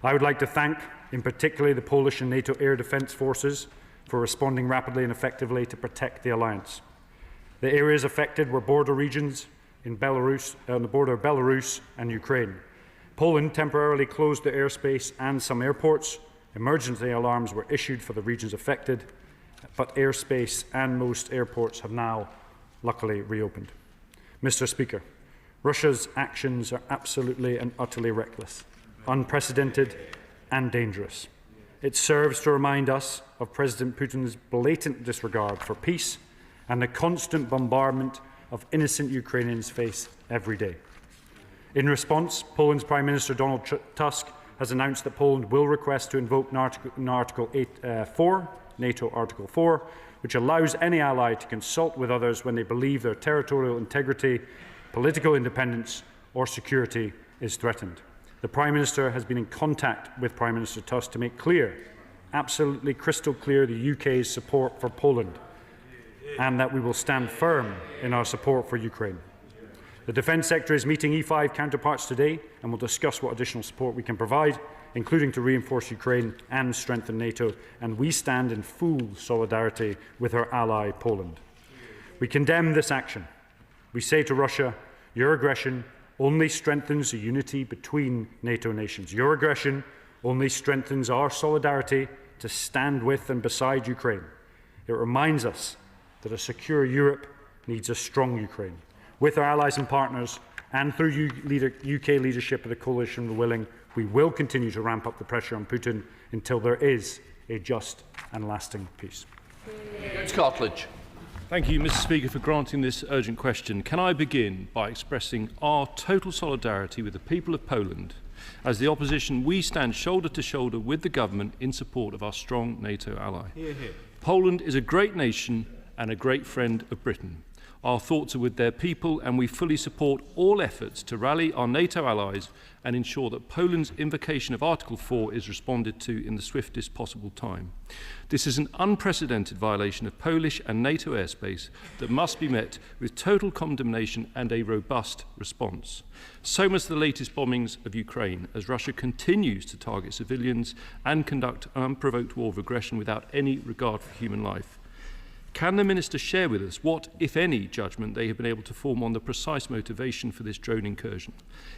I would like to thank, in particular, the Polish and NATO air defence forces for responding rapidly and effectively to protect the alliance. The areas affected were border regions in Belarus, on the border of Belarus and Ukraine. Poland temporarily closed the airspace and some airports. Emergency alarms were issued for the regions affected, but airspace and most airports have now luckily reopened. Mr. Speaker, Russia's actions are absolutely and utterly reckless, unprecedented and dangerous. It serves to remind us of President Putin's blatant disregard for peace and the constant bombardment of innocent Ukrainians face every day. In response, Poland's Prime Minister Donald Tusk has announced that Poland will request to invoke Article 4, NATO Article 4, which allows any ally to consult with others when they believe their territorial integrity, political independence or security is threatened. The Prime Minister has been in contact with Prime Minister Tusk to make clear, absolutely crystal clear, the UK's support for Poland and that we will stand firm in our support for Ukraine. The Defence Secretary is meeting E5 counterparts today and will discuss what additional support we can provide, including to reinforce Ukraine and strengthen NATO, and we stand in full solidarity with our ally Poland. We condemn this action. We say to Russia, your aggression only strengthens the unity between NATO nations. Your aggression only strengthens our solidarity to stand with and beside Ukraine. It reminds us that a secure Europe needs a strong Ukraine. With our allies and partners, and through UK leadership of the coalition of the willing, we will continue to ramp up the pressure on Putin until there is a just and lasting peace. Cartledge. Thank you, Mr. Speaker, for granting this urgent question. Can I begin by expressing our total solidarity with the people of Poland? As the opposition, we stand shoulder to shoulder with the government in support of our strong NATO ally. Hear, hear. Poland is a great nation and a great friend of Britain. Our thoughts are with their people, and we fully support all efforts to rally our NATO allies and ensure that Poland's invocation of Article 4 is responded to in the swiftest possible time. This is an unprecedented violation of Polish and NATO airspace that must be met with total condemnation and a robust response. So must the latest bombings of Ukraine, as Russia continues to target civilians and conduct an unprovoked war of aggression without any regard for human life. Can the Minister share with us what, if any, judgment they have been able to form on the precise motivation for this drone incursion?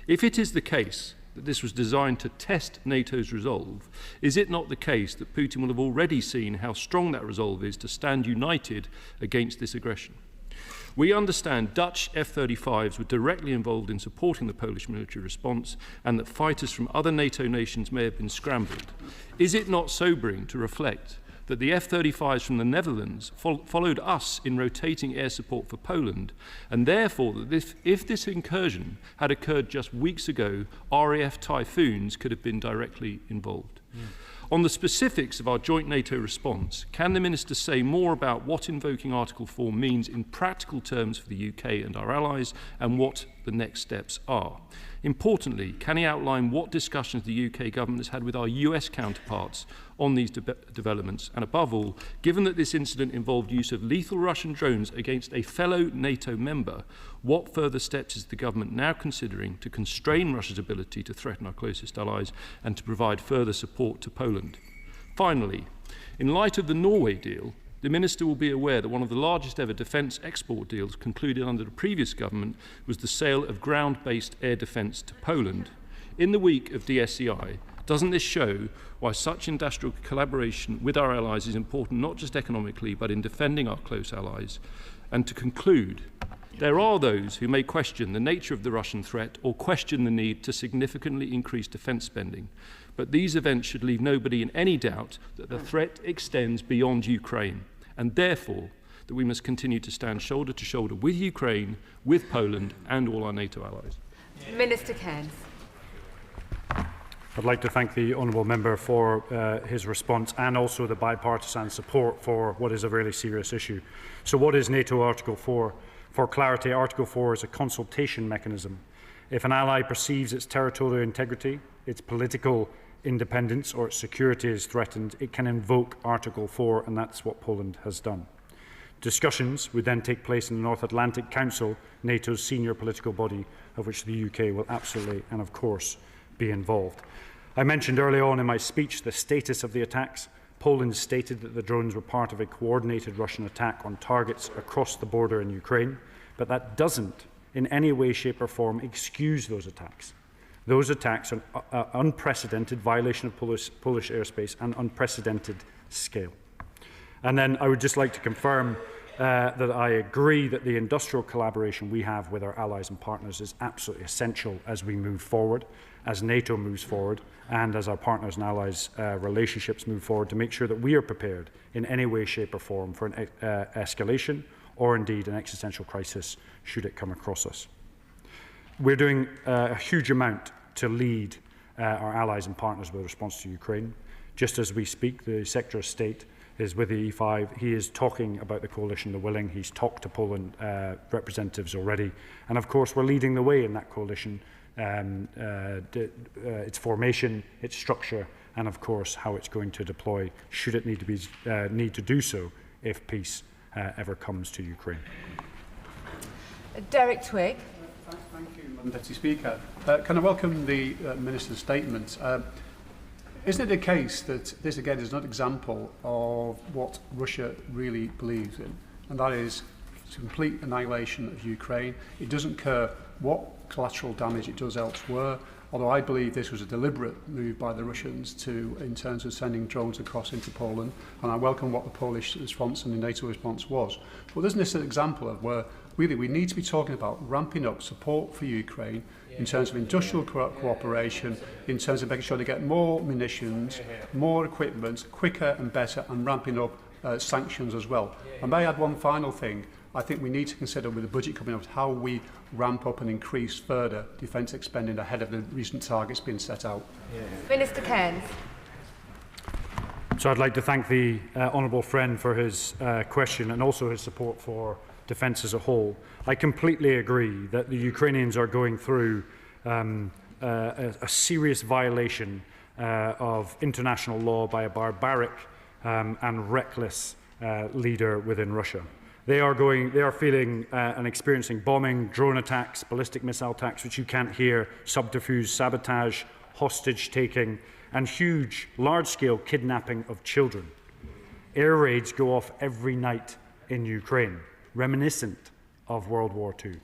If it is the case that this was designed to test NATO's resolve, is it not the case that Putin will have already seen how strong that resolve is to stand united against this aggression? We understand Dutch F-35s were directly involved in supporting the Polish military response and that fighters from other NATO nations may have been scrambled. Is it not sobering to reflect that the F-35s from the Netherlands followed us in rotating air support for Poland, and therefore that if this incursion had occurred just weeks ago, RAF Typhoons could have been directly involved? On the specifics of our joint NATO response, can the Minister say more about what invoking Article 4 means in practical terms for the UK and our allies, and what the next steps are? Importantly, can he outline what discussions the UK government has had with our US counterparts on these developments? And above all, given that this incident involved use of lethal Russian drones against a fellow NATO member, what further steps is the government now considering to constrain Russia's ability to threaten our closest allies and to provide further support to Poland? Finally, in light of the Norway deal, the Minister will be aware that one of the largest ever defence export deals concluded under the previous government was the sale of ground-based air defence to Poland. In the week of DSEI, doesn't this show why such industrial collaboration with our allies is important not just economically but in defending our close allies? And to conclude, there are those who may question the nature of the Russian threat or question the need to significantly increase defence spending. But these events should leave nobody in any doubt that the threat extends beyond Ukraine, and therefore that we must continue to stand shoulder to shoulder with Ukraine, with Poland and all our NATO allies. Minister Cairns. I'd like to thank the honourable member for his response and also the bipartisan support for what is a really serious issue. So what is NATO Article 4? For clarity, Article 4 is a consultation mechanism. If an ally perceives its territorial integrity, its political independence or its security is threatened, it can invoke Article 4, and that's what Poland has done. Discussions would then take place in the North Atlantic Council, NATO's senior political body, of which the UK will absolutely and of course be involved. I mentioned early on in my speech the status of the attacks. Poland stated that the drones were part of a coordinated Russian attack on targets across the border in Ukraine, but that doesn't in any way, shape or form excuse those attacks. Those attacks are an unprecedented violation of Polish airspace and unprecedented scale. And then I would just like to confirm that I agree that the industrial collaboration we have with our allies and partners is absolutely essential as we move forward, as NATO moves forward, and as our partners and allies' relationships move forward, to make sure that we are prepared in any way, shape or form for an escalation or indeed an existential crisis should it come across us. We're doing a huge amount to lead our allies and partners with response to Ukraine. Just as we speak, the Secretary of State is with the E5. He is talking about the coalition, the willing. He's talked to Poland representatives already. And of course, we're leading the way in that coalition, its formation, its structure, and of course, how it's going to deploy, should it need to do so if peace ever comes to Ukraine. Derek Twigg. Thank you, Madam Deputy Speaker. Can I welcome the Minister's statement? Isn't it the case that this again is another example of what Russia really believes in, and that is complete annihilation of Ukraine? It doesn't care what collateral damage it does elsewhere, although I believe this was a deliberate move by the Russians in terms of sending drones across into Poland, and I welcome what the Polish response and the NATO response was. But isn't this an example of where really we need to be talking about ramping up support for Ukraine in terms of industrial cooperation, in terms of making sure they get more munitions, more equipment, quicker and better, and ramping up sanctions as well. I may add one final thing. I think we need to consider with the budget coming up how we ramp up and increase further defence expending ahead of the recent targets being set out. Minister Cairns. So I'd like to thank the honourable friend for his question and also his support for defence as a whole. I completely agree that the Ukrainians are going through a serious violation of international law by a barbaric and reckless leader within Russia. They are feeling and experiencing bombing, drone attacks, ballistic missile attacks, which you can't hear, subterfuge, sabotage, hostage taking, and huge, large-scale kidnapping of children. Air raids go off every night in Ukraine, reminiscent of World War II.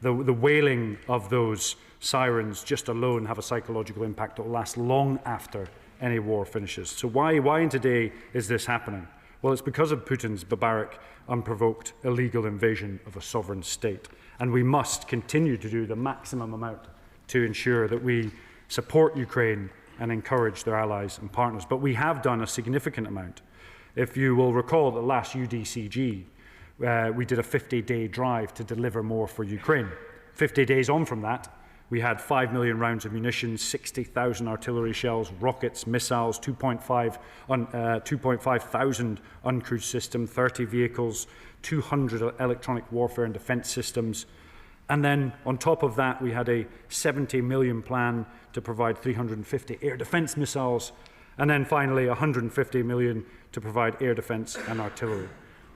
The wailing of those sirens just alone have a psychological impact that will last long after any war finishes. So why and today is this happening? Well, it's because of Putin's barbaric, unprovoked, illegal invasion of a sovereign state. And we must continue to do the maximum amount to ensure that we support Ukraine and encourage their allies and partners. But we have done a significant amount. If you will recall the last UDCG, we did a 50-day drive to deliver more for Ukraine. 50 days on from that, We had 5 million rounds of munitions, 60,000 artillery shells, rockets, missiles, 2.5 thousand uncrewed systems, 30 vehicles, 200 electronic warfare and defence systems. And then on top of that, we had a 70 million plan to provide 350 air defence missiles, and then finally 150 million to provide air defence and artillery.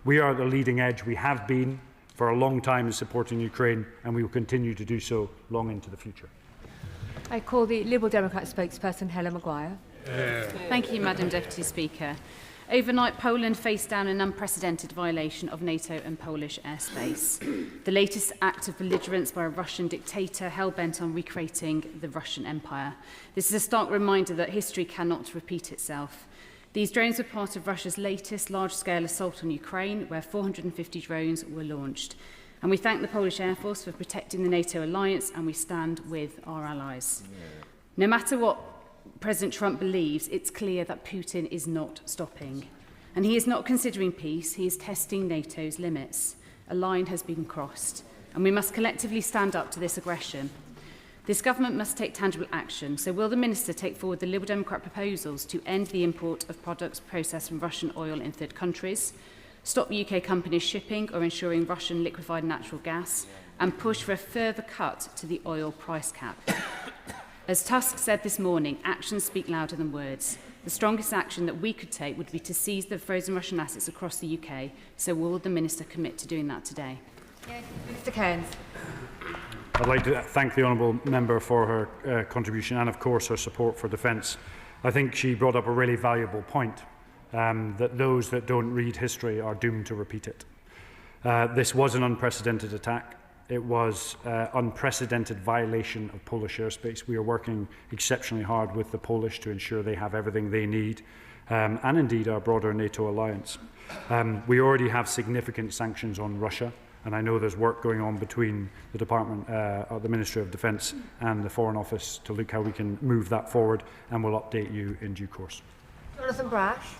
We are at the leading edge. We have been for a long time in supporting Ukraine, and we will continue to do so long into the future. I call the Liberal Democrat spokesperson, Helen Maguire. Thank you, Madam Deputy Speaker. Overnight, Poland faced down an unprecedented violation of NATO and Polish airspace. The latest act of belligerence by a Russian dictator hell-bent on recreating the Russian Empire. This is a stark reminder that history cannot repeat itself. These drones were part of Russia's latest large-scale assault on Ukraine, where 450 drones were launched. And we thank the Polish Air Force for protecting the NATO alliance, and we stand with our allies. No matter what President Trump believes, it's clear that Putin is not stopping. And he is not considering peace, he is testing NATO's limits. A line has been crossed, and we must collectively stand up to this aggression. This government must take tangible action, so will the Minister take forward the Liberal Democrat proposals to end the import of products processed from Russian oil in third countries, stop UK companies shipping or ensuring Russian liquefied natural gas, and push for a further cut to the oil price cap? As Tusk said this morning, actions speak louder than words. The strongest action that we could take would be to seize the frozen Russian assets across the UK, so will the Minister commit to doing that today? Yes, Mr Cairns. I'd like to thank the honourable member for her contribution and, of course, her support for defence. I think she brought up a really valuable point, that those that don't read history are doomed to repeat it. This was an unprecedented attack. It was unprecedented violation of Polish airspace. We are working exceptionally hard with the Polish to ensure they have everything they need, and indeed our broader NATO alliance. We already have significant sanctions on Russia, and I know there's work going on between the Department, the Ministry of Defence and the Foreign Office to look how we can move that forward, and we'll update you in due course. Jonathan Brash.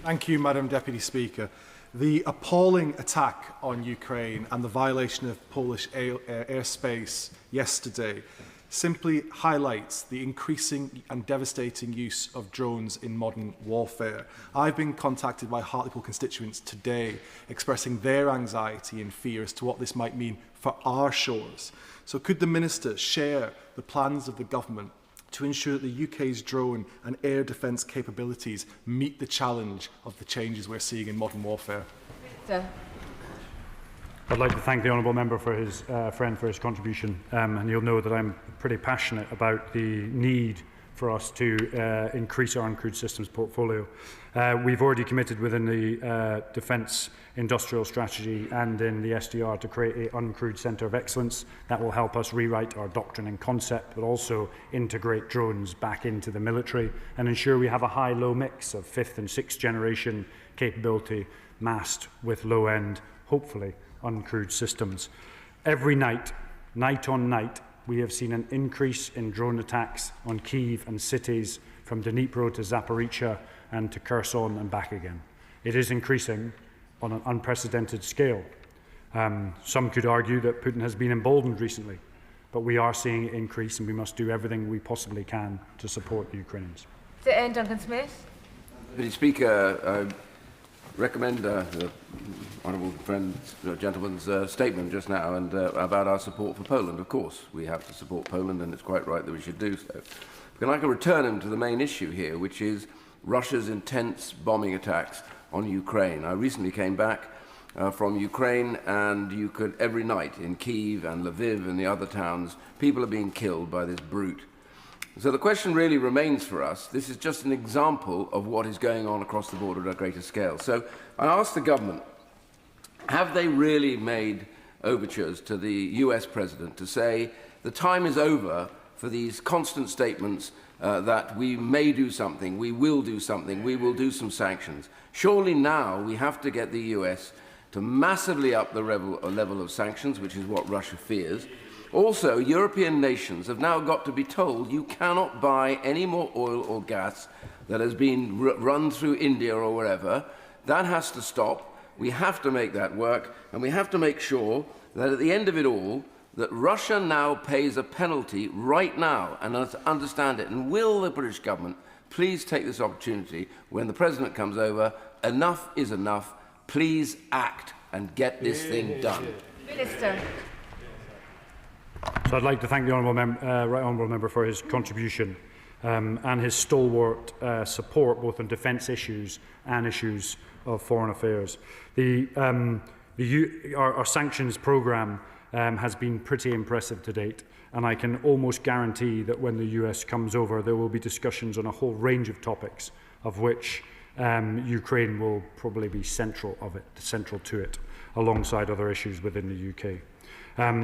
Thank you, Madam Deputy Speaker. The appalling attack on Ukraine and the violation of Polish airspace yesterday simply highlights the increasing and devastating use of drones in modern warfare. I've been contacted by Hartlepool constituents today expressing their anxiety and fear as to what this might mean for our shores. So could the Minister share the plans of the government to ensure that the UK's drone and air defence capabilities meet the challenge of the changes we're seeing in modern warfare? Minister. I'd like to thank the honourable member for his for his contribution, and you'll know that I'm pretty passionate about the need for us to increase our uncrewed systems portfolio. We've already committed within the Defence Industrial Strategy and in the SDR to create an uncrewed centre of excellence that will help us rewrite our doctrine and concept, but also integrate drones back into the military and ensure we have a high-low mix of 5th and 6th generation capability massed with low-end, hopefully, uncrewed systems. Every night, night on night, we have seen an increase in drone attacks on Kyiv and cities from Dnipro to Zaporizhzhia and to Kherson and back again. It is increasing on an unprecedented scale. Some could argue that Putin has been emboldened recently, but we are seeing it increase, and we must do everything we possibly can to support the Ukrainians. Sir Ian Duncan-Smith. Mr. Speaker, I recommend the honourable gentleman's statement just now and about our support for Poland. Of course, we have to support Poland, and it's quite right that we should do so. But I'd like to return him to the main issue here, which is Russia's intense bombing attacks on Ukraine. I recently came back from Ukraine, and you could, every night in Kyiv and Lviv and the other towns, people are being killed by this brute. So the question really remains for us, this is just an example of what is going on across the border at a greater scale. So I ask the government, have they really made overtures to the US president to say the time is over for these constant statements that we may do something, we will do something, we will do some sanctions? Surely now we have to get the US to massively up the level of sanctions, which is what Russia fears. Also, European nations have now got to be told you cannot buy any more oil or gas that has been run through India or wherever. That has to stop. We have to make that work, and we have to make sure that at the end of it all, that Russia now pays a penalty right now, and understand it. And will the British government please take this opportunity when the President comes over? Enough is enough. Please act and get this thing done. Minister. So I'd like to thank the Right Honourable Member for his contribution and his stalwart support both on defence issues and issues of foreign affairs. Our sanctions programme has been pretty impressive to date, and I can almost guarantee that when the US comes over, there will be discussions on a whole range of topics, of which Ukraine will probably be central to it, alongside other issues within the UK.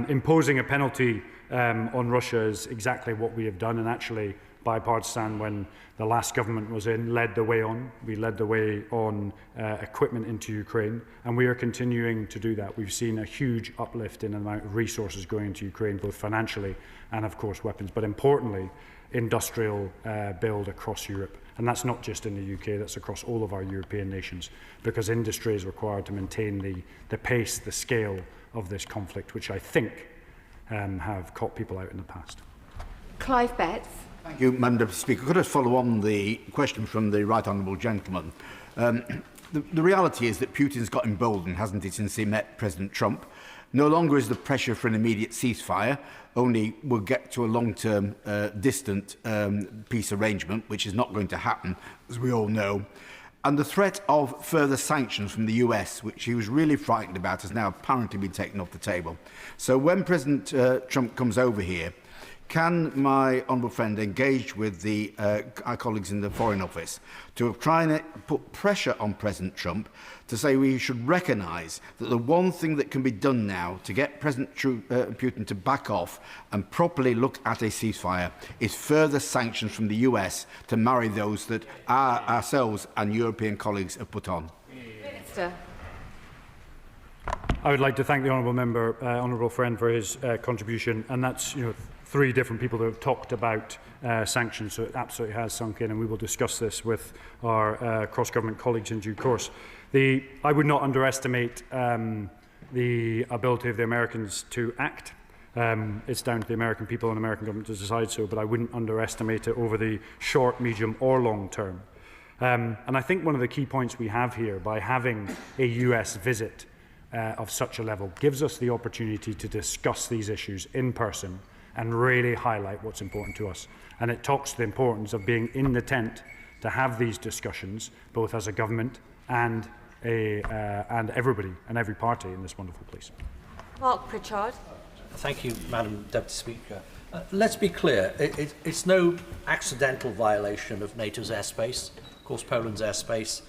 Imposing a penalty on Russia is exactly what we have done, and actually Bipartisan, when the last government was in, led the way on. We led the way on equipment into Ukraine, and we are continuing to do that. We've seen a huge uplift in the amount of resources going into Ukraine, both financially and, of course, weapons, but importantly, industrial build across Europe. And that's not just in the UK, that's across all of our European nations, because industry is required to maintain the pace, the scale of this conflict, which I think have caught people out in the past. Clive Betts. Thank you, Madam Deputy Speaker. Could I follow on the question from the Right Honourable Gentleman? The reality is that Putin's got emboldened, hasn't he, since he met President Trump? No longer is the pressure for an immediate ceasefire, only we'll get to a long-term, distant peace arrangement, which is not going to happen, as we all know. And the threat of further sanctions from the US, which he was really frightened about, has now apparently been taken off the table. So when President Trump comes over here, can my honourable friend engage with our colleagues in the Foreign Office to try and put pressure on President Trump to say we should recognise that the one thing that can be done now to get President Putin to back off and properly look at a ceasefire is further sanctions from the US to marry those that ourselves and European colleagues have put on? Minister. I would like to thank the honourable friend for his contribution, and that's three different people that have talked about sanctions, so it absolutely has sunk in, and we will discuss this with our cross-government colleagues in due course. I would not underestimate the ability of the Americans to act. It's down to the American people and American government to decide so, but I wouldn't underestimate it over the short, medium or long term. And I think one of the key points we have here, by having a US visit of such a level, gives us the opportunity to discuss these issues in person and really highlight what's important to us. And it talks to the importance of being in the tent to have these discussions, both as a government and everybody and every party in this wonderful place. Mark Pritchard. Thank you, Madam Deputy Speaker. Let's be clear, it's no accidental violation of NATO's airspace, of course Poland's airspace,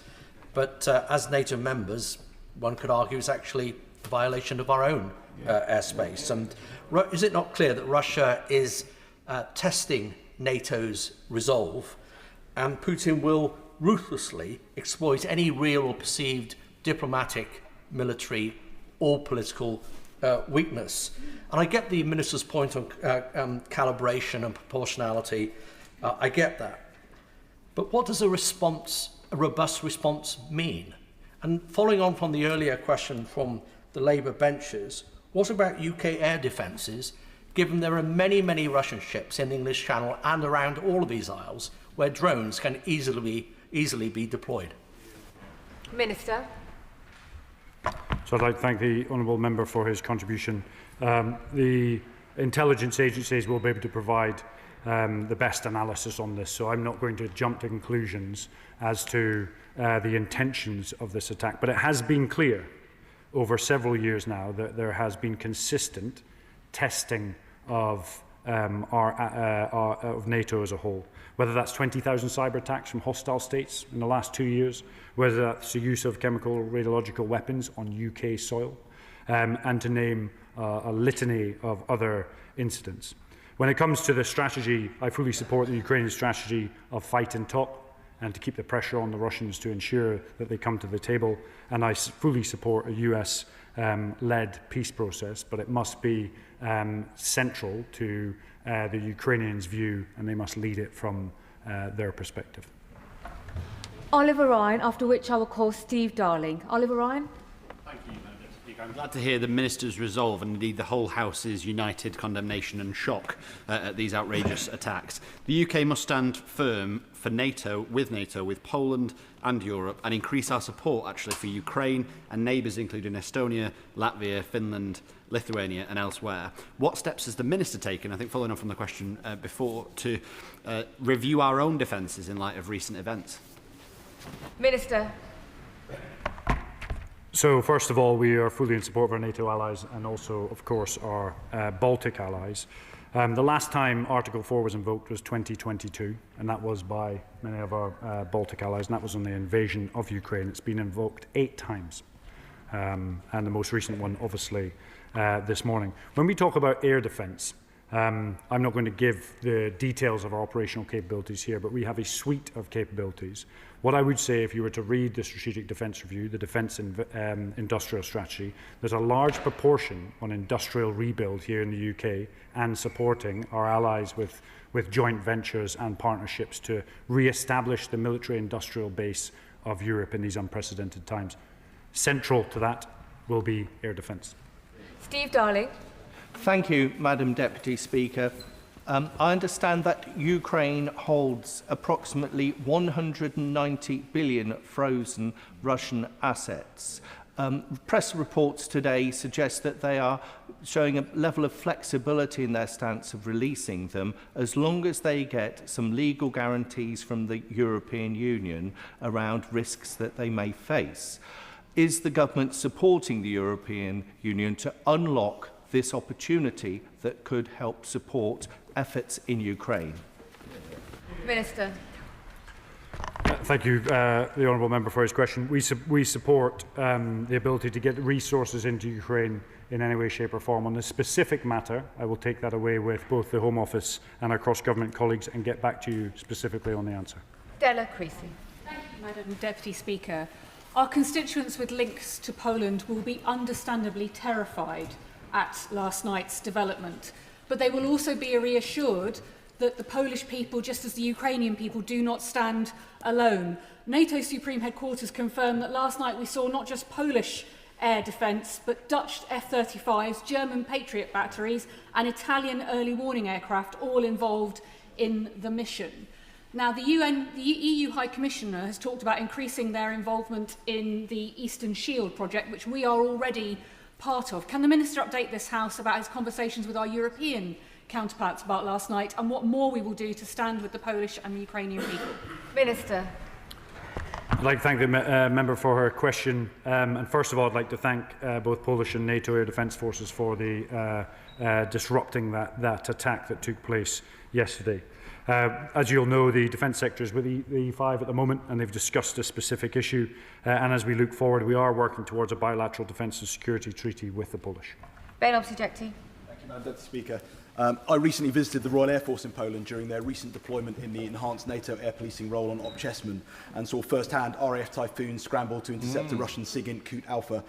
but as NATO members, one could argue it's actually a violation of our own airspace. And is it not clear that Russia is testing NATO's resolve, and Putin will ruthlessly exploit any real or perceived diplomatic, military or political weakness? And I get the Minister's point on calibration and proportionality. I get that. But what does a robust response mean? And following on from the earlier question from the Labour benches, what about UK air defences, given there are many, many Russian ships in the English Channel and around all of these isles where drones can easily be deployed? Minister. So I'd like to thank the honourable member for his contribution. The intelligence agencies will be able to provide the best analysis on this, so I'm not going to jump to conclusions as to the intentions of this attack. But it has been clear over several years now that there has been consistent testing of NATO as a whole, whether that's 20,000 cyber attacks from hostile states in the last 2 years, whether that's the use of chemical radiological weapons on UK soil, and to name a litany of other incidents. When it comes to the strategy, I fully support the Ukrainian strategy of fight and talk, and to keep the pressure on the Russians to ensure that they come to the table. And I fully support a US-led peace process, but it must be central to the Ukrainians' view, and they must lead it from their perspective. Oliver Ryan, after which I will call Steve Darling. Oliver Ryan. Thank you, Madam Deputy Speaker. I'm glad to hear the Minister's resolve and indeed the whole House's united condemnation and shock at these outrageous attacks. The UK must stand firm for NATO, with Poland and Europe, and increase our support actually for Ukraine and neighbours including Estonia, Latvia, Finland, Lithuania and elsewhere. What steps has the Minister taken, I think following on from the question before, to review our own defences in light of recent events? Minister. So, first of all, we are fully in support of our NATO allies and also, of course, our Baltic allies. The last time Article 4 was invoked was 2022, and that was by many of our Baltic allies, and that was on the invasion of Ukraine. It's been invoked 8 times, and the most recent one, obviously, this morning. When we talk about air defence, I'm not going to give the details of our operational capabilities here, but we have a suite of capabilities. What I would say, if you were to read the Strategic Defence Review, the Defence Industrial Strategy, there's a large proportion on industrial rebuild here in the UK and supporting our allies with joint ventures and partnerships to re-establish the military-industrial base of Europe in these unprecedented times. Central to that will be air defence. Steve Darling. Thank you, Madam Deputy Speaker. I understand that Ukraine holds approximately 190 billion frozen Russian assets. Press reports today suggest that they are showing a level of flexibility in their stance of releasing them as long as they get some legal guarantees from the European Union around risks that they may face. Is the government supporting the European Union to unlock this opportunity that could help support efforts in Ukraine? Minister. Thank you, the Honourable Member, for his question. We support the ability to get resources into Ukraine in any way, shape or form. On this specific matter, I will take that away with both the Home Office and our cross-government colleagues and get back to you specifically on the answer. Della Creasy. Thank you, Madam Deputy Speaker. Our constituents with links to Poland will be understandably terrified at last night's development, but they will also be reassured that the Polish people, just as the Ukrainian people, do not stand alone. NATO Supreme Headquarters confirmed that last night we saw not just Polish air defence, but Dutch F-35s, German Patriot batteries and Italian early warning aircraft all involved in the mission. Now, the EU High Commissioner has talked about increasing their involvement in the Eastern Shield project, which we are already part of. Can the Minister update this House about his conversations with our European counterparts about last night and what more we will do to stand with the Polish and the Ukrainian people? Minister. I'd like to thank the member for her question. And first of all, I'd like to thank both Polish and NATO air defence forces for the disrupting that attack that took place yesterday. As you'll know, the defence sector is with the E5 at the moment, and they've discussed a specific issue. And as we look forward, we are working towards a bilateral defence and security treaty with the Polish. Ben Obsujekti. Thank you, Madam Deputy Speaker. I recently visited the Royal Air Force in Poland during their recent deployment in the enhanced NATO air policing role on Obchesmen and saw firsthand RAF Typhoon scramble to intercept a Russian SIGINT Kut Alpha.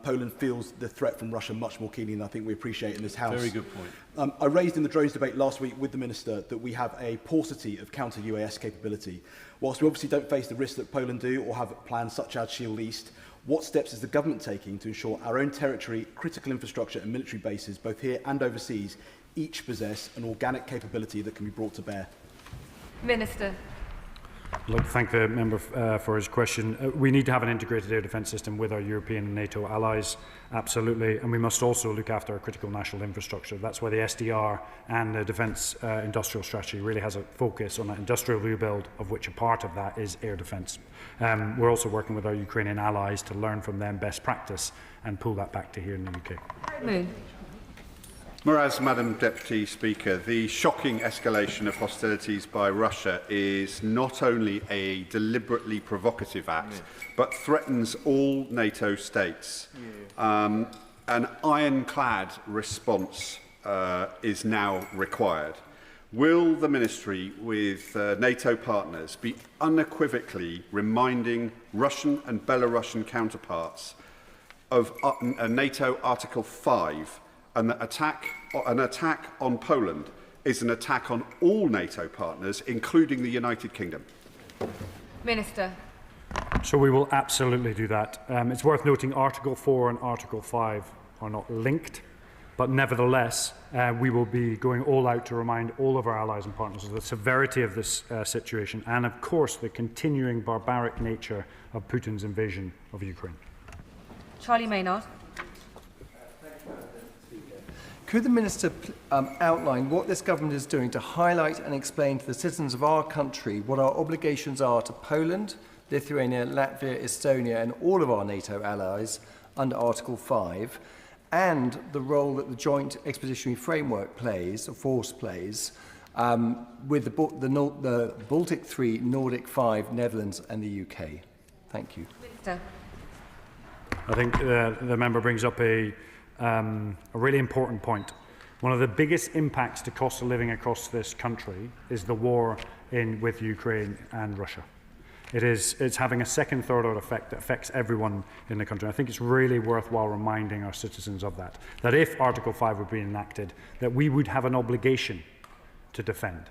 Poland feels the threat from Russia much more keenly than I think we appreciate in this House. Very good point. I raised in the drones debate last week with the Minister that we have a paucity of counter-UAS capability. Whilst we obviously don't face the risks that Poland do or have plans such as Shield East, what steps is the government taking to ensure our own territory, critical infrastructure and military bases, both here and overseas, each possess an organic capability that can be brought to bear? Minister. I'd like to thank the member for his question. We need to have an integrated air defence system with our European and NATO allies, absolutely, and we must also look after our critical national infrastructure. That's why the SDR and the Defence Industrial Strategy really has a focus on that industrial rebuild, of which a part of that is air defence. We're also working with our Ukrainian allies to learn from them best practice and pull that back to here in the UK. Moon. Whereas, Madam Deputy Speaker, the shocking escalation of hostilities by Russia is not only a deliberately provocative act, but threatens all NATO states. An ironclad response is now required. Will the Ministry, with NATO partners, be unequivocally reminding Russian and Belarusian counterparts of NATO Article 5 and that an attack on Poland is an attack on all NATO partners, including the United Kingdom? Minister. So we will absolutely do that. It's worth noting Article 4 and Article 5 are not linked, but nevertheless, we will be going all out to remind all of our allies and partners of the severity of this situation and, of course, the continuing barbaric nature of Putin's invasion of Ukraine. Charlie Maynard. Could the Minister outline what this government is doing to highlight and explain to the citizens of our country what our obligations are to Poland, Lithuania, Latvia, Estonia and all of our NATO allies under Article 5, and the role that the Joint Expeditionary Framework plays, or force plays, with the Baltic 3, Nordic 5, Netherlands and the UK? Thank you. Minister. I think the member brings up a really important point. One of the biggest impacts to cost of living across this country is the war with Ukraine and Russia. It's having a second, third order effect that affects everyone in the country. I think it's really worthwhile reminding our citizens of that. That if Article 5 were being enacted, that we would have an obligation to defend.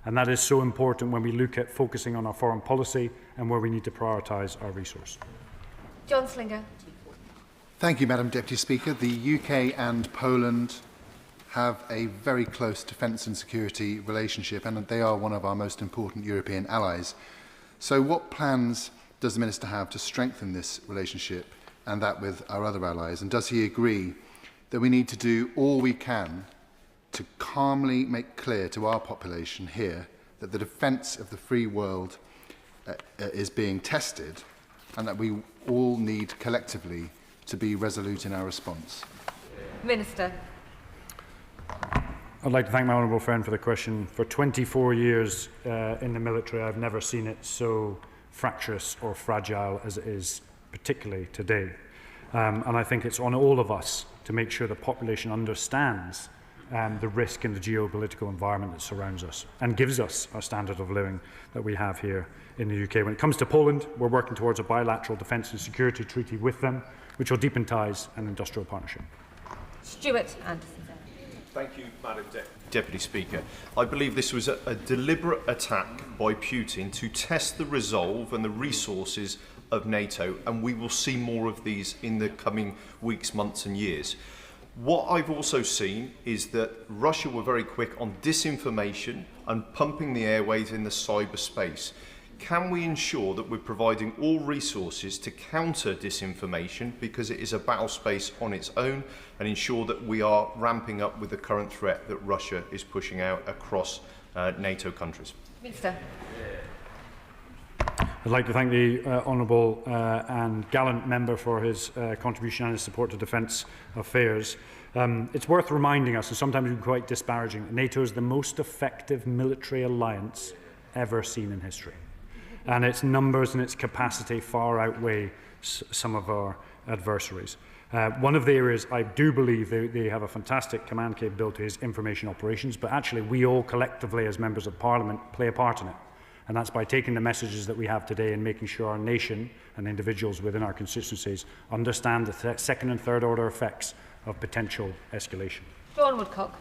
And that is so important when we look at focusing on our foreign policy and where we need to prioritise our resource. John Slinger. Thank you, Madam Deputy Speaker. The UK and Poland have a very close defence and security relationship, and they are one of our most important European allies. So what plans does the Minister have to strengthen this relationship and that with our other allies? And does he agree that we need to do all we can to calmly make clear to our population here that the defence of the free world is being tested and that we all need collectively to be resolute in our response? Minister. I'd like to thank my honourable friend for the question. For 24 years in the military, I've never seen it so fractious or fragile as it is, particularly today. And I think it's on all of us to make sure the population understands the risk in the geopolitical environment that surrounds us and gives us a standard of living that we have here in the UK. When it comes to Poland, we're working towards a bilateral defence and security treaty with them, which will deepen ties and industrial partnership. Stuart Anderson. Thank you, Madam Deputy Speaker. I believe this was a deliberate attack by Putin to test the resolve and the resources of NATO, and we will see more of these in the coming weeks, months and years. What I've also seen is that Russia were very quick on disinformation and pumping the airways in the cyberspace. Can we ensure that we're providing all resources to counter disinformation, because it is a battle space on its own, and ensure that we are ramping up with the current threat that Russia is pushing out across NATO countries? Minister. I'd like to thank the honourable and gallant member for his contribution and his support to defence affairs. It's worth reminding us, and sometimes we're quite disparaging, that NATO is the most effective military alliance ever seen in history. And its numbers and its capacity far outweigh some of our adversaries. One of the areas I do believe they have a fantastic command capability is information operations, but actually we all collectively as members of Parliament play a part in it. And that's by taking the messages that we have today and making sure our nation and individuals within our constituencies understand the second and third order effects of potential escalation. John Woodcock.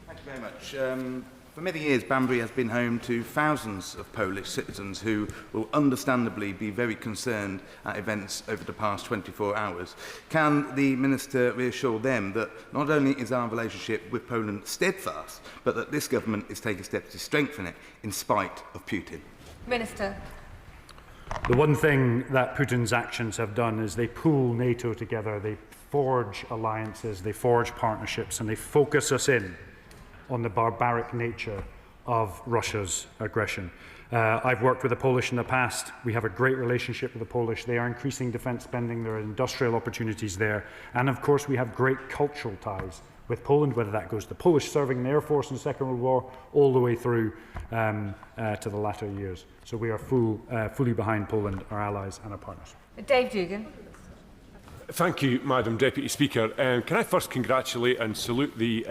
Thank you very much. For many years, Banbury has been home to thousands of Polish citizens who will understandably be very concerned at events over the past 24 hours. Can the Minister reassure them that not only is our relationship with Poland steadfast, but that this government is taking steps to strengthen it in spite of Putin? Minister. The one thing that Putin's actions have done is they pull NATO together, they forge alliances, they forge partnerships, and they focus us in on the barbaric nature of Russia's aggression. I've worked with the Polish in the past. We have a great relationship with the Polish. They are increasing defence spending. There are industrial opportunities there. And of course, we have great cultural ties with Poland, whether that goes to the Polish serving in the Air Force in the Second World War, all the way through to the latter years. So we are fully behind Poland, our allies and our partners. Dave Dugan. Thank you, Madam Deputy Speaker. Can I first congratulate and salute the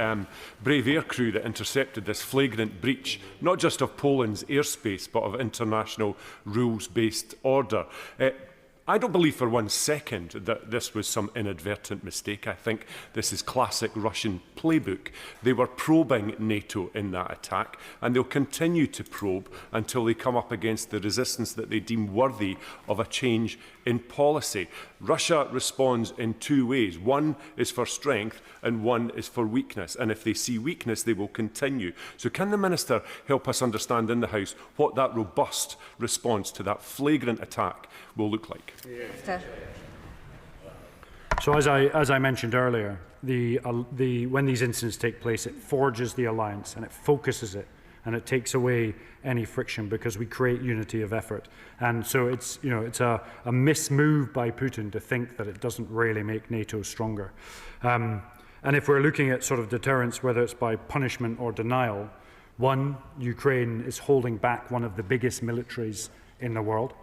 brave air crew that intercepted this flagrant breach, not just of Poland's airspace, but of international rules-based order. I don't believe for 1 second that this was some inadvertent mistake. I think this is classic Russian playbook. They were probing NATO in that attack, and they'll continue to probe until they come up against the resistance that they deem worthy of a change in policy. Russia responds in 2 ways. One is for strength and one is for weakness. And if they see weakness, they will continue. So can the Minister help us understand in the House what that robust response to that flagrant attack will look like? So as I mentioned earlier, when these incidents take place, it forges the alliance and it focuses it, and it takes away any friction because we create unity of effort. And so it's a mismove by Putin to think that it doesn't really make NATO stronger. And if we're looking at sort of deterrence, whether it's by punishment or denial, one, Ukraine is holding back one of the biggest militaries in the world,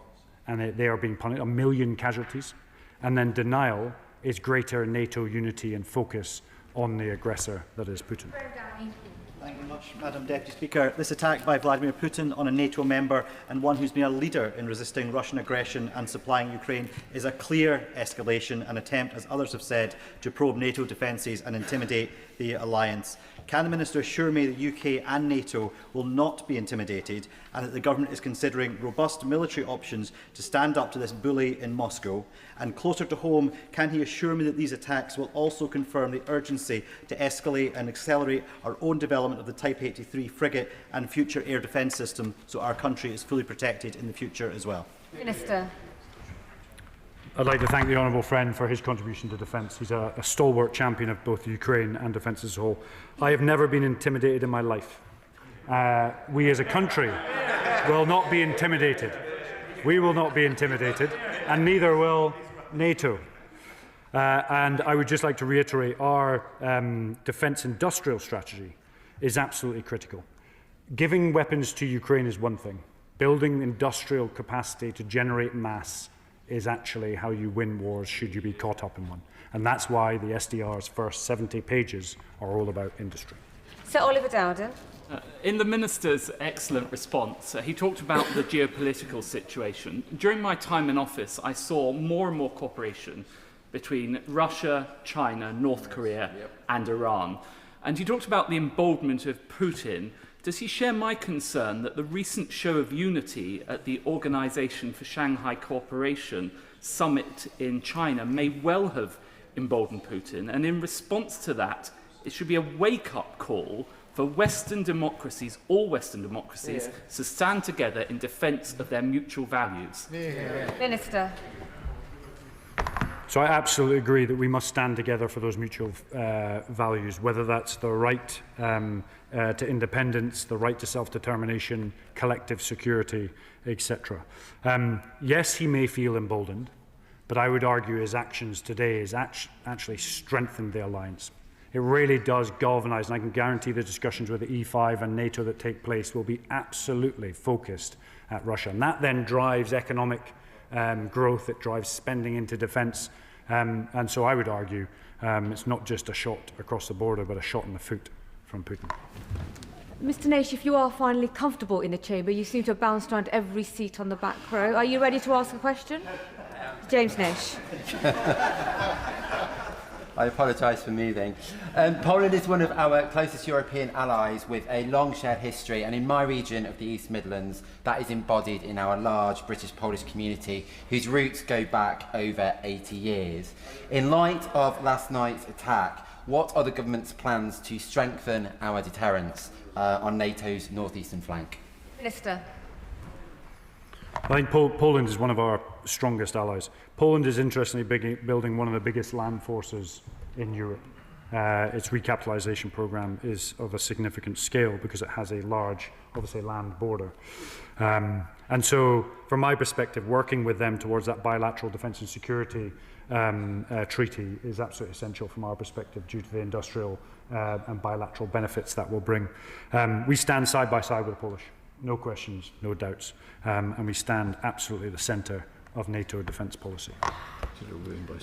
and they are being punished, 1 million casualties. And then denial is greater NATO unity and focus on the aggressor that is Putin. Thank you very much, Madam Deputy Speaker. This attack by Vladimir Putin on a NATO member and one who's been a leader in resisting Russian aggression and supplying Ukraine is a clear escalation, an attempt, as others have said, to probe NATO defences and intimidate the alliance. Can the Minister assure me that the UK and NATO will not be intimidated and that the Government is considering robust military options to stand up to this bully in Moscow? And closer to home, can he assure me that these attacks will also confirm the urgency to escalate and accelerate our own development of the Type 83 frigate and future air defence system so our country is fully protected in the future as well? Minister. I'd like to thank the honourable friend for his contribution to defence. He's a stalwart champion of both Ukraine and defence as a whole. I have never been intimidated in my life. We as a country will not be intimidated. We will not be intimidated, and neither will NATO. And I would just like to reiterate our defence industrial strategy is absolutely critical. Giving weapons to Ukraine is one thing. Building industrial capacity to generate mass is actually how you win wars should you be caught up in one. And that's why the SDR's first 70 pages are all about industry. Sir Oliver Dowden. In the Minister's excellent response, he talked about the geopolitical situation. During my time in office, I saw more and more cooperation between Russia, China, North Korea and Iran. And he talked about the emboldenment of Putin. Does he share my concern that the recent show of unity at the Organisation for Shanghai Cooperation summit in China may well have emboldened Putin? And in response to that, it should be a wake-up call for Western democracies, all Western democracies, to stand together in defence of their mutual values. Minister. So I absolutely agree that we must stand together for those mutual values, whether that's the right to independence, the right to self-determination, collective security, etc. Yes, he may feel emboldened, but I would argue his actions today has actually strengthened the alliance. It really does galvanise, and I can guarantee the discussions with the E5 and NATO that take place will be absolutely focused at Russia. And that then drives economic growth, it drives spending into defence. And so I would argue it's not just a shot across the border, but a shot in the foot from Putin. Mr Naish, if you are finally comfortable in the chamber, you seem to have bounced around every seat on the back row. Are you ready to ask a question? James Naish. I apologise for moving. Poland is one of our closest European allies with a long shared history, and in my region of the East Midlands, that is embodied in our large British-Polish community, whose roots go back over 80 years. In light of last night's attack, what are the government's plans to strengthen our deterrence on NATO's northeastern flank? Minister. I think Poland is one of our strongest allies. Poland is interestingly building one of the biggest land forces in Europe. Its recapitalisation programme is of a significant scale because it has a large, obviously, land border. And so, from my perspective, working with them towards that bilateral defence and security treaty is absolutely essential from our perspective due to the industrial and bilateral benefits that will bring. We stand side by side with the Polish. No questions, no doubts. And we stand absolutely at the centre of NATO defence policy.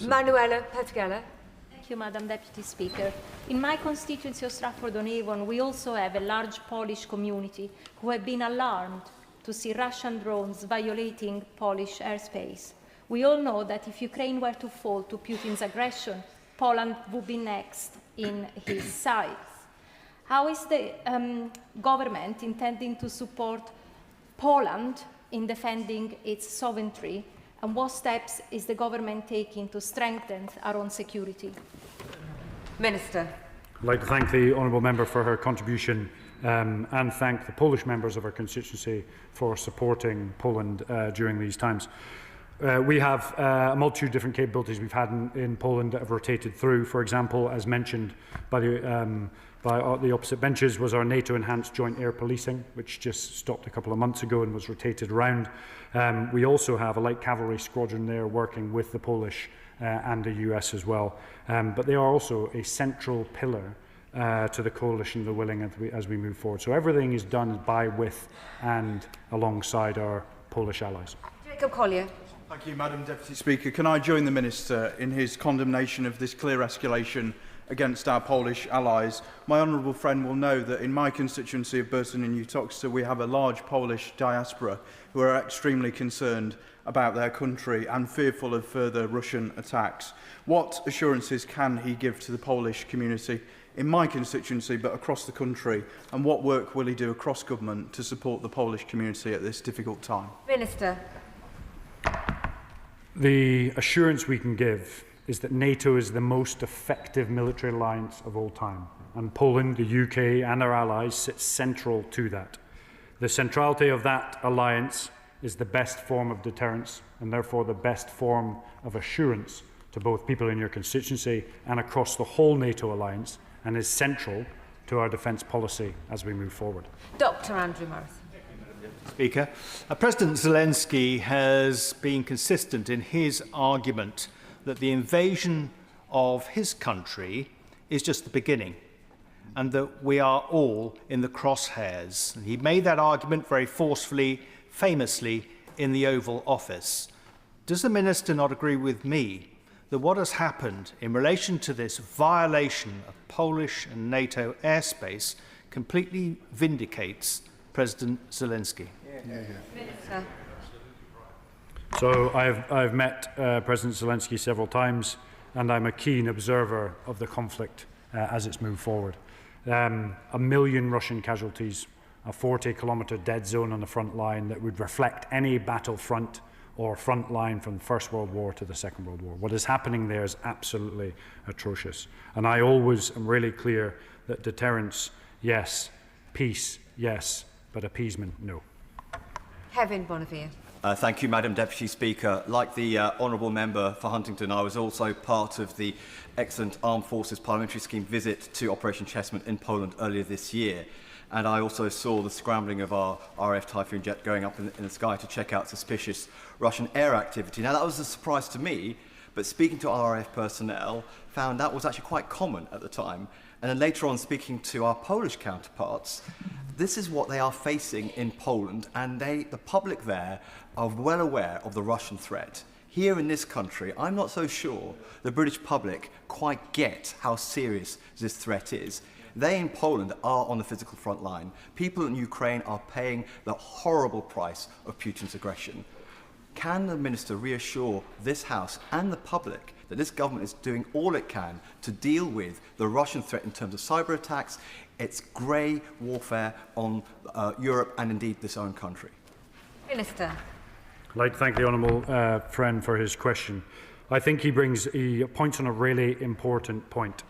Manuela Petgala. Thank you, Madam Deputy Speaker. In my constituency of Stratford-on-Avon, we also have a large Polish community who have been alarmed to see Russian drones violating Polish airspace. We all know that if Ukraine were to fall to Putin's aggression, Poland would be next in his sights. How is the government intending to support Poland in defending its sovereignty, and what steps is the government taking to strengthen our own security? Minister. I'd like to thank the honourable member for her contribution and thank the Polish members of our constituency for supporting Poland during these times. We have a multitude of different capabilities we've had in Poland that have rotated through. For example, as mentioned by the opposite benches, was our NATO-enhanced joint air policing, which just stopped a couple of months ago and was rotated around. We also have a light cavalry squadron there working with the Polish and the US as well. But they are also a central pillar to the coalition, the willing, as we move forward. So everything is done by, with and alongside our Polish allies. Jacob Collier. Thank you, Madam Deputy Speaker. Can I join the Minister in his condemnation of this clear escalation against our Polish allies? My honourable friend will know that in my constituency of Burton and Uttoxeter we have a large Polish diaspora who are extremely concerned about their country and fearful of further Russian attacks. What assurances can he give to the Polish community in my constituency but across the country, and what work will he do across government to support the Polish community at this difficult time? Minister. The assurance we can give is that NATO is the most effective military alliance of all time, and Poland, the UK and our allies sit central to that. The centrality of that alliance is the best form of deterrence and therefore the best form of assurance to both people in your constituency and across the whole NATO alliance, and is central to our defence policy as we move forward. Dr. Andrew Morris. Speaker, President Zelensky has been consistent in his argument that the invasion of his country is just the beginning and that we are all in the crosshairs. And he made that argument very forcefully, famously, in the Oval Office. Does the Minister not agree with me that what has happened in relation to this violation of Polish and NATO airspace completely vindicates President Zelensky? Minister. So I've met President Zelensky several times, and I'm a keen observer of the conflict as it's moved forward. 1 million Russian casualties, a 40-kilometre dead zone on the front line that would reflect any battlefront or front line from the First World War to the Second World War. What is happening there is absolutely atrocious. And I always am really clear that deterrence, yes, peace, yes, but appeasement, no. Kevin Bonavia. Thank you, Madam Deputy Speaker. Like the Honourable Member for Huntingdon, I was also part of the excellent Armed Forces Parliamentary Scheme visit to Operation Chessman in Poland earlier this year. And I also saw the scrambling of our RAF Typhoon jet going up in the sky to check out suspicious Russian air activity. Now, that was a surprise to me, but speaking to RAF personnel, found that was actually quite common at the time. And then later on, speaking to our Polish counterparts, this is what they are facing in Poland, and the public there are well aware of the Russian threat. Here in this country, I'm not so sure the British public quite get how serious this threat is. They in Poland are on the physical front line. People in Ukraine are paying the horrible price of Putin's aggression. Can the Minister reassure this House and the public that this government is doing all it can to deal with the Russian threat in terms of cyber attacks, its grey warfare on Europe and indeed this own country? Minister. I'd like to thank the honourable friend for his question. I think he points on a really important point.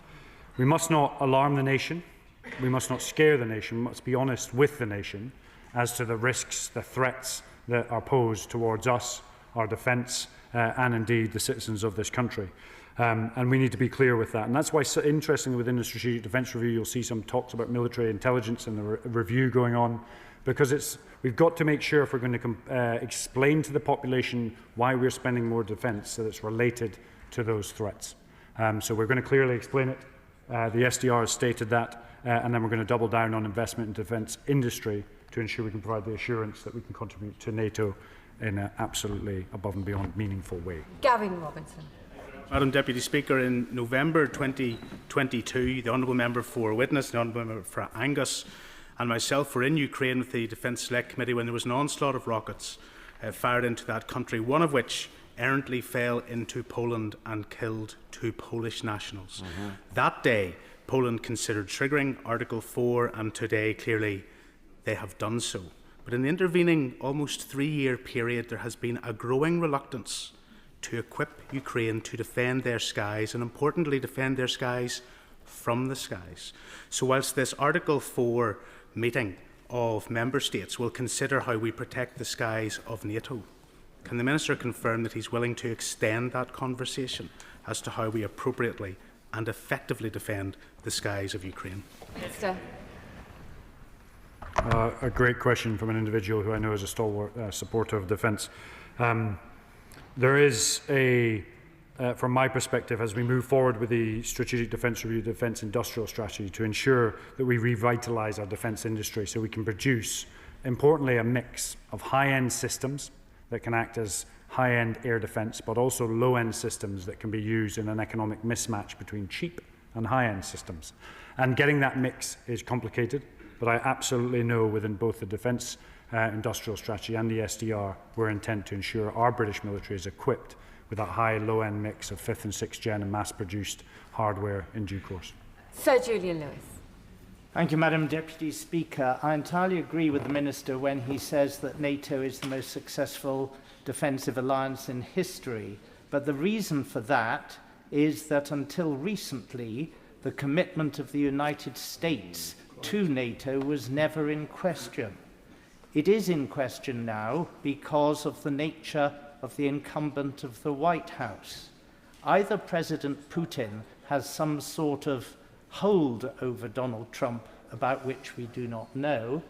We must not alarm the nation. We must not scare the nation. We must be honest with the nation as to the risks, the threats that are posed towards us, our defence, and indeed the citizens of this country. And we need to be clear with that. And that's why, so interestingly, within the Strategic Defence Review, you'll see some talks about military intelligence and the review going on, because we've got to make sure if we're going to explain to the population why we're spending more defence, that it's related to those threats. So we're going to clearly explain it. The SDR has stated that, and then we're going to double down on investment in defence industry to ensure we can provide the assurance that we can contribute to NATO in an absolutely above and beyond meaningful way. Gavin Robinson. Madam Deputy Speaker, in November 2022, the Honourable Member for Witness, the Honourable Member for Angus and myself were in Ukraine with the Defence Select Committee when there was an onslaught of rockets fired into that country, one of which errantly fell into Poland and killed 2 Polish nationals. That day, Poland considered triggering Article 4, and today, clearly, they have done so. But in the intervening almost 3-year period, there has been a growing reluctance to equip Ukraine to defend their skies, and importantly, defend their skies from the skies. So whilst this Article 4 meeting of Member States will consider how we protect the skies of NATO, can the Minister confirm that he's willing to extend that conversation as to how we appropriately and effectively defend the skies of Ukraine? Minister. A great question from an individual who I know is a stalwart supporter of defence. There is from my perspective, as we move forward with the Strategic Defence Review, Defence Industrial Strategy, to ensure that we revitalise our defence industry so we can produce, importantly, a mix of high-end systems that can act as high-end air defence, but also low-end systems that can be used in an economic mismatch between cheap and high-end systems. And getting that mix is complicated, but I absolutely know within both the Defence Industrial Strategy and the SDR, we're intent to ensure our British military is equipped with that high, low-end mix of 5th and 6th gen and mass-produced hardware in due course. Sir Julian Lewis. Thank you, Madam Deputy Speaker. I entirely agree with the Minister when he says that NATO is the most successful defensive alliance in history. But the reason for that is that until recently, the commitment of the United States to NATO was never in question. It is in question now because of the nature of the incumbent of the White House. Either President Putin has some sort of hold over Donald Trump about which we do not know,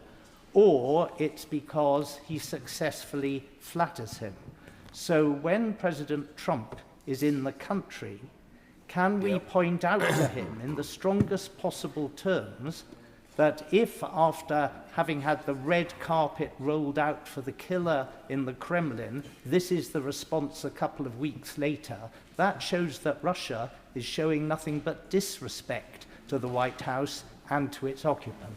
or it's because he successfully flatters him. So when President Trump is in the country, can we point out to him in the strongest possible terms that if, after having had the red carpet rolled out for the killer in the Kremlin, this is the response a couple of weeks later, that shows that Russia is showing nothing but disrespect to the White House and to its occupant.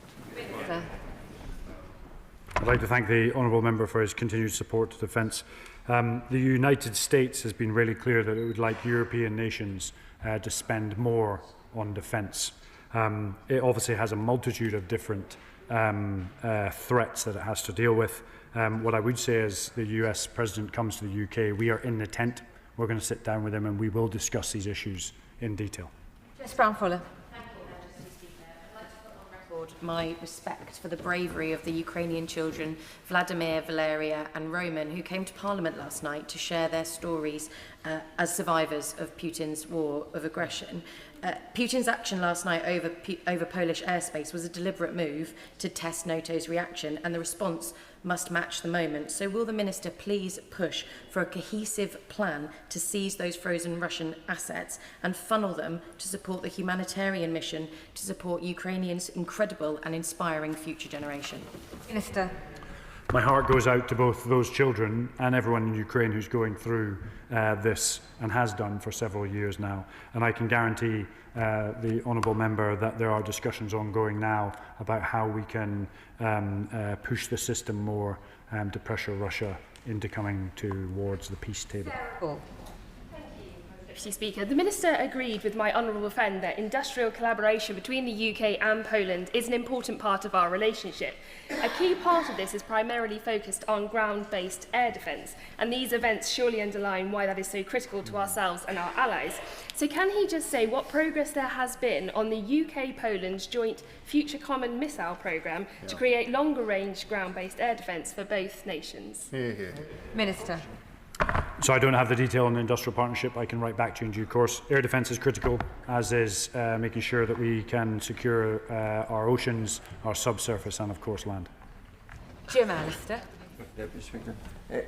I'd like to thank the honourable member for his continued support to defence. The United States has been really clear that it would like European nations to spend more on defence. It obviously has a multitude of different threats that it has to deal with. What I would say is the US President comes to the UK, we are in the tent. We're going to sit down with him and we will discuss these issues in detail. Jess Brown-Fuller. My respect for the bravery of the Ukrainian children, Vladimir, Valeria and Roman, who came to Parliament last night to share their stories as survivors of Putin's war of aggression. Putin's action last night over Polish airspace was a deliberate move to test NATO's reaction, and the response must match the moment. So will the Minister please push for a cohesive plan to seize those frozen Russian assets and funnel them to support the humanitarian mission to support Ukrainians' incredible and inspiring future generation? Minister. My heart goes out to both those children and everyone in Ukraine who's going through this and has done for several years now. And I can guarantee the honourable member that there are discussions ongoing now about how we can push the system more to pressure Russia into coming towards the peace table. Deputy Speaker, the Minister agreed with my honourable friend that industrial collaboration between the UK and Poland is an important part of our relationship. A key part of this is primarily focused on ground-based air defence, and these events surely underline why that is so critical to ourselves and our allies. So can he just say what progress there has been on the UK-Poland joint Future Common Missile Programme to create longer-range ground-based air defence for both nations? Minister. So I don't have the detail on the industrial partnership. I can write back to you in due course. Air defence is critical, as is making sure that we can secure our oceans, our subsurface and, of course, land. Jim Allister. Deputy Speaker.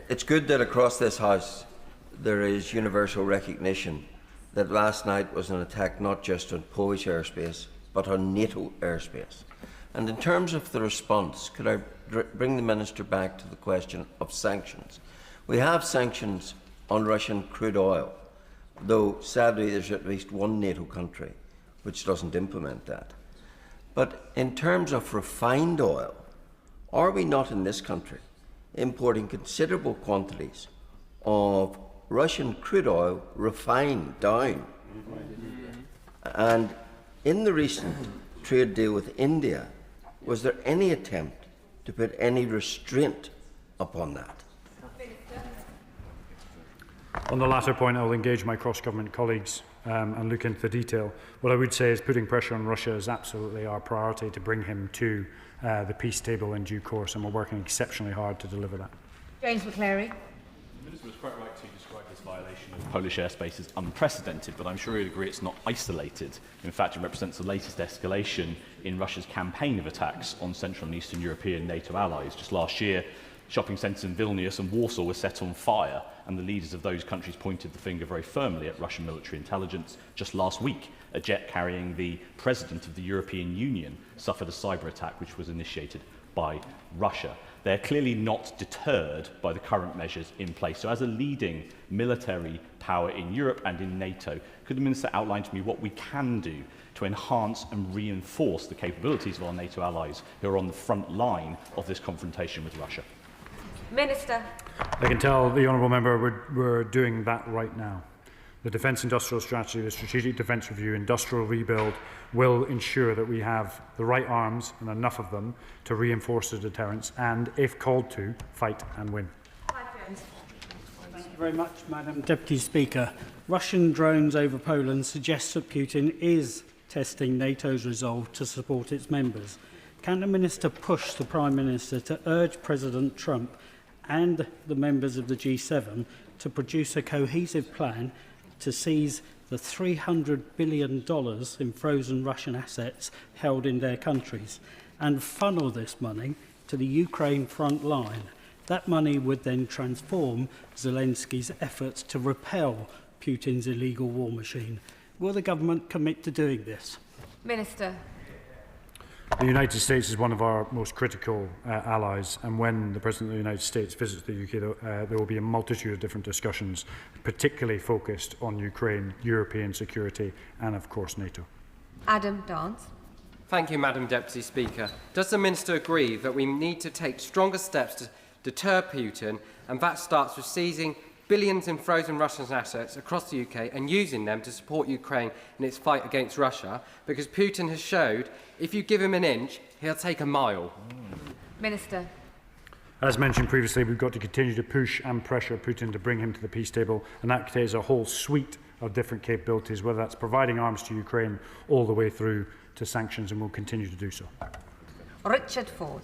It's good that across this House there is universal recognition that last night was an attack not just on Polish airspace, but on NATO airspace. And in terms of the response, could I bring the Minister back to the question of sanctions? We have sanctions on Russian crude oil, though sadly there's at least one NATO country which doesn't implement that. But in terms of refined oil, are we not in this country importing considerable quantities of Russian crude oil refined down. And in the recent trade deal with India, was there any attempt to put any restraint upon that? On the latter point, I will engage my cross-government colleagues and look into the detail. What I would say is putting pressure on Russia is absolutely our priority to bring him to the peace table in due course, and we're working exceptionally hard to deliver that. James McCleary. The Minister was quite right to describe this violation of Polish airspace as unprecedented, but I'm sure you'd agree it's not isolated. In fact, it represents the latest escalation in Russia's campaign of attacks on Central and Eastern European NATO allies. Just last year, shopping centres in Vilnius and Warsaw were set on fire, and the leaders of those countries pointed the finger very firmly at Russian military intelligence. Just last week, a jet carrying the President of the European Union suffered a cyber attack which was initiated by Russia. They're clearly not deterred by the current measures in place. So as a leading military power in Europe and in NATO, could the Minister outline to me what we can do to enhance and reinforce the capabilities of our NATO allies who are on the front line of this confrontation with Russia? Minister. I can tell the honourable member we're doing that right now. The Defence Industrial Strategy, the Strategic Defence Review, Industrial Rebuild will ensure that we have the right arms and enough of them to reinforce the deterrence and, if called to, fight and win. Thank you very much, Madam Deputy Speaker. Russian drones over Poland suggest that Putin is testing NATO's resolve to support its members. Can the Minister push the Prime Minister to urge President Trump and the members of the G7 to produce a cohesive plan to seize the $300 billion in frozen Russian assets held in their countries and funnel this money to the Ukraine front line? That money would then transform Zelensky's efforts to repel Putin's illegal war machine. Will the government commit to doing this? Minister. The United States is one of our most critical allies, and when the President of the United States visits the UK, there will be a multitude of different discussions, particularly focused on Ukraine, European security, and of course NATO. Adam Dance. Thank you, Madam Deputy Speaker. Does the Minister agree that we need to take stronger steps to deter Putin, and that starts with seizing billions in frozen Russian assets across the UK and using them to support Ukraine in its fight against Russia, because Putin has showed if you give him an inch, he'll take a mile? Minister. As mentioned previously, we've got to continue to push and pressure Putin to bring him to the peace table, and that contains a whole suite of different capabilities, whether that's providing arms to Ukraine all the way through to sanctions, and we'll continue to do so. Richard Ford.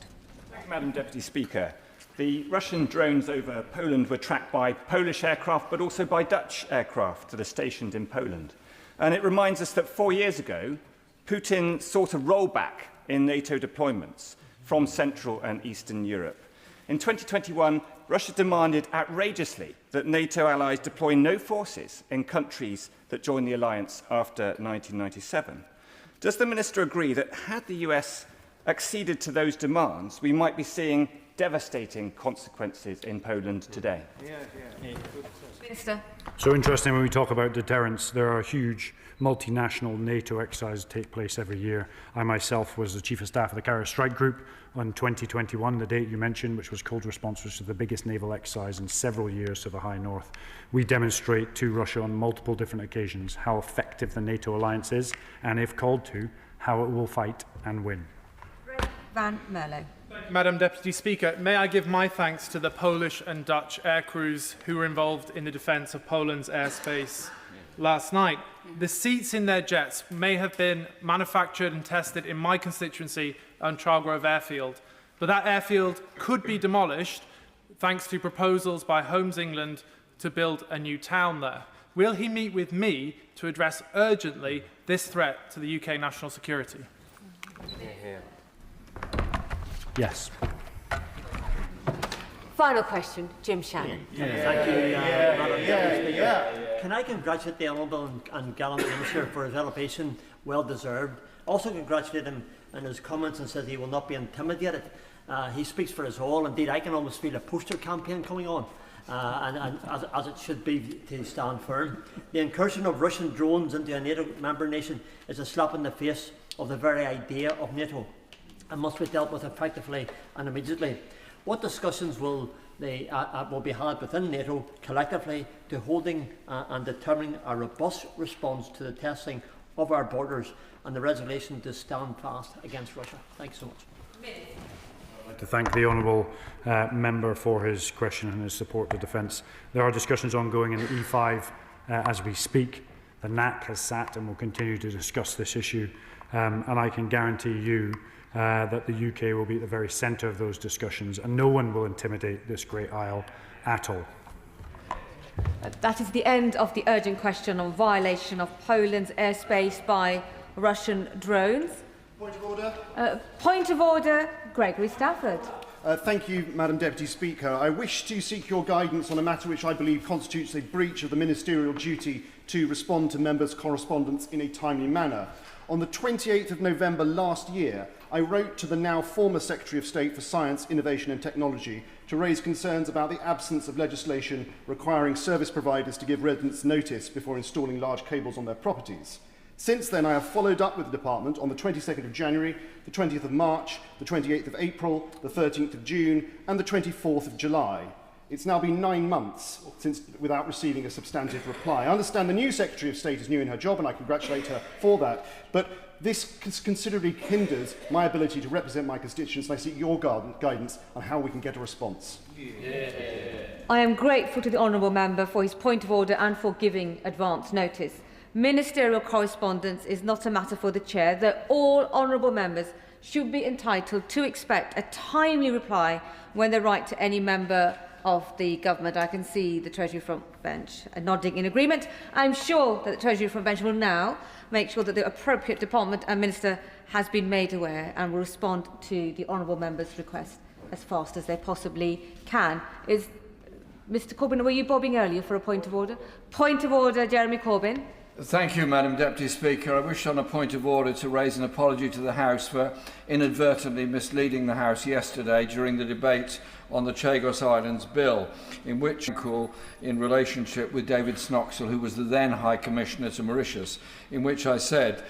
Thank you, Madam Deputy Speaker. The Russian drones over Poland were tracked by Polish aircraft, but also by Dutch aircraft that are stationed in Poland. And it reminds us that 4 years ago, Putin sought a rollback in NATO deployments from Central and Eastern Europe. In 2021, Russia demanded outrageously that NATO allies deploy no forces in countries that joined the alliance after 1997. Does the Minister agree that had the US acceded to those demands, we might be seeing devastating consequences in Poland today? Minister. So interesting when we talk about deterrence, there are huge multinational NATO exercises that take place every year. I myself was the Chief of Staff of the Carrier Strike Group on 2021, the date you mentioned, which was cold response, which is the biggest naval exercise in several years to the High North. We demonstrate to Russia on multiple different occasions how effective the NATO alliance is, and if called to, how it will fight and win. Van Merlo. Madam Deputy Speaker, may I give my thanks to the Polish and Dutch air crews who were involved in the defence of Poland's airspace last night. The seats in their jets may have been manufactured and tested in my constituency on Chargrove Airfield, but that airfield could be demolished thanks to proposals by Homes England to build a new town there. Will he meet with me to address urgently this threat to the UK national security? Yes. Final question, Jim Shannon. Thank you, Madam Deputy Speaker. Can I congratulate the Honourable and gallant Minister for his elevation, well deserved. Also congratulate him on his comments and says he will not be intimidated. He speaks for us all. Indeed, I can almost feel a poster campaign coming on, and as it should be to stand firm. The incursion of Russian drones into a NATO member nation is a slap in the face of the very idea of NATO and must be dealt with effectively and immediately. What discussions will will be had within NATO collectively to holding and determining a robust response to the testing of our borders and the resolution to stand fast against Russia. Thanks so much. I'd like to thank the honourable member for his question and his support to defence. There are discussions ongoing in the E5 as we speak. The NAC has sat and will continue to discuss this issue, and I can guarantee you that the UK will be at the very centre of those discussions, and no one will intimidate this great isle at all. That is the end of the urgent question on violation of Poland's airspace by Russian drones. Point of order. Point of order, Gregory Stafford. Thank you, Madam Deputy Speaker. I wish to seek your guidance on a matter which I believe constitutes a breach of the ministerial duty to respond to members' correspondence in a timely manner. On the 28th of November last year, I wrote to the now former Secretary of State for Science, Innovation and Technology to raise concerns about the absence of legislation requiring service providers to give residents notice before installing large cables on their properties. Since then, I have followed up with the Department on the 22nd of January, the 20th of March, the 28th of April, the 13th of June and the 24th of July. It's now been 9 months since without receiving a substantive reply. I understand the new Secretary of State is new in her job and I congratulate her for that, but this considerably hinders my ability to represent my constituents, and I seek your guidance on how we can get a response. I am grateful to the honourable member for his point of order and for giving advance notice. Ministerial correspondence is not a matter for the Chair, that all honourable members should be entitled to expect a timely reply when they write to any member of the government. I can see the Treasury front bench nodding in agreement. I'm sure that the Treasury front bench will now make sure that the appropriate department and minister has been made aware and will respond to the honourable member's request as fast as they possibly can. Is Mr Corbyn, were you bobbing earlier for a point of order? Point of order, Jeremy Corbyn. Thank you, Madam Deputy Speaker. I wish on a point of order to raise an apology to the House for inadvertently misleading the House yesterday during the debate on the Chagos Islands Bill, in which in relationship with David Snoxall, who was the then High Commissioner to Mauritius, in which I said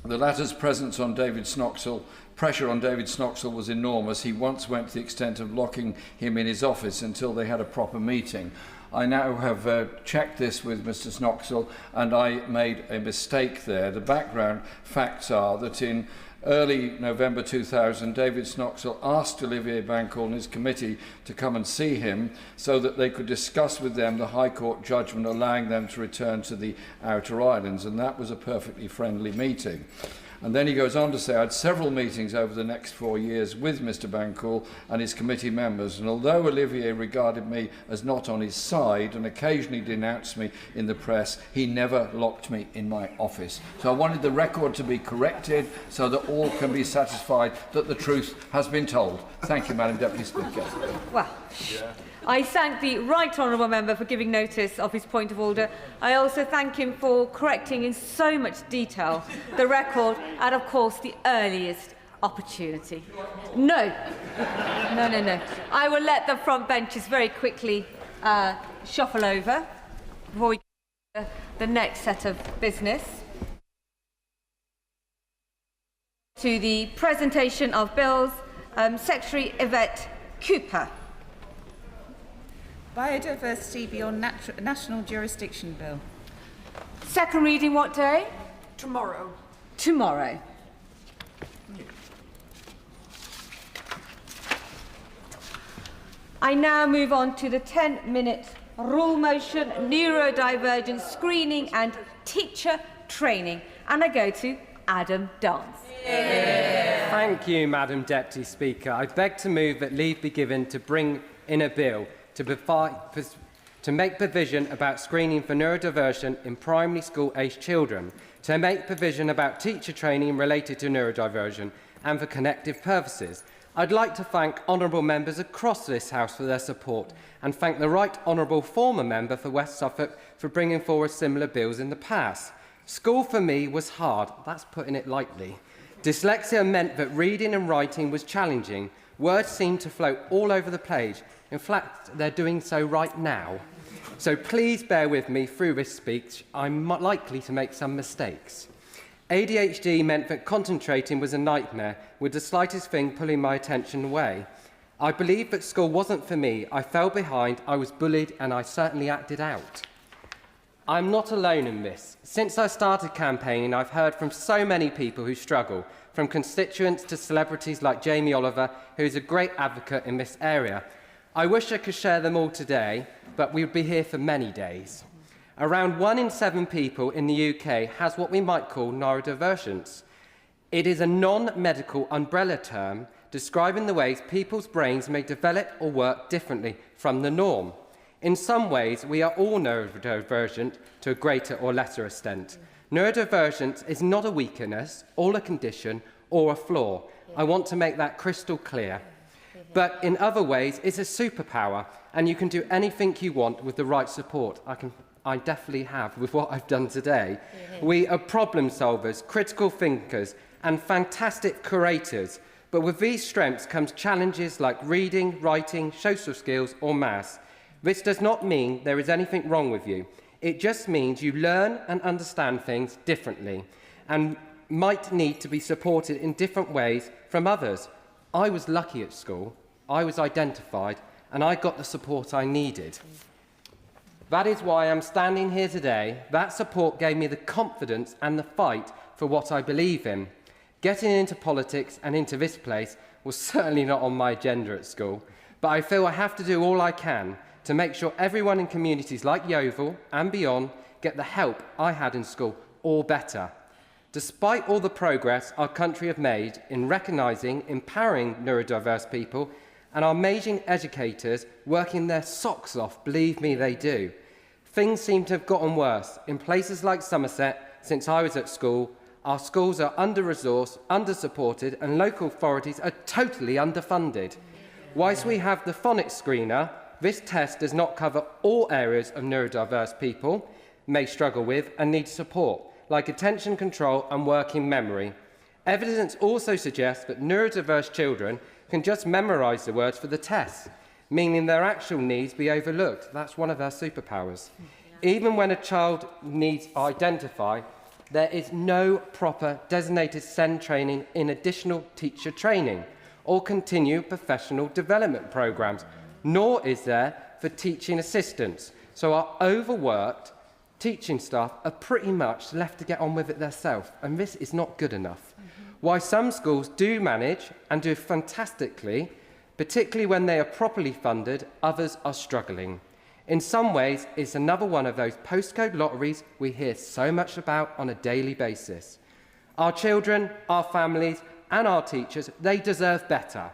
the latter's presence on David Snoxall, pressure on David Snoxall was enormous. He once went to the extent of locking him in his office until they had a proper meeting. I now have checked this with Mr Snoxall and I made a mistake there. The background facts are that in early November 2000, David Snoxall asked Olivier Bancoul and his committee to come and see him so that they could discuss with them the High Court judgment allowing them to return to the outer islands, and that was a perfectly friendly meeting. And then he goes on to say, I had several meetings over the next 4 years with Mr Bancoul and his committee members, and although Olivier regarded me as not on his side and occasionally denounced me in the press, he never locked me in my office. So I wanted the record to be corrected so that all can be satisfied that the truth has been told. Thank you, Madam Deputy Speaker. Well, I thank the right honourable member for giving notice of his point of order. I also thank him for correcting in so much detail the record at, of course, the earliest opportunity. No. I will let the front benches very quickly shuffle over before we get to the next set of business. To the presentation of bills, Secretary Yvette Cooper. Biodiversity Beyond National Jurisdiction Bill. Second reading what day? Tomorrow. Tomorrow. I now move on to the 10-minute rule motion, neurodivergent screening and teacher training. And I go to Adam Dance. Thank you, Madam Deputy Speaker. I beg to move that leave be given to bring in a bill to make provision about screening for neurodiversion in primary school-aged children, to make provision about teacher training related to neurodiversion and for connective purposes. I'd like to thank honourable members across this House for their support and thank the right honourable former member for West Suffolk for bringing forward similar bills in the past. School for me was hard, that's putting it lightly. Dyslexia meant that reading and writing was challenging. Words seemed to float all over the page. In fact, they're doing so right now. So please bear with me through this speech. I'm likely to make some mistakes. ADHD meant that concentrating was a nightmare, with the slightest thing pulling my attention away. I believed that school wasn't for me. I fell behind, I was bullied, and I certainly acted out. I'm not alone in this. Since I started campaigning, I've heard from so many people who struggle, from constituents to celebrities like Jamie Oliver, who is a great advocate in this area. I wish I could share them all today, but we would be here for many days. Around 1 in 7 people in the UK has what we might call neurodivergence. It is a non-medical umbrella term describing the ways people's brains may develop or work differently from the norm. In some ways, we are all neurodivergent to a greater or lesser extent. Neurodivergence is not a weakness, or a condition, or a flaw. I want to make that crystal clear. But in other ways, it's a superpower, and you can do anything you want with the right support. I definitely have with what I've done today. We are problem solvers, critical thinkers, and fantastic curators. But with these strengths comes challenges like reading, writing, social skills, or maths. This does not mean there is anything wrong with you. It just means you learn and understand things differently and might need to be supported in different ways from others. I was lucky at school. I was identified, and I got the support I needed. That is why I'm standing here today. That support gave me the confidence and the fight for what I believe in. Getting into politics and into this place was certainly not on my agenda at school, but I feel I have to do all I can to make sure everyone in communities like Yeovil and beyond get the help I had in school or better. Despite all the progress our country have made in recognising, empowering neurodiverse people, and our amazing educators working their socks off, believe me, they do, things seem to have gotten worse. In places like Somerset, since I was at school, our schools are under-resourced, under-supported, and local authorities are totally underfunded. Whilst we have the phonics screener, this test does not cover all areas of neurodiverse people may struggle with and need support, like attention control and working memory. Evidence also suggests that neurodiverse children can just memorise the words for the test, meaning their actual needs be overlooked. That's one of our superpowers. Even when a child needs identified, there is no proper designated SEND training in additional teacher training or continued professional development programmes, nor is there for teaching assistants. So our overworked teaching staff are pretty much left to get on with it themselves, and this is not good enough. While some schools do manage and do fantastically, particularly when they are properly funded, others are struggling. In some ways, it's another one of those postcode lotteries we hear so much about on a daily basis. Our children, our families, and our teachers, they deserve better.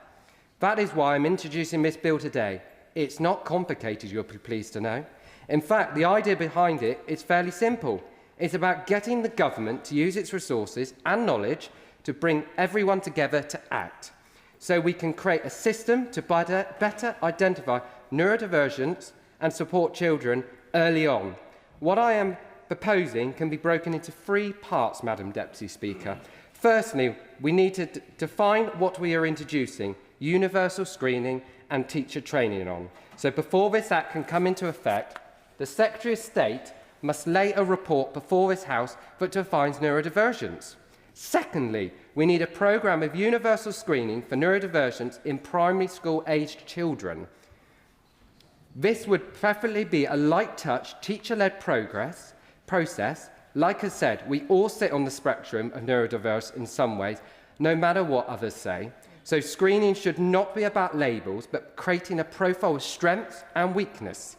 That is why I'm introducing this bill today. It's not complicated, you'll be pleased to know. In fact, the idea behind it is fairly simple. It's about getting the government to use its resources and knowledge to bring everyone together to act, so we can create a system to better identify neurodivergence and support children early on. What I am proposing can be broken into 3 parts, Madam Deputy Speaker. Firstly, we need to define what we are introducing, universal screening and teacher training on. So before this Act can come into effect, the Secretary of State must lay a report before this House that defines neurodivergence. Secondly, we need a programme of universal screening for neurodivergence in primary school-aged children. This would preferably be a light-touch, teacher-led process. Like I said, we all sit on the spectrum of neurodiverse in some ways, no matter what others say. So screening should not be about labels, but creating a profile of strengths and weakness.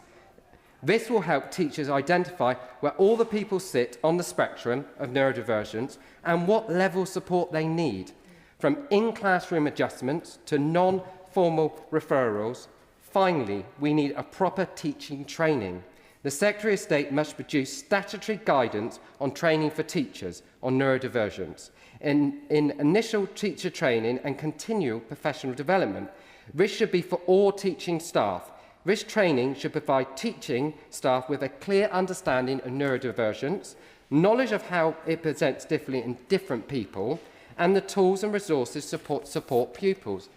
This will help teachers identify where all the people sit on the spectrum of neurodivergence and what level of support they need, from in-classroom adjustments to non-formal referrals. Finally, we need a proper teaching training. The Secretary of State must produce statutory guidance on training for teachers on neurodivergence, in initial teacher training and continual professional development. This should be for all teaching staff. This training should provide teaching staff with a clear understanding of neurodivergence, knowledge of how it presents differently in different people, and the tools and resources to support pupils.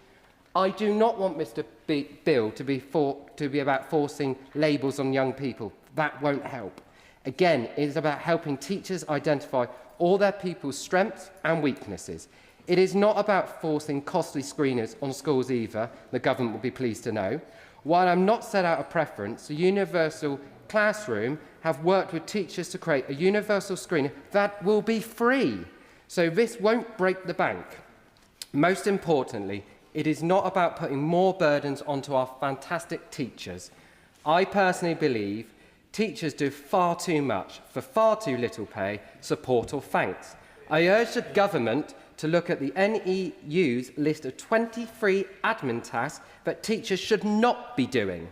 I do not want Mr. Bill to be about forcing labels on young people. That won't help. Again, it is about helping teachers identify all their pupils' strengths and weaknesses. It is not about forcing costly screeners on schools either, the government will be pleased to know. While I'm not set out a preference, the Universal Classroom have worked with teachers to create a universal screener that will be free. So this won't break the bank. Most importantly, it is not about putting more burdens onto our fantastic teachers. I personally believe teachers do far too much for far too little pay, support or thanks. I urge the government to look at the NEU's list of 23 admin tasks that teachers should not be doing.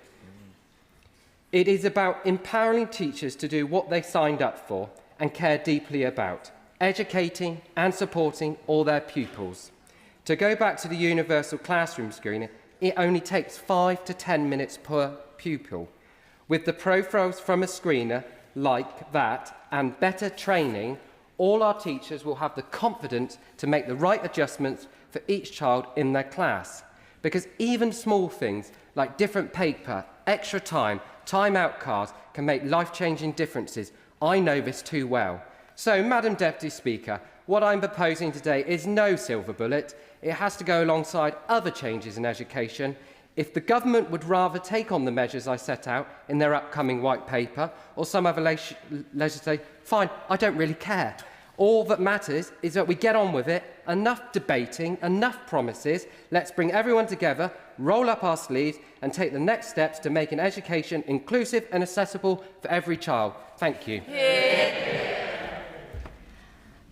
It is about empowering teachers to do what they signed up for and care deeply about, educating and supporting all their pupils. To go back to the universal classroom screener, it only takes 5 to 10 minutes per pupil. With the profiles from a screener like that and better training, all our teachers will have the confidence to make the right adjustments for each child in their class. Because even small things like different paper, extra time, time-out cards can make life-changing differences. I know this too well. So, Madam Deputy Speaker, what I'm proposing today is no silver bullet. It has to go alongside other changes in education. If the government would rather take on the measures I set out in their upcoming white paper or some other legislation, fine, I don't really care. All that matters is that we get on with it, enough debating, enough promises. Let's bring everyone together, roll up our sleeves and take the next steps to making education inclusive and accessible for every child. Thank you.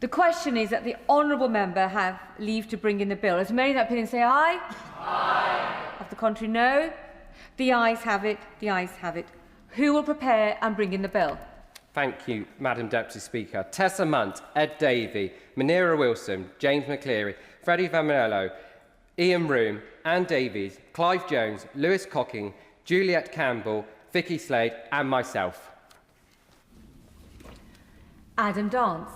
The question is that the honourable member have leave to bring in the bill. As many in that opinion say aye? Aye. Of the contrary, no. The ayes have it. The ayes have it. Who will prepare and bring in the bill? Thank you, Madam Deputy Speaker. Tessa Munt, Ed Davey, Munira Wilson, James McCleary, Freddie Van Manello, Ian Room, Anne Davies, Clive Jones, Lewis Cocking, Juliet Campbell, Vicky Slade and myself. Adam Dance.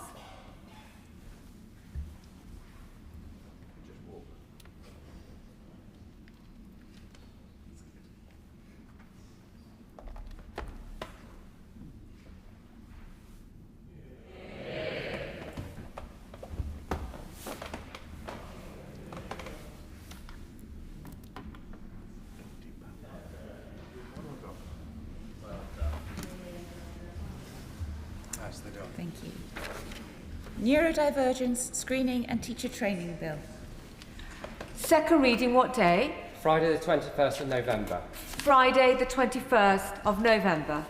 Thank you. Neurodivergence Screening and Teacher Training Bill. Second reading what day? Friday the 21st of November. Friday the 21st of November.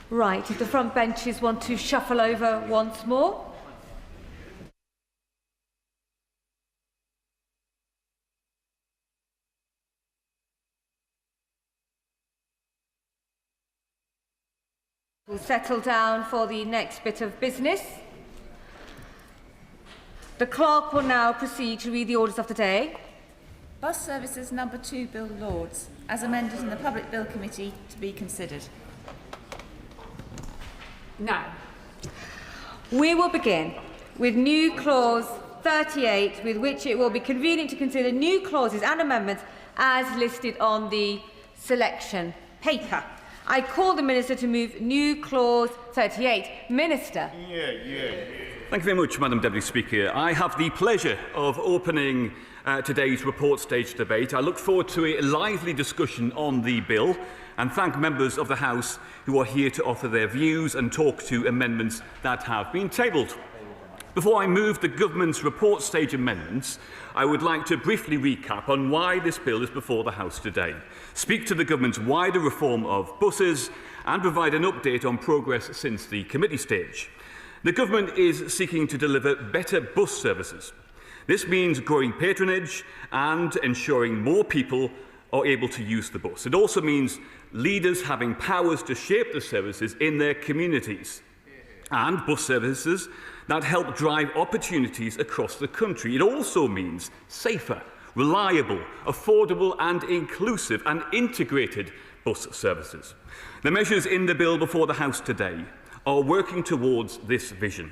Right, if the front benches want to shuffle over once more. We'll settle down for the next bit of business. The clerk will now proceed to read the orders of the day. Bus Services Number 2 Bill Lords, as amended in the Public Bill Committee, to be considered. Now, we will begin with new clause 38, with which it will be convenient to consider new clauses and amendments as listed on the selection paper. I call the Minister to move new clause 38. Minister. Thank you very much, Madam Deputy Speaker. I have the pleasure of opening today's report stage debate. I look forward to a lively discussion on the bill and thank members of the House who are here to offer their views and talk to amendments that have been tabled. Before I move the government's report stage amendments, I would like to briefly recap on why this bill is before the House today, speak to the government's wider reform of buses and provide an update on progress since the committee stage. The government is seeking to deliver better bus services. This means growing patronage and ensuring more people are able to use the bus. It also means leaders having powers to shape the services in their communities and bus services that help drive opportunities across the country. It also means safer, reliable, affordable and inclusive and integrated bus services. The measures in the bill before the House today are working towards this vision,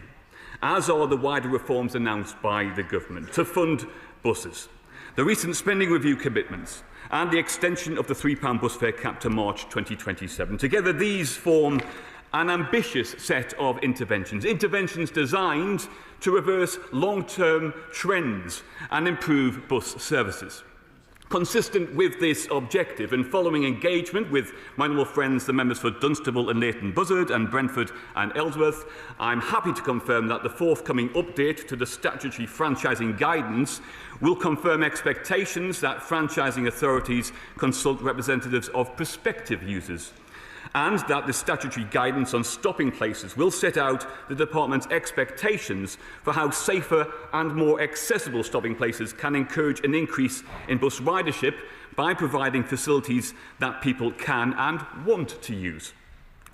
as are the wider reforms announced by the government to fund buses, the recent spending review commitments and the extension of the £3 bus fare cap to March 2027. Together, these form an ambitious set of interventions designed to reverse long-term trends and improve bus services. Consistent with this objective and following engagement with my honourable friends, the members for Dunstable and Leighton Buzzard and Brentford and Ellsworth, I'm happy to confirm that the forthcoming update to the statutory franchising guidance will confirm expectations that franchising authorities consult representatives of prospective users, and that the statutory guidance on stopping places will set out the Department's expectations for how safer and more accessible stopping places can encourage an increase in bus ridership by providing facilities that people can and want to use.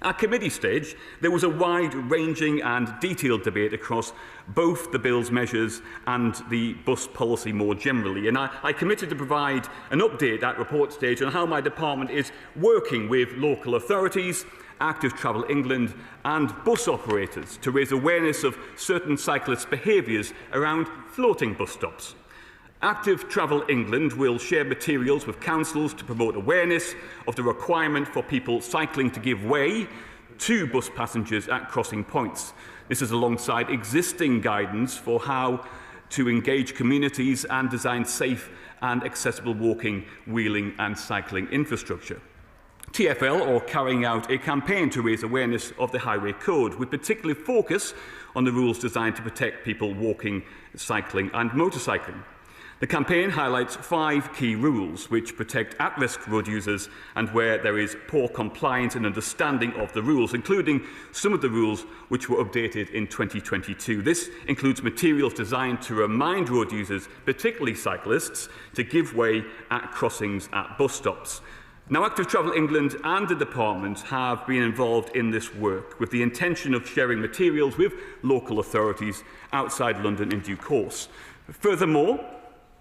At committee stage, there was a wide-ranging and detailed debate across both the bill's measures and the bus policy more generally, and I committed to provide an update at report stage on how my department is working with local authorities, Active Travel England and bus operators to raise awareness of certain cyclists' behaviours around floating bus stops. Active Travel England will share materials with councils to promote awareness of the requirement for people cycling to give way to bus passengers at crossing points. This is alongside existing guidance for how to engage communities and design safe and accessible walking, wheeling and cycling infrastructure. TfL are carrying out a campaign to raise awareness of the Highway Code, with particular focus on the rules designed to protect people walking, cycling and motorcycling. The campaign highlights 5 key rules which protect at-risk road users and where there is poor compliance and understanding of the rules, including some of the rules which were updated in 2022. This includes materials designed to remind road users, particularly cyclists, to give way at crossings at bus stops. Now, Active Travel England and the department have been involved in this work with the intention of sharing materials with local authorities outside London in due course. Furthermore,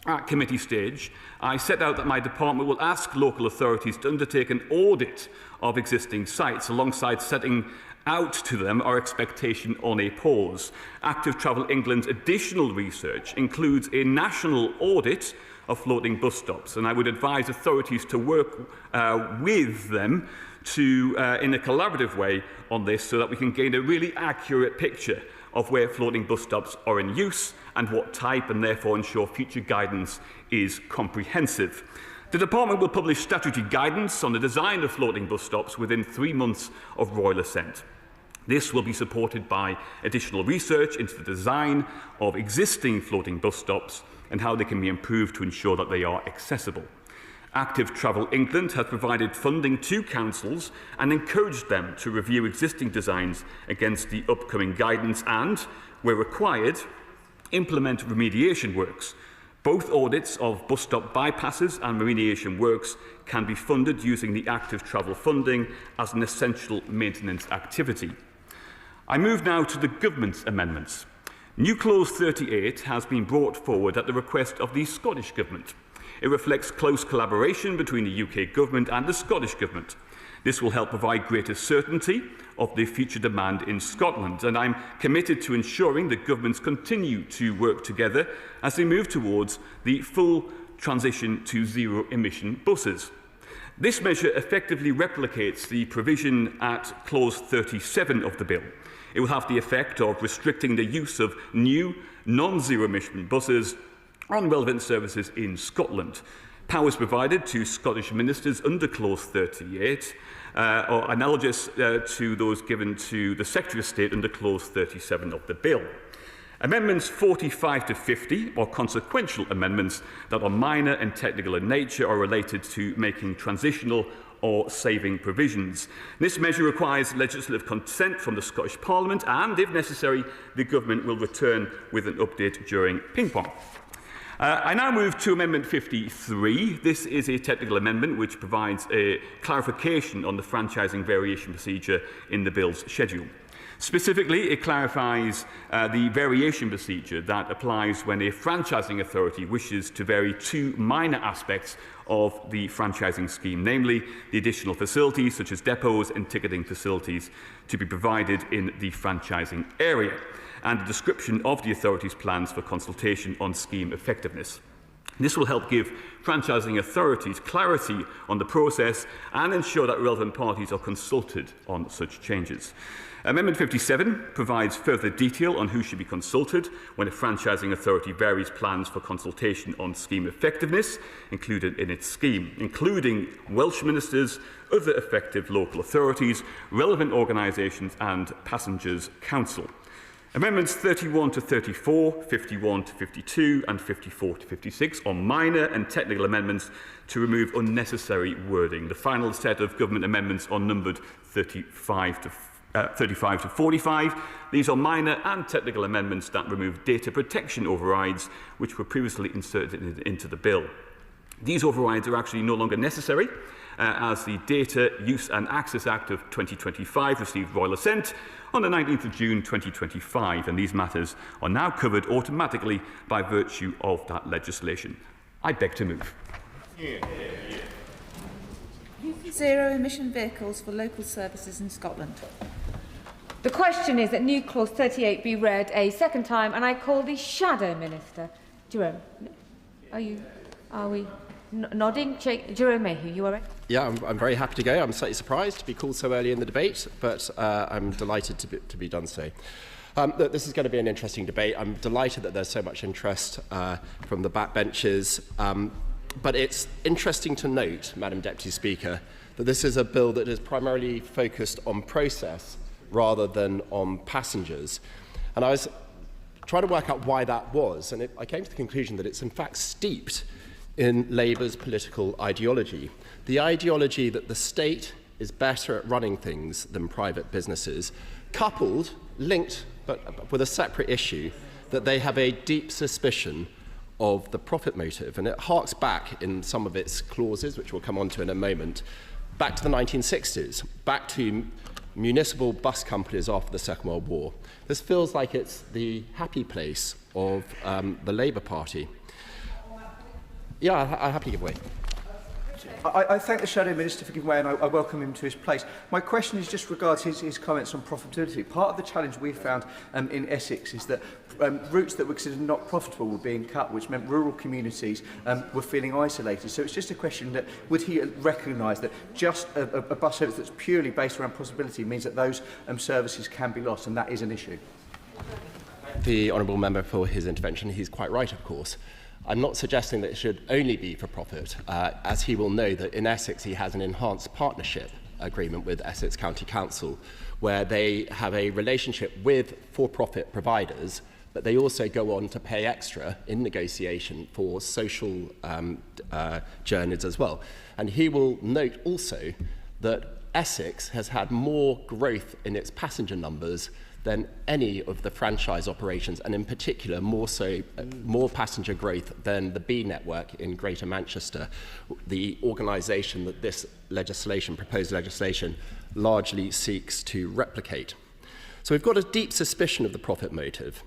at committee stage, I set out that my department will ask local authorities to undertake an audit of existing sites alongside setting out to them our expectation on a pause. Active Travel England's additional research includes a national audit of floating bus stops, and I would advise authorities to work with them in a collaborative way on this so that we can gain a really accurate picture of where floating bus stops are in use and what type, and therefore ensure future guidance is comprehensive. The department will publish statutory guidance on the design of floating bus stops within 3 months of royal assent. This will be supported by additional research into the design of existing floating bus stops and how they can be improved to ensure that they are accessible. Active Travel England has provided funding to councils and encouraged them to review existing designs against the upcoming guidance and, where required, implement remediation works. Both audits of bus stop bypasses and remediation works can be funded using the Active Travel funding as an essential maintenance activity. I move now to the government's amendments. New Clause 38 has been brought forward at the request of the Scottish Government. It reflects close collaboration between the UK Government and the Scottish Government. This will help provide greater certainty of the future demand in Scotland, and I'm committed to ensuring that governments continue to work together as they move towards the full transition to zero-emission buses. This measure effectively replicates the provision at Clause 37 of the bill. It will have the effect of restricting the use of new non-zero-emission buses on relevant services in Scotland. Powers provided to Scottish ministers under Clause 38 are analogous to those given to the Secretary of State under Clause 37 of the bill. Amendments 45 to 50 are consequential amendments that are minor and technical in nature or related to making transitional or saving provisions. This measure requires legislative consent from the Scottish Parliament and, if necessary, the Government will return with an update during ping-pong. I now move to Amendment 53. This is a technical amendment which provides a clarification on the franchising variation procedure in the bill's schedule. Specifically, it clarifies the variation procedure that applies when a franchising authority wishes to vary 2 minor aspects of the franchising scheme, namely the additional facilities such as depots and ticketing facilities to be provided in the franchising area, and a description of the authority's plans for consultation on scheme effectiveness. This will help give franchising authorities clarity on the process and ensure that relevant parties are consulted on such changes. Amendment 57 provides further detail on who should be consulted when a franchising authority varies plans for consultation on scheme effectiveness included in its scheme, including Welsh ministers, other effective local authorities, relevant organisations and Passengers Council. Amendments 31 to 34, 51 to 52 and 54 to 56 are minor and technical amendments to remove unnecessary wording. The final set of government amendments are numbered 35 to 45. These are minor and technical amendments that remove data protection overrides which were previously inserted into the bill. These overrides are actually no longer necessary as the Data Use and Access Act of 2025 received royal assent on the 19th of June 2025, and these matters are now covered automatically by virtue of that legislation. I beg to move. Zero emission vehicles for local services in Scotland. The question is that new clause 38 be read a second time, and I call the Shadow Minister. Jerome, are we nodding? Jerome Mayhew, you all right? Yeah, I'm very happy to go. I'm slightly surprised to be called so early in the debate, but I'm delighted to be done so. Look, this is going to be an interesting debate. I'm delighted that there's so much interest from the backbenches. But it's interesting to note, Madam Deputy Speaker, that this is a bill that is primarily focused on process rather than on passengers. And I was trying to work out why that was, and I came to the conclusion that it's in fact steeped in Labour's political ideology. The ideology that the state is better at running things than private businesses, coupled, linked, but with a separate issue, that they have a deep suspicion of the profit motive. And it harks back in some of its clauses, which we'll come on to in a moment, back to the 1960s, back to municipal bus companies after the Second World War. This feels like it's the happy place of the Labour Party. Yeah, I'll happily give way. I thank the Shadow Minister for giving way, and I welcome him to his place. My question is just regards his comments on profitability. Part of the challenge we found in Essex is that routes that were considered not profitable were being cut, which meant rural communities were feeling isolated. So it's just a question that would he recognise that just a bus service that's purely based around profitability means that those services can be lost, and that is an issue. The Honourable Member for his intervention. He's quite right, of course. I'm not suggesting that it should only be for profit, as he will know that in Essex he has an enhanced partnership agreement with Essex County Council, where they have a relationship with for-profit providers, but they also go on to pay extra in negotiation for social journeys as well. And he will note also that Essex has had more growth in its passenger numbers than any of the franchise operations, and in particular more passenger growth than the B network in Greater Manchester, the organisation that this proposed legislation, largely seeks to replicate. So we've got a deep suspicion of the profit motive,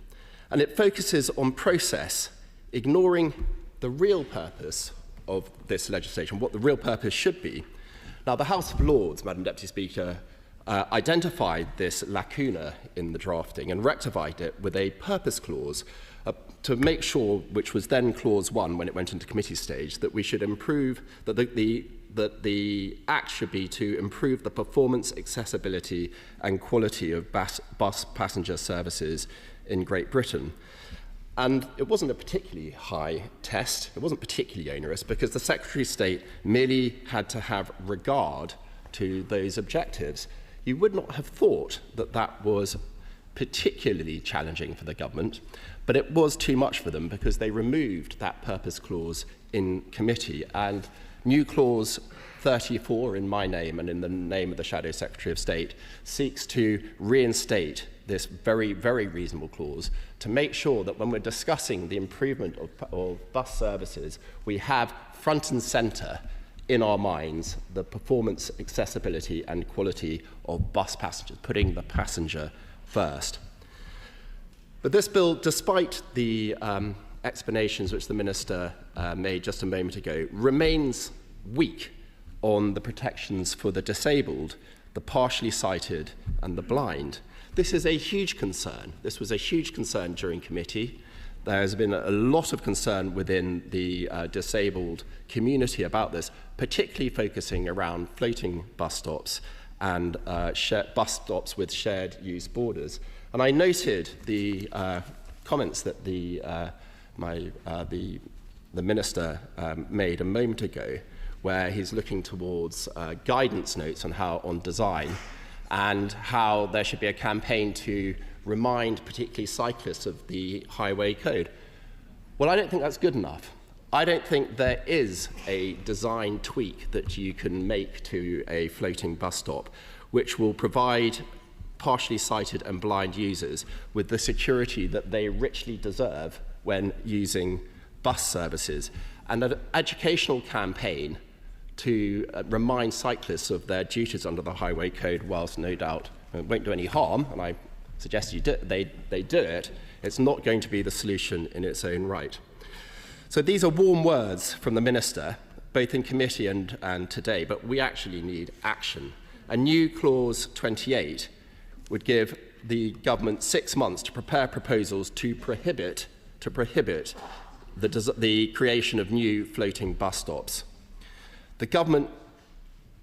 and it focuses on process, ignoring the real purpose of this legislation, what the real purpose should be. Now, the House of Lords, Madam Deputy Speaker, identified this lacuna in the drafting and rectified it with a purpose clause to make sure, which was then clause 1 when it went into committee stage, that we should improve, that the act should be to improve the performance, accessibility and quality of bus passenger services in Great Britain. And it wasn't a particularly high test, it wasn't particularly onerous, because the Secretary of State merely had to have regard to those objectives. You would not have thought that that was particularly challenging for the government, but it was too much for them because they removed that purpose clause in committee. And new clause 34 in my name and in the name of the Shadow Secretary of State seeks to reinstate this very, very reasonable clause to make sure that when we're discussing the improvement of bus services, we have front and centre in our minds the performance, accessibility and quality of bus passengers, putting the passenger first. But this bill, despite the explanations which the Minister made just a moment ago, remains weak on the protections for the disabled, the partially sighted and the blind. This is a huge concern. This was a huge concern during committee. There's been a lot of concern within the disabled community about this, particularly focusing around floating bus stops and bus stops with shared use borders. And I noted the comments that the Minister made a moment ago, where he's looking towards guidance notes on design and how there should be a campaign to remind particularly cyclists of the highway code. Well, I don't think that's good enough. I don't think there is a design tweak that you can make to a floating bus stop which will provide partially sighted and blind users with the security that they richly deserve when using bus services, and an educational campaign to remind cyclists of their duties under the highway code, whilst no doubt it won't do any harm, and I suggest they do it, it's not going to be the solution in its own right. So these are warm words from the Minister, both in committee and today, but we actually need action. A new clause 28 would give the government 6 months to prepare proposals to prohibit the creation of new floating bus stops. The government,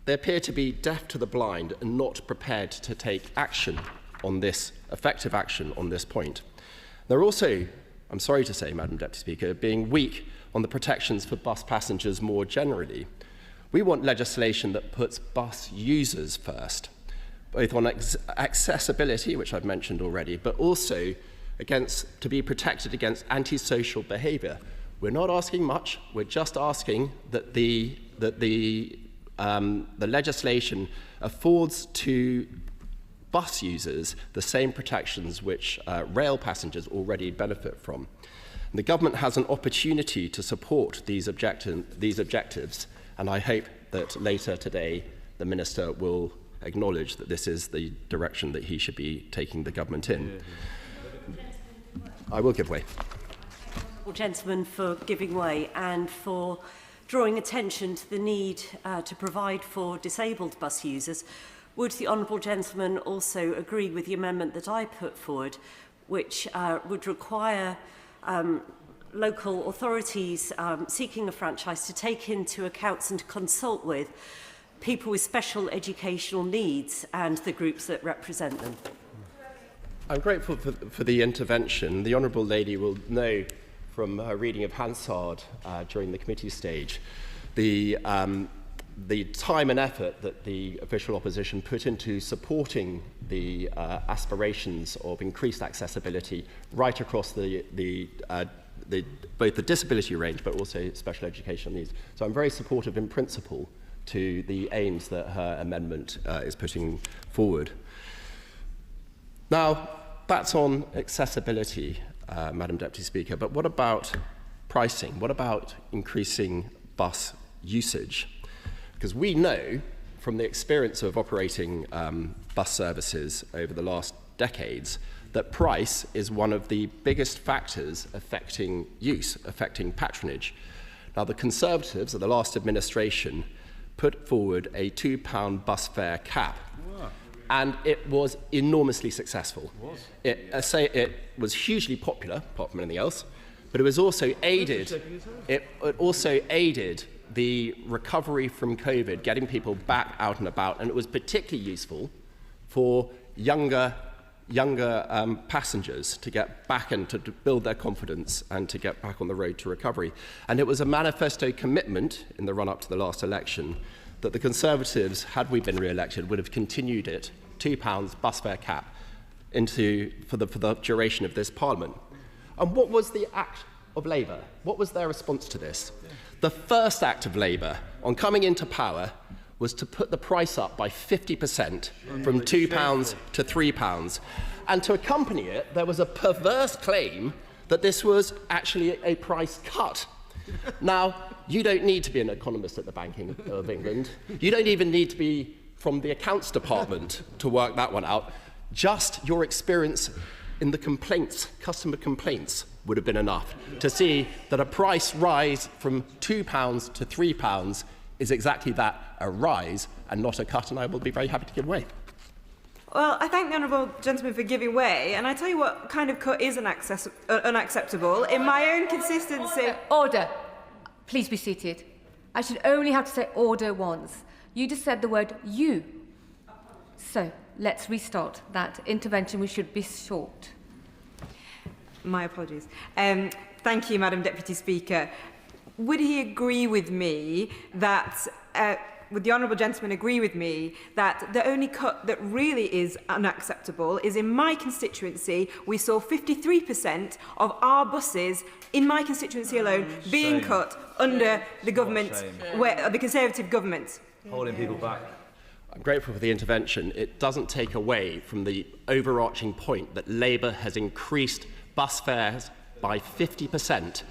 they appear to be deaf to the blind and not prepared to take action on this, effective action on this point. They're also, I'm sorry to say, Madam Deputy Speaker, being weak on the protections for bus passengers more generally. We want legislation that puts bus users first, both on accessibility, which I've mentioned already, but also to be protected against antisocial behaviour. We're not asking much. We're just asking that the legislation affords to bus users the same protections which rail passengers already benefit from. And the government has an opportunity to support these objectives, and I hope that later today the Minister will acknowledge that this is the direction that he should be taking the government in. I will give way. Well, gentlemen, for giving way and for drawing attention to the need to provide for disabled bus users. Would the honourable gentleman also agree with the amendment that I put forward, which would require local authorities seeking a franchise to take into account and to consult with people with special educational needs and the groups that represent them? I'm grateful for the intervention. The Honourable Lady will know from her reading of Hansard during the committee stage the time and effort that the official opposition put into supporting the aspirations of increased accessibility right across both the disability range but also special educational needs. So I'm very supportive in principle to the aims that her amendment is putting forward. Now, that's on accessibility, Madam Deputy Speaker, but what about pricing? What about increasing bus usage? Because we know from the experience of operating bus services over the last decades that price is one of the biggest factors affecting use, affecting patronage. Now, the Conservatives of the last administration put forward a £2 bus fare cap. Wow. And it was enormously successful. It was hugely popular, apart from anything else, but it was also aided. It also aided the recovery from COVID, getting people back out and about, and it was particularly useful for younger passengers to get back and to build their confidence and to get back on the road to recovery. And it was a manifesto commitment in the run-up to the last election that the Conservatives, had we been re-elected, would have continued it, £2 bus fare cap, for the duration of this Parliament. And what was the act of Labour? What was their response to this? The first act of Labour on coming into power was to put the price up by 50% from £2 to £3. And to accompany it, there was a perverse claim that this was actually a price cut. Now, you don't need to be an economist at the Bank of England. You don't even need to be from the accounts department to work that one out. Just your experience in the complaints, customer complaints, would have been enough to see that a price rise from £2 to £3 is exactly that, a rise and not a cut, and I will be very happy to give way. Well, I thank the honourable gentleman for giving way, and I tell you what kind of cut is unacceptable. In my own consistency... Order. Please be seated. I should only have to say order once. You just said the word you. So, let's restart that intervention. We should be short. My apologies. Thank you, Madam Deputy Speaker. Would he agree with me that... would the honourable gentleman agree with me that the only cut that really is unacceptable is in my constituency we saw 53% of our buses in my constituency alone being cut under the government, the Conservative government. Holding people back. I'm grateful for the intervention. It doesn't take away from the overarching point that Labour has increased bus fares by 50%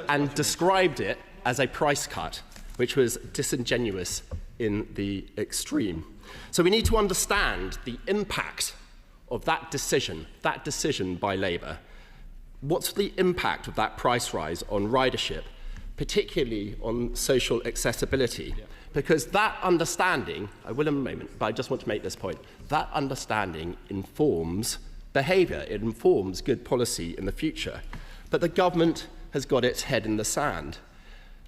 and described it as a price cut, which was disingenuous in the extreme. So we need to understand the impact of that decision by Labour. What's the impact of that price rise on ridership, particularly on social accessibility? Because that understanding, I will in a moment, but I just want to make this point, that understanding informs behaviour, it informs good policy in the future. But the government has got its head in the sand.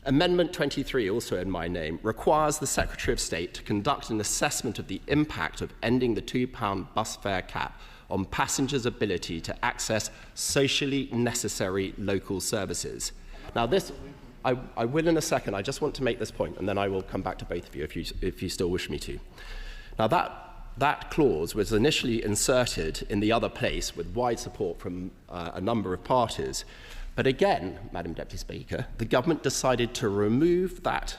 Amendment 23, also in my name, requires the Secretary of State to conduct an assessment of the impact of ending the £2 bus fare cap on passengers' ability to access socially necessary local services. Now this, I will in a second, I just want to make this point, and then I will come back to both of you if you still wish me to. Now that clause was initially inserted in the other place with wide support from a number of parties. But again, Madam Deputy Speaker, the government decided to remove that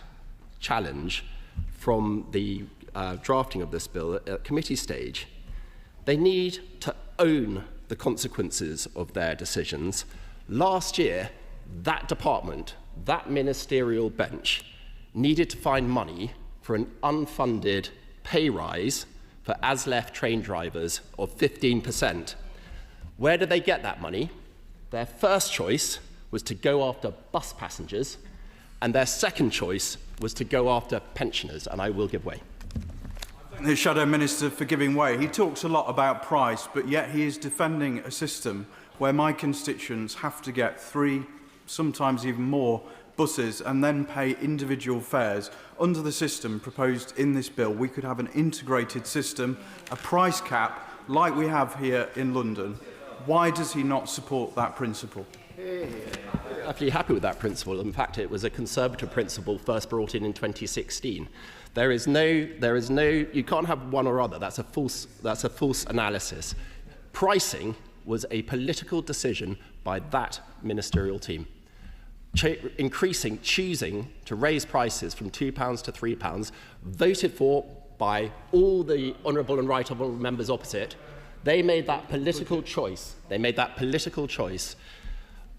challenge from the drafting of this bill at committee stage. They need to own the consequences of their decisions. Last year, that department, that ministerial bench, needed to find money for an unfunded pay rise for ASLEF train drivers of 15%. Where did they get that money? Their first choice was to go after bus passengers, and their second choice was to go after pensioners, and I will give way. The Shadow Minister for giving way. He talks a lot about price, but yet he is defending a system where my constituents have to get 3, sometimes even more, buses and then pay individual fares. Under the system proposed in this bill, we could have an integrated system, a price cap, like we have here in London. Why does he not support that principle? I'm actually happy with that principle. In fact, it was a Conservative principle first brought in 2016. There is no, you can't have one or other. That's a false analysis. Pricing was a political decision by that ministerial team. Choosing to raise prices from £2 to £3, voted for by all the honourable and right honourable members opposite. They made that political choice.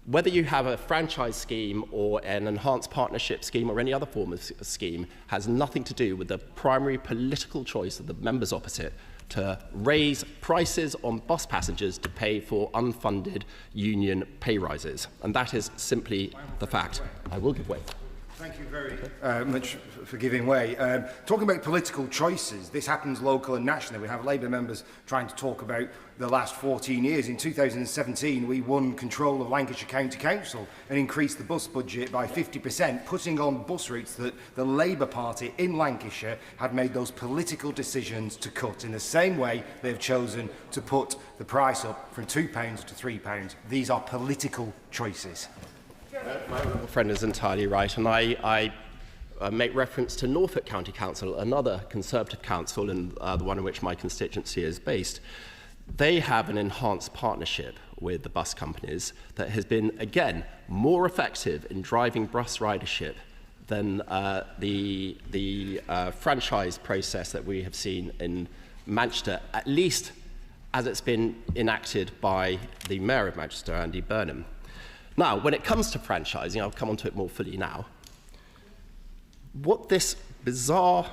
Whether you have a franchise scheme or an enhanced partnership scheme or any other form of scheme has nothing to do with the primary political choice of the members opposite to raise prices on bus passengers to pay for unfunded union pay rises. And that is simply the fact. I will give way. Thank you very much for giving way. Talking about political choices, this happens local and nationally. We have Labour members trying to talk about the last 14 years. In 2017, we won control of Lancashire County Council and increased the bus budget by 50%, putting on bus routes that the Labour Party in Lancashire had made those political decisions to cut. In the same way, they have chosen to put the price up from £2 to £3. These are political choices. My friend is entirely right, and I make reference to Norfolk County Council, another Conservative council, and the one in which my constituency is based. They have an enhanced partnership with the bus companies that has been, again, more effective in driving bus ridership than the franchise process that we have seen in Manchester, at least as it's been enacted by the Mayor of Manchester, Andy Burnham. Now, when it comes to franchising, I'll come on to it more fully now, what this bizarre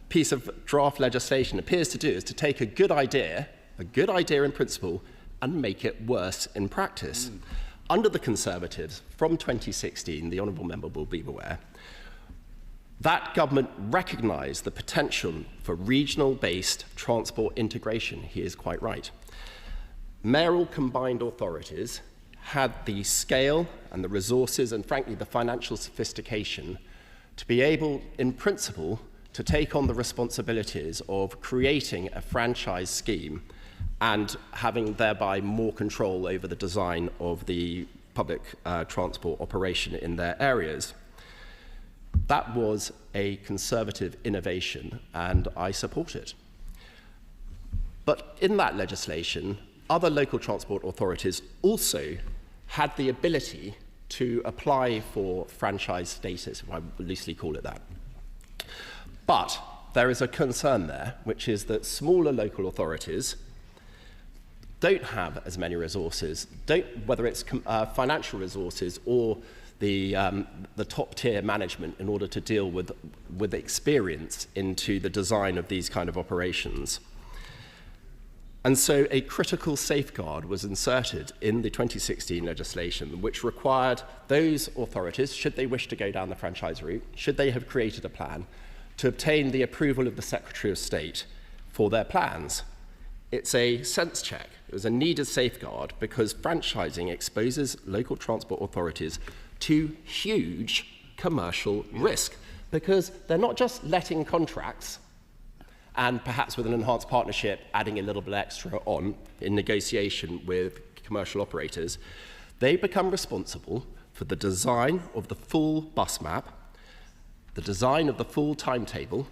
piece of draft legislation appears to do is to take a good idea in principle, and make it worse in practice. Under the Conservatives, from 2016, the Honourable Member will be aware, That government recognised the potential for regional-based transport integration. He is quite right. Mayoral combined authorities had the scale and the resources and, frankly, the financial sophistication to be able, in principle, to take on the responsibilities of creating a franchise scheme and having thereby more control over the design of the public transport operation in their areas. That was a Conservative innovation, and I support it. But in that legislation, other local transport authorities also had the ability to apply for franchise status, if I loosely call it that. But there is a concern there, which is that smaller local authorities don't have as many resources, whether it's financial resources or the top-tier management in order to deal with experience into the design of these kind of operations. And so a critical safeguard was inserted in the 2016 legislation, which required those authorities, should they wish to go down the franchise route, should they have created a plan, to obtain the approval of the Secretary of State for their plans. It's a sense check. It was a needed safeguard because franchising exposes local transport authorities to huge commercial risk, because they're not just letting contracts and perhaps with an enhanced partnership adding a little bit extra on in negotiation with commercial operators. They become responsible for the design of the full bus map, the design of the full timetable,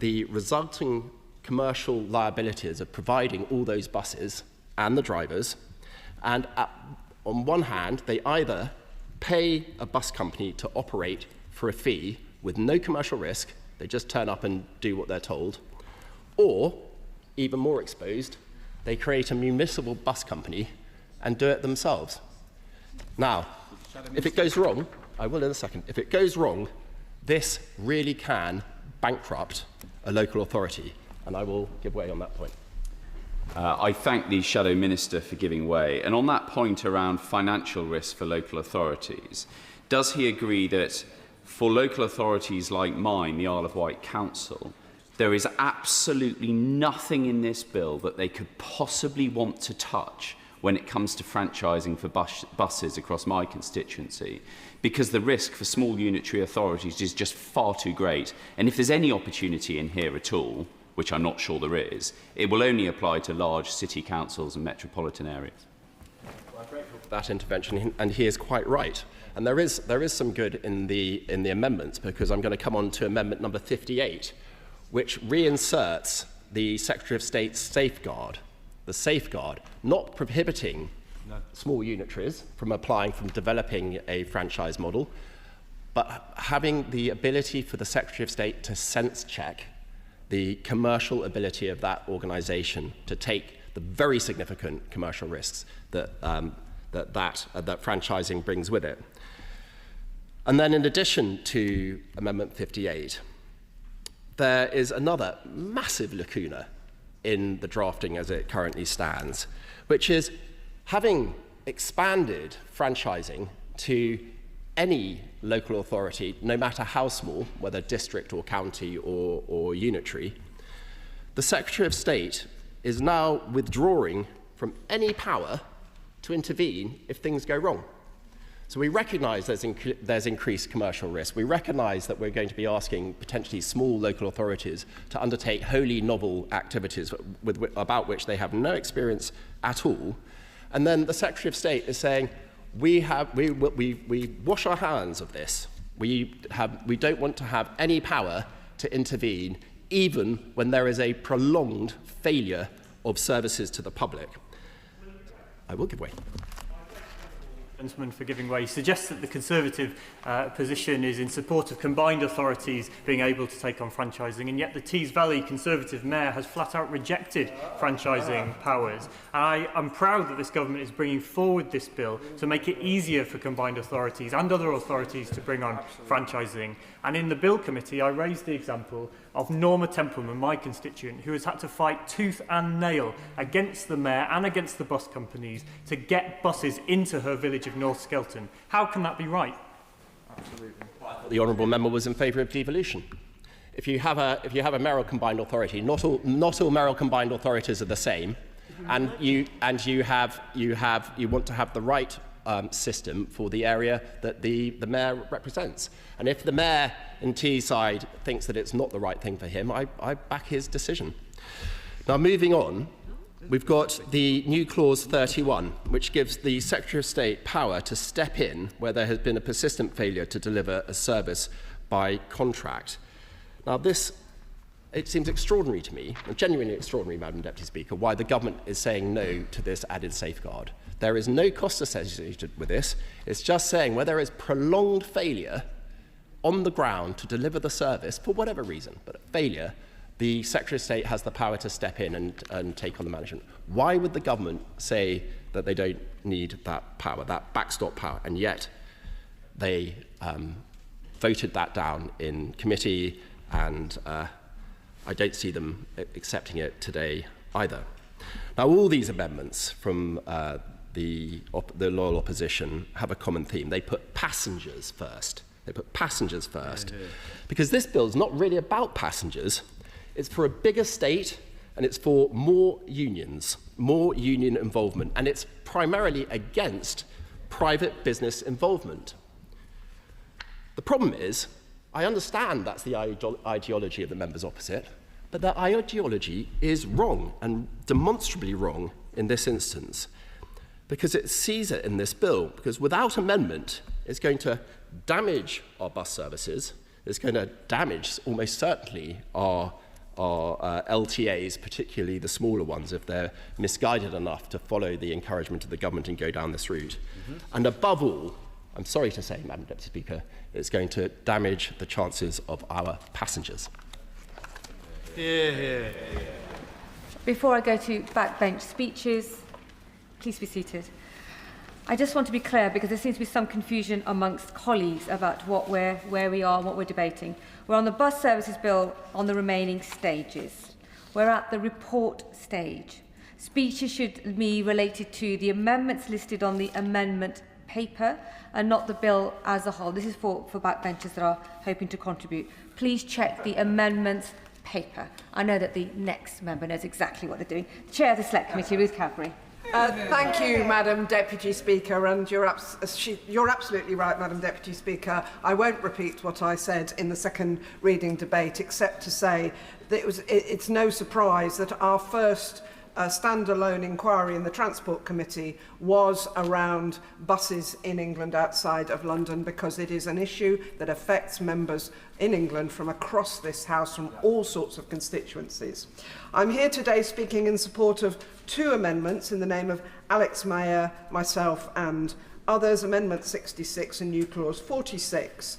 the resulting commercial liabilities of providing all those buses and the drivers, and on one hand, they either pay a bus company to operate for a fee with no commercial risk, they just turn up and do what they're told, or, even more exposed, they create a municipal bus company and do it themselves. Now, if it goes wrong, I will in a second, if it goes wrong, this really can bankrupt a local authority, and I will give way on that point. I thank the Shadow Minister for giving way. And on that point around financial risk for local authorities, does he agree that for local authorities like mine, the Isle of Wight Council, there is absolutely nothing in this bill that they could possibly want to touch when it comes to franchising for buses across my constituency, because the risk for small unitary authorities is just far too great. And if there's any opportunity in here at all, which I'm not sure there is, it will only apply to large city councils and metropolitan areas. Well, I'm grateful for that intervention, and he is quite right. And there is some good in the amendments, because I'm going to come on to amendment number 58, which reinserts the Secretary of State's safeguard, the safeguard not prohibiting small unitaries from developing a franchise model, but having the ability for the Secretary of State to sense check the commercial ability of that organisation to take the very significant commercial risks that franchising brings with it. And then in addition to Amendment 58, there is another massive lacuna in the drafting as it currently stands, which is having expanded franchising to any local authority, no matter how small, whether district or county or unitary, the Secretary of State is now withdrawing from any power to intervene if things go wrong. So we recognise there's increased commercial risk. We recognise that we're going to be asking potentially small local authorities to undertake wholly novel activities about which they have no experience at all. And then the Secretary of State is saying, we wash our hands of this. We don't want to have any power to intervene, even when there is a prolonged failure of services to the public. I will give way. Gentleman for giving way. He suggests that the Conservative position is in support of combined authorities being able to take on franchising, and yet the Tees Valley Conservative Mayor has flat out rejected franchising powers. And I am proud that this government is bringing forward this bill to make it easier for combined authorities and other authorities to bring on franchising. And in the Bill Committee, I raised the example of Norma Templeman, my constituent, who has had to fight tooth and nail against the mayor and against the bus companies to get buses into her village of North Skelton. How can that be right? Absolutely. Well, I thought thought the honourable member was in favour of devolution. If you have a mayoral combined authority, not all mayoral combined authorities are the same, and you want to have the right system for the area that the mayor represents. And if the mayor in Teesside thinks that it's not the right thing for him, I back his decision. Now, moving on, we've got the new clause 31, which gives the Secretary of State power to step in where there has been a persistent failure to deliver a service by contract. Now, it seems extraordinary to me, and genuinely extraordinary, Madam Deputy Speaker, why the government is saying no to this added safeguard. There is no cost associated with this. It's just saying where there is prolonged failure on the ground to deliver the service, for whatever reason, but failure, the Secretary of State has the power to step in and take on the management. Why would the government say that they don't need that power, that backstop power, and yet they voted that down in committee, and I don't see them accepting it today either. Now, all these amendments from the loyal opposition have a common theme. They put passengers first. Because this bill is not really about passengers. It's for a bigger state, and it's for more unions, more union involvement, and it's primarily against private business involvement. The problem is, I understand that's the ideology of the members opposite, but that ideology is wrong, and demonstrably wrong in this instance, because it sees it in this bill, because without amendment, it's going to damage our bus services, it's going to damage almost certainly our LTAs, particularly the smaller ones, if they're misguided enough to follow the encouragement of the government and go down this route. And above all, I'm sorry to say, Madam Deputy Speaker, it's going to damage the chances of our passengers. Before I go to backbench speeches, please be seated. I just want to be clear, because there seems to be some confusion amongst colleagues about where we are and what we're debating. We're on the bus services bill on the remaining stages. We're at the report stage. Speeches should be related to the amendments listed on the amendment paper and not the bill as a whole. This is for backbenchers that are hoping to contribute. Please check the amendments paper. I know that the next member knows exactly what they're doing. Chair of the Select Committee, Ruth Cadbury. Thank you, Madam Deputy Speaker, and you're absolutely right, Madam Deputy Speaker. I won't repeat what I said in the second reading debate, except to say that it's no surprise that our first standalone inquiry in the Transport Committee was around buses in England outside of London, because it is an issue that affects members in England from across this House, from all sorts of constituencies. I'm here today speaking in support of two amendments in the name of Alex Mayer, myself and others, Amendment 66 and new clause 46.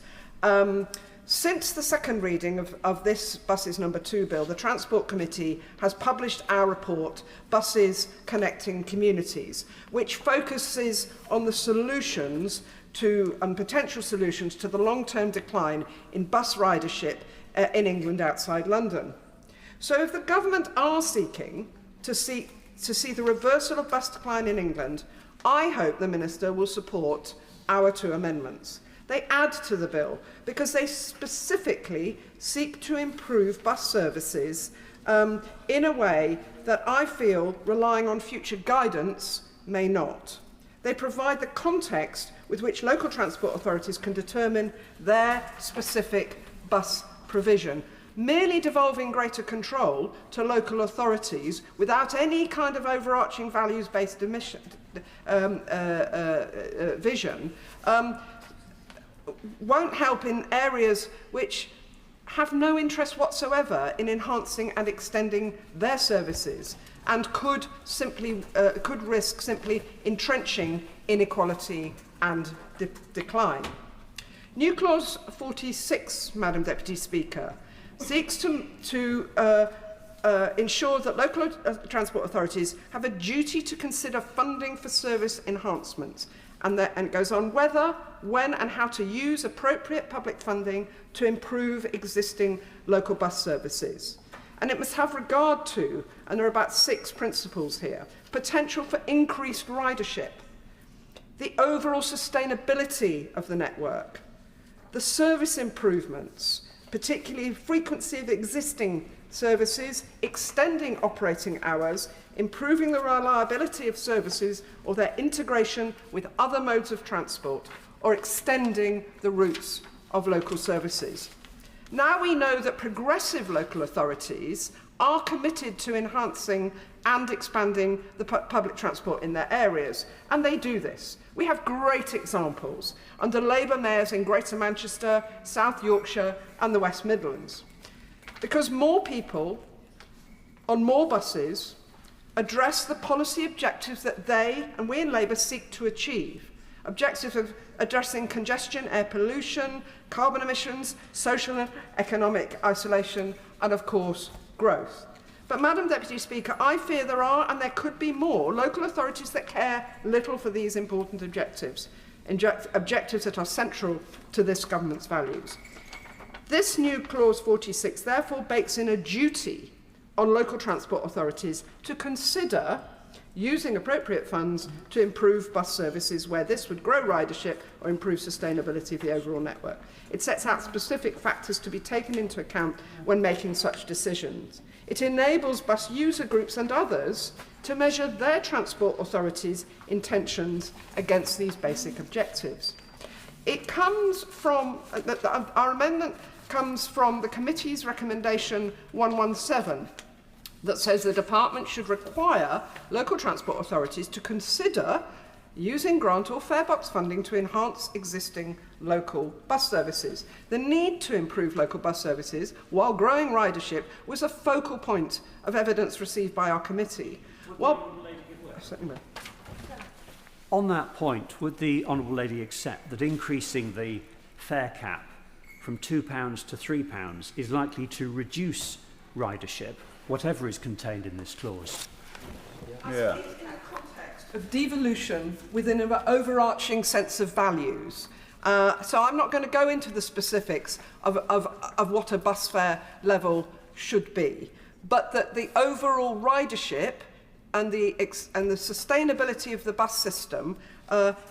Since the second reading of this Buses Number 2 bill, the Transport Committee has published our report, Buses Connecting Communities, which focuses on the solutions and potential solutions to the long-term decline in bus ridership in England outside London. So if the government are seeking to see the reversal of bus decline in England, I hope the Minister will support our two amendments. They add to the bill because they specifically seek to improve bus services in a way that I feel, relying on future guidance, may not. They provide the context with which local transport authorities can determine their specific bus provision. Merely devolving greater control to local authorities without any kind of overarching values-based vision won't help in areas which have no interest whatsoever in enhancing and extending their services, and could risk simply entrenching inequality and decline. New clause 46, Madam Deputy Speaker, seeks to ensure that local transport authorities have a duty to consider funding for service enhancements, and it goes on whether, when and how to use appropriate public funding to improve existing local bus services. And it must have regard to, and there are about 6 principles here, potential for increased ridership, the overall sustainability of the network, the service improvements, particularly frequency of existing services, extending operating hours, improving the reliability of services or their integration with other modes of transport, or extending the routes of local services. Now we know that progressive local authorities are committed to enhancing and expanding the public transport in their areas, and they do this. We have great examples under Labour mayors in Greater Manchester, South Yorkshire and the West Midlands. Because more people on more buses address the policy objectives that they and we in Labour seek to achieve. Objectives of addressing congestion, air pollution, carbon emissions, social and economic isolation, and of course, growth. But, Madam Deputy Speaker, I fear there are, and there could be more, local authorities that care little for these important objectives, objectives that are central to this government's values. This new Clause 46 therefore bakes in a duty on local transport authorities to consider using appropriate funds to improve bus services where this would grow ridership or improve sustainability of the overall network. It sets out specific factors to be taken into account when making such decisions. It enables bus user groups and others to measure their transport authorities' intentions against these basic objectives. It comes from, our amendment comes from the committee's recommendation 117, that says the department should require local transport authorities to consider using grant or fare box funding to enhance existing local bus services. The need to improve local bus services while growing ridership was a focal point of evidence received by our committee. On that point, would the Honourable Lady accept that increasing the fare cap from £2 to £3 is likely to reduce ridership, whatever is contained in this clause? Yeah. In a context of devolution within an overarching sense of values. So I'm not going to go into the specifics of what a bus fare level should be, but that the overall ridership and the sustainability of the bus system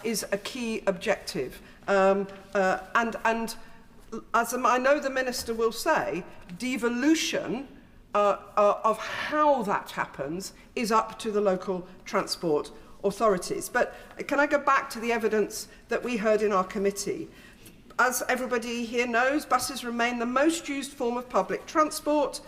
is a key objective. And as I know the Minister will say, devolution of how that happens is up to the local transport authorities. But can I go back to the evidence that we heard in our committee? As everybody here knows, buses remain the most used form of public transport,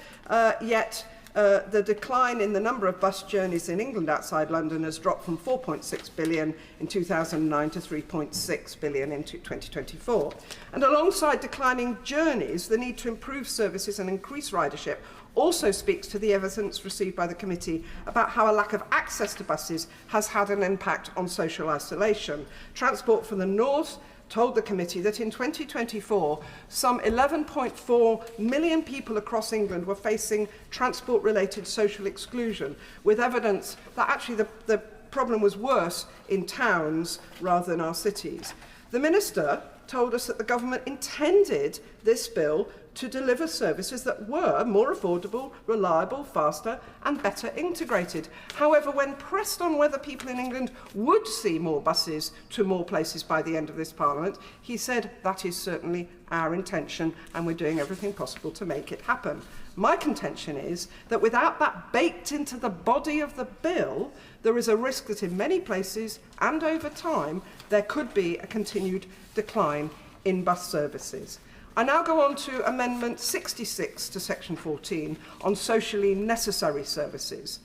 yet the decline in the number of bus journeys in England outside London has dropped from 4.6 billion in 2009 to 3.6 billion in 2024. And alongside declining journeys, the need to improve services and increase ridership also speaks to the evidence received by the committee about how a lack of access to buses has had an impact on social isolation. Transport for the North told the committee that in 2024, some 11.4 million people across England were facing transport-related social exclusion, with evidence that actually the problem was worse in towns rather than our cities. The Minister told us that the government intended this bill to deliver services that were more affordable, reliable, faster and better integrated. However, when pressed on whether people in England would see more buses to more places by the end of this Parliament, he said that is certainly our intention and we're doing everything possible to make it happen. My contention is that without that baked into the body of the bill, there is a risk that in many places and over time there could be a continued decline in bus services. I now go on to Amendment 66 to Section 14 on socially necessary services.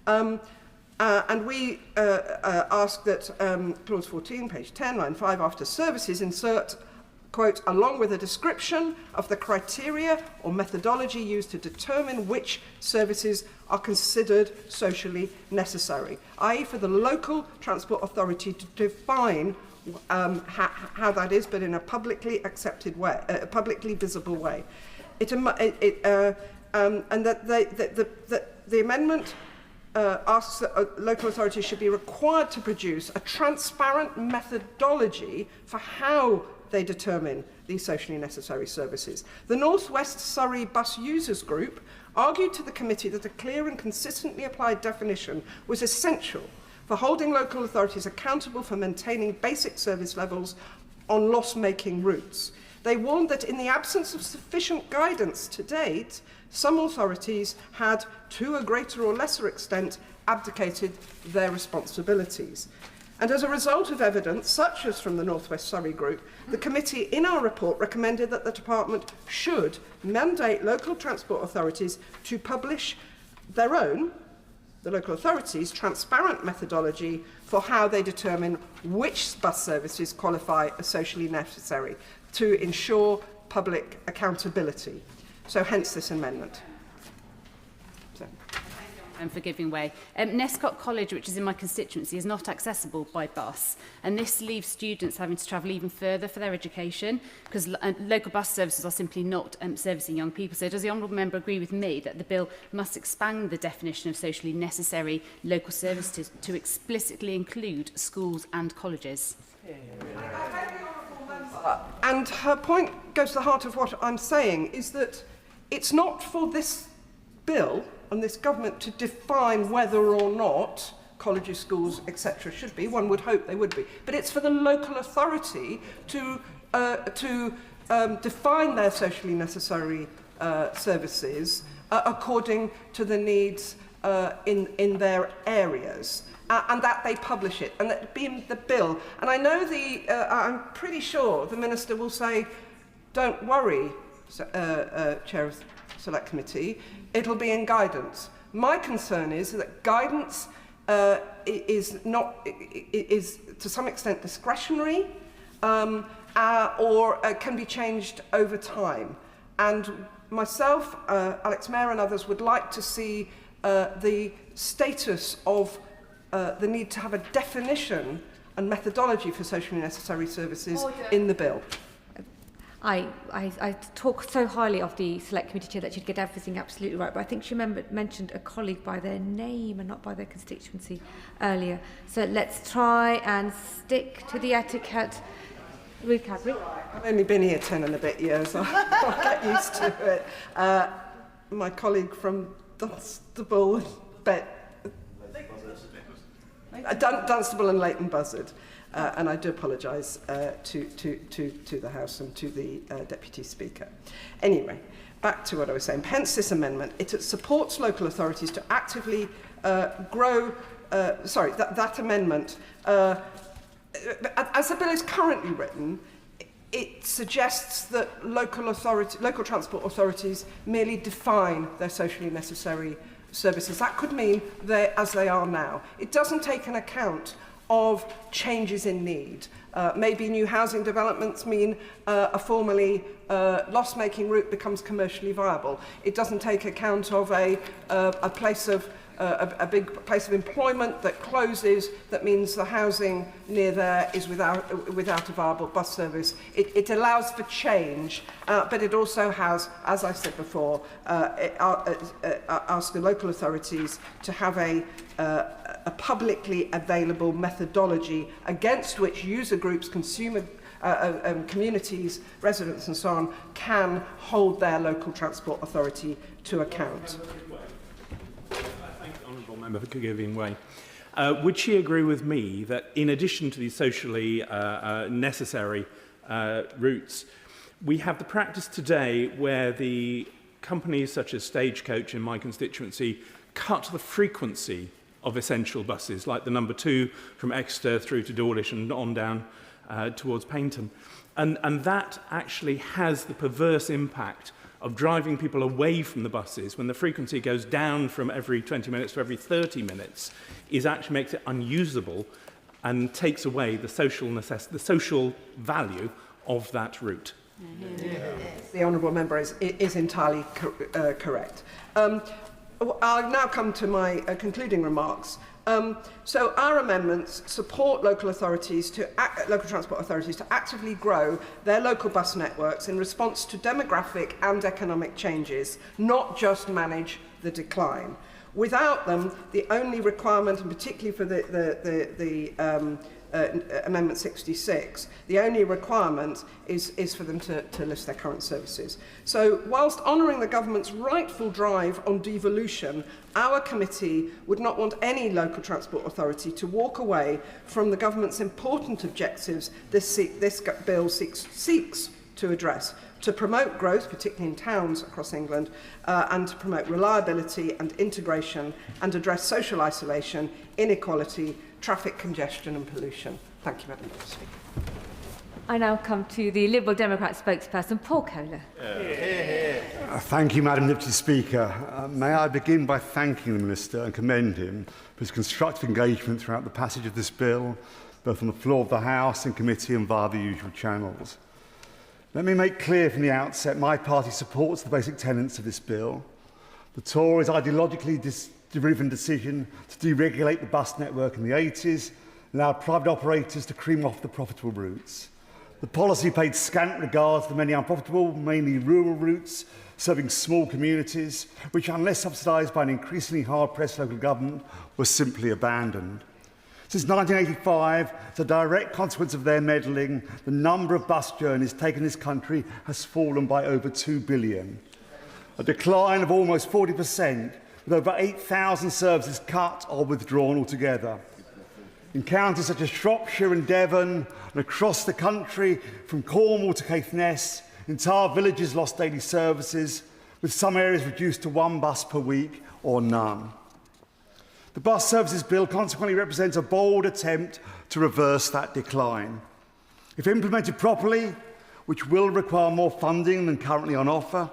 And we ask that Clause 14, page 10, line 5, after services, insert, quote, along with a description of the criteria or methodology used to determine which services are considered socially necessary, i.e. for the local transport authority to define how that is, but in a publicly accepted way, a publicly visible way. And that the amendment asks that local authorities should be required to produce a transparent methodology for how they determine these socially necessary services. The North West Surrey Bus Users Group argued to the committee that a clear and consistently applied definition was essential for holding local authorities accountable for maintaining basic service levels on loss-making routes. They warned that in the absence of sufficient guidance to date, some authorities had, to a greater or lesser extent, abdicated their responsibilities. And as a result of evidence, such as from the North West Surrey Group, the committee in our report recommended that the department should mandate local transport authorities to publish their own, the local authorities, transparent methodology for how they determine which bus services qualify as socially necessary to ensure public accountability. So hence this amendment. For giving way. Nescott College, which is in my constituency, is not accessible by bus, and this leaves students having to travel even further for their education because local bus services are simply not servicing young people. So does the honourable member agree with me that the bill must expand the definition of socially necessary local services to explicitly include schools and colleges? And her point goes to the heart of what I'm saying, is that it's not for this bill and this government to define whether or not colleges, schools, etc. should be. One would hope they would be. But it's for the local authority to define their socially necessary services according to the needs in their areas. And that they publish it, and that be in the bill. And I know I'm pretty sure the Minister will say, don't worry, Chair of Select Committee, it'll be in guidance. My concern is that guidance is to some extent discretionary or can be changed over time. And myself, Alex Mayer and others would like to see the status of the need to have a definition and methodology for socially necessary services in the bill. I talk so highly of the Select Committee Chair that she'd get everything absolutely right, but I think she mentioned a colleague by their name and not by their constituency earlier. So let's try and stick to the etiquette. Ruth Cadbury. I've only been here 10 and a bit years. I'll get used to it. My colleague from Dunstable, Dunstable and Leighton Buzzard. And I do apologise to the House and to the Deputy Speaker. Anyway, back to what I was saying. Hence this amendment, it supports local authorities to actively grow... that amendment, as the bill is currently written, it suggests that local transport authorities merely define their socially necessary services. That could mean as they are now. It doesn't take an account of changes in need. Maybe new housing developments mean a formerly loss-making route becomes commercially viable. It doesn't take account of a big place of employment that closes, that means the housing near there is without a viable bus service. It allows for change, but it also has, as I said before, ask the local authorities to have a publicly available methodology against which user groups, consumer communities, residents and so on can hold their local transport authority to account. Member for giving way. Would she agree with me that in addition to these socially necessary routes, we have the practice today where the companies such as Stagecoach in my constituency cut the frequency of essential buses, like the number 2 from Exeter through to Dawlish and on down towards Paignton. And that actually has the perverse impact of driving people away from the buses when the frequency goes down from every 20 minutes to every 30 minutes, actually makes it unusable and takes away the social value of that route. The honourable member is entirely correct. I'll now come to my concluding remarks. So our amendments support local transport authorities to actively grow their local bus networks in response to demographic and economic changes, not just manage the decline. Without them, the only requirement, and particularly for the Amendment 66, the only requirement is for them to list their current services. So whilst honouring the government's rightful drive on devolution, our committee would not want any local transport authority to walk away from the government's important objectives this bill seeks to address, to promote growth, particularly in towns across England, and to promote reliability and integration and address social isolation, inequality, traffic congestion and pollution. Thank you, Madam Speaker. I now come to the Liberal Democrat spokesperson, Paul Kohler. Thank you, Madam Deputy Speaker. May I begin by thanking the Minister and commend him for his constructive engagement throughout the passage of this bill, both on the floor of the House, in committee and via the usual channels. Let me make clear from the outset, my party supports the basic tenets of this bill. The Tories' ideologically driven decision to deregulate the bus network in the 80s allowed private operators to cream off the profitable routes. The policy paid scant regard to the many unprofitable, mainly rural routes, serving small communities, which, unless subsidised by an increasingly hard-pressed local government, were simply abandoned. Since 1985, as a direct consequence of their meddling, the number of bus journeys taken in this country has fallen by over 2 billion. A decline of almost 40%, with over 8,000 services cut or withdrawn altogether. In counties such as Shropshire and Devon, and across the country, from Cornwall to Caithness, entire villages lost daily services, with some areas reduced to 1 bus per week or none. The Bus Services Bill consequently represents a bold attempt to reverse that decline. If implemented properly, which will require more funding than currently on offer,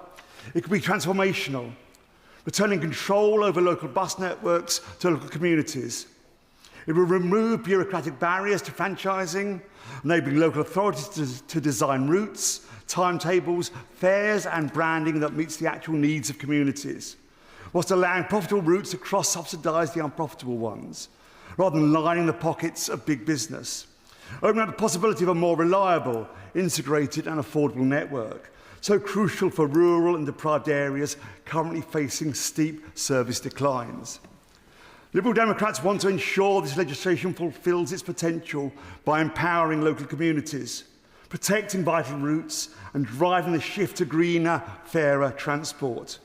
it could be transformational, returning control over local bus networks to local communities. It will remove bureaucratic barriers to franchising, enabling local authorities to design routes, timetables, fares and branding that meets the actual needs of communities, whilst allowing profitable routes to cross-subsidise the unprofitable ones, rather than lining the pockets of big business, opening up the possibility of a more reliable, integrated and affordable network, so crucial for rural and deprived areas currently facing steep service declines. Liberal Democrats want to ensure this legislation fulfils its potential by empowering local communities, protecting vital routes and driving the shift to greener, fairer transport.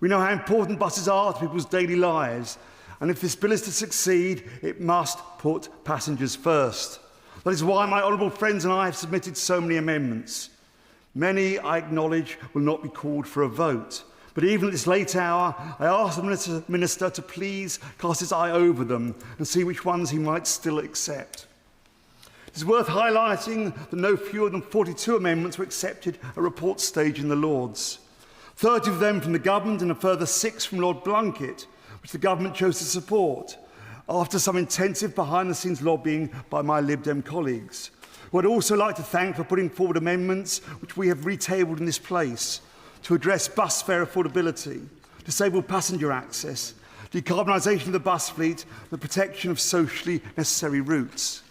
We know how important buses are to people's daily lives, and if this bill is to succeed, it must put passengers first. That is why my honourable friends and I have submitted so many amendments. Many, I acknowledge, will not be called for a vote. But even at this late hour, I ask the Minister to please cast his eye over them and see which ones he might still accept. It is worth highlighting that no fewer than 42 amendments were accepted at report stage in the Lords. 30 of them from the Government and a further 6 from Lord Blunkett, which the Government chose to support, after some intensive behind-the-scenes lobbying by my Lib Dem colleagues, who I'd also like to thank for putting forward amendments which we have retabled in this place, to address bus fare affordability, disabled passenger access, decarbonisation of the bus fleet, the protection of socially necessary routes.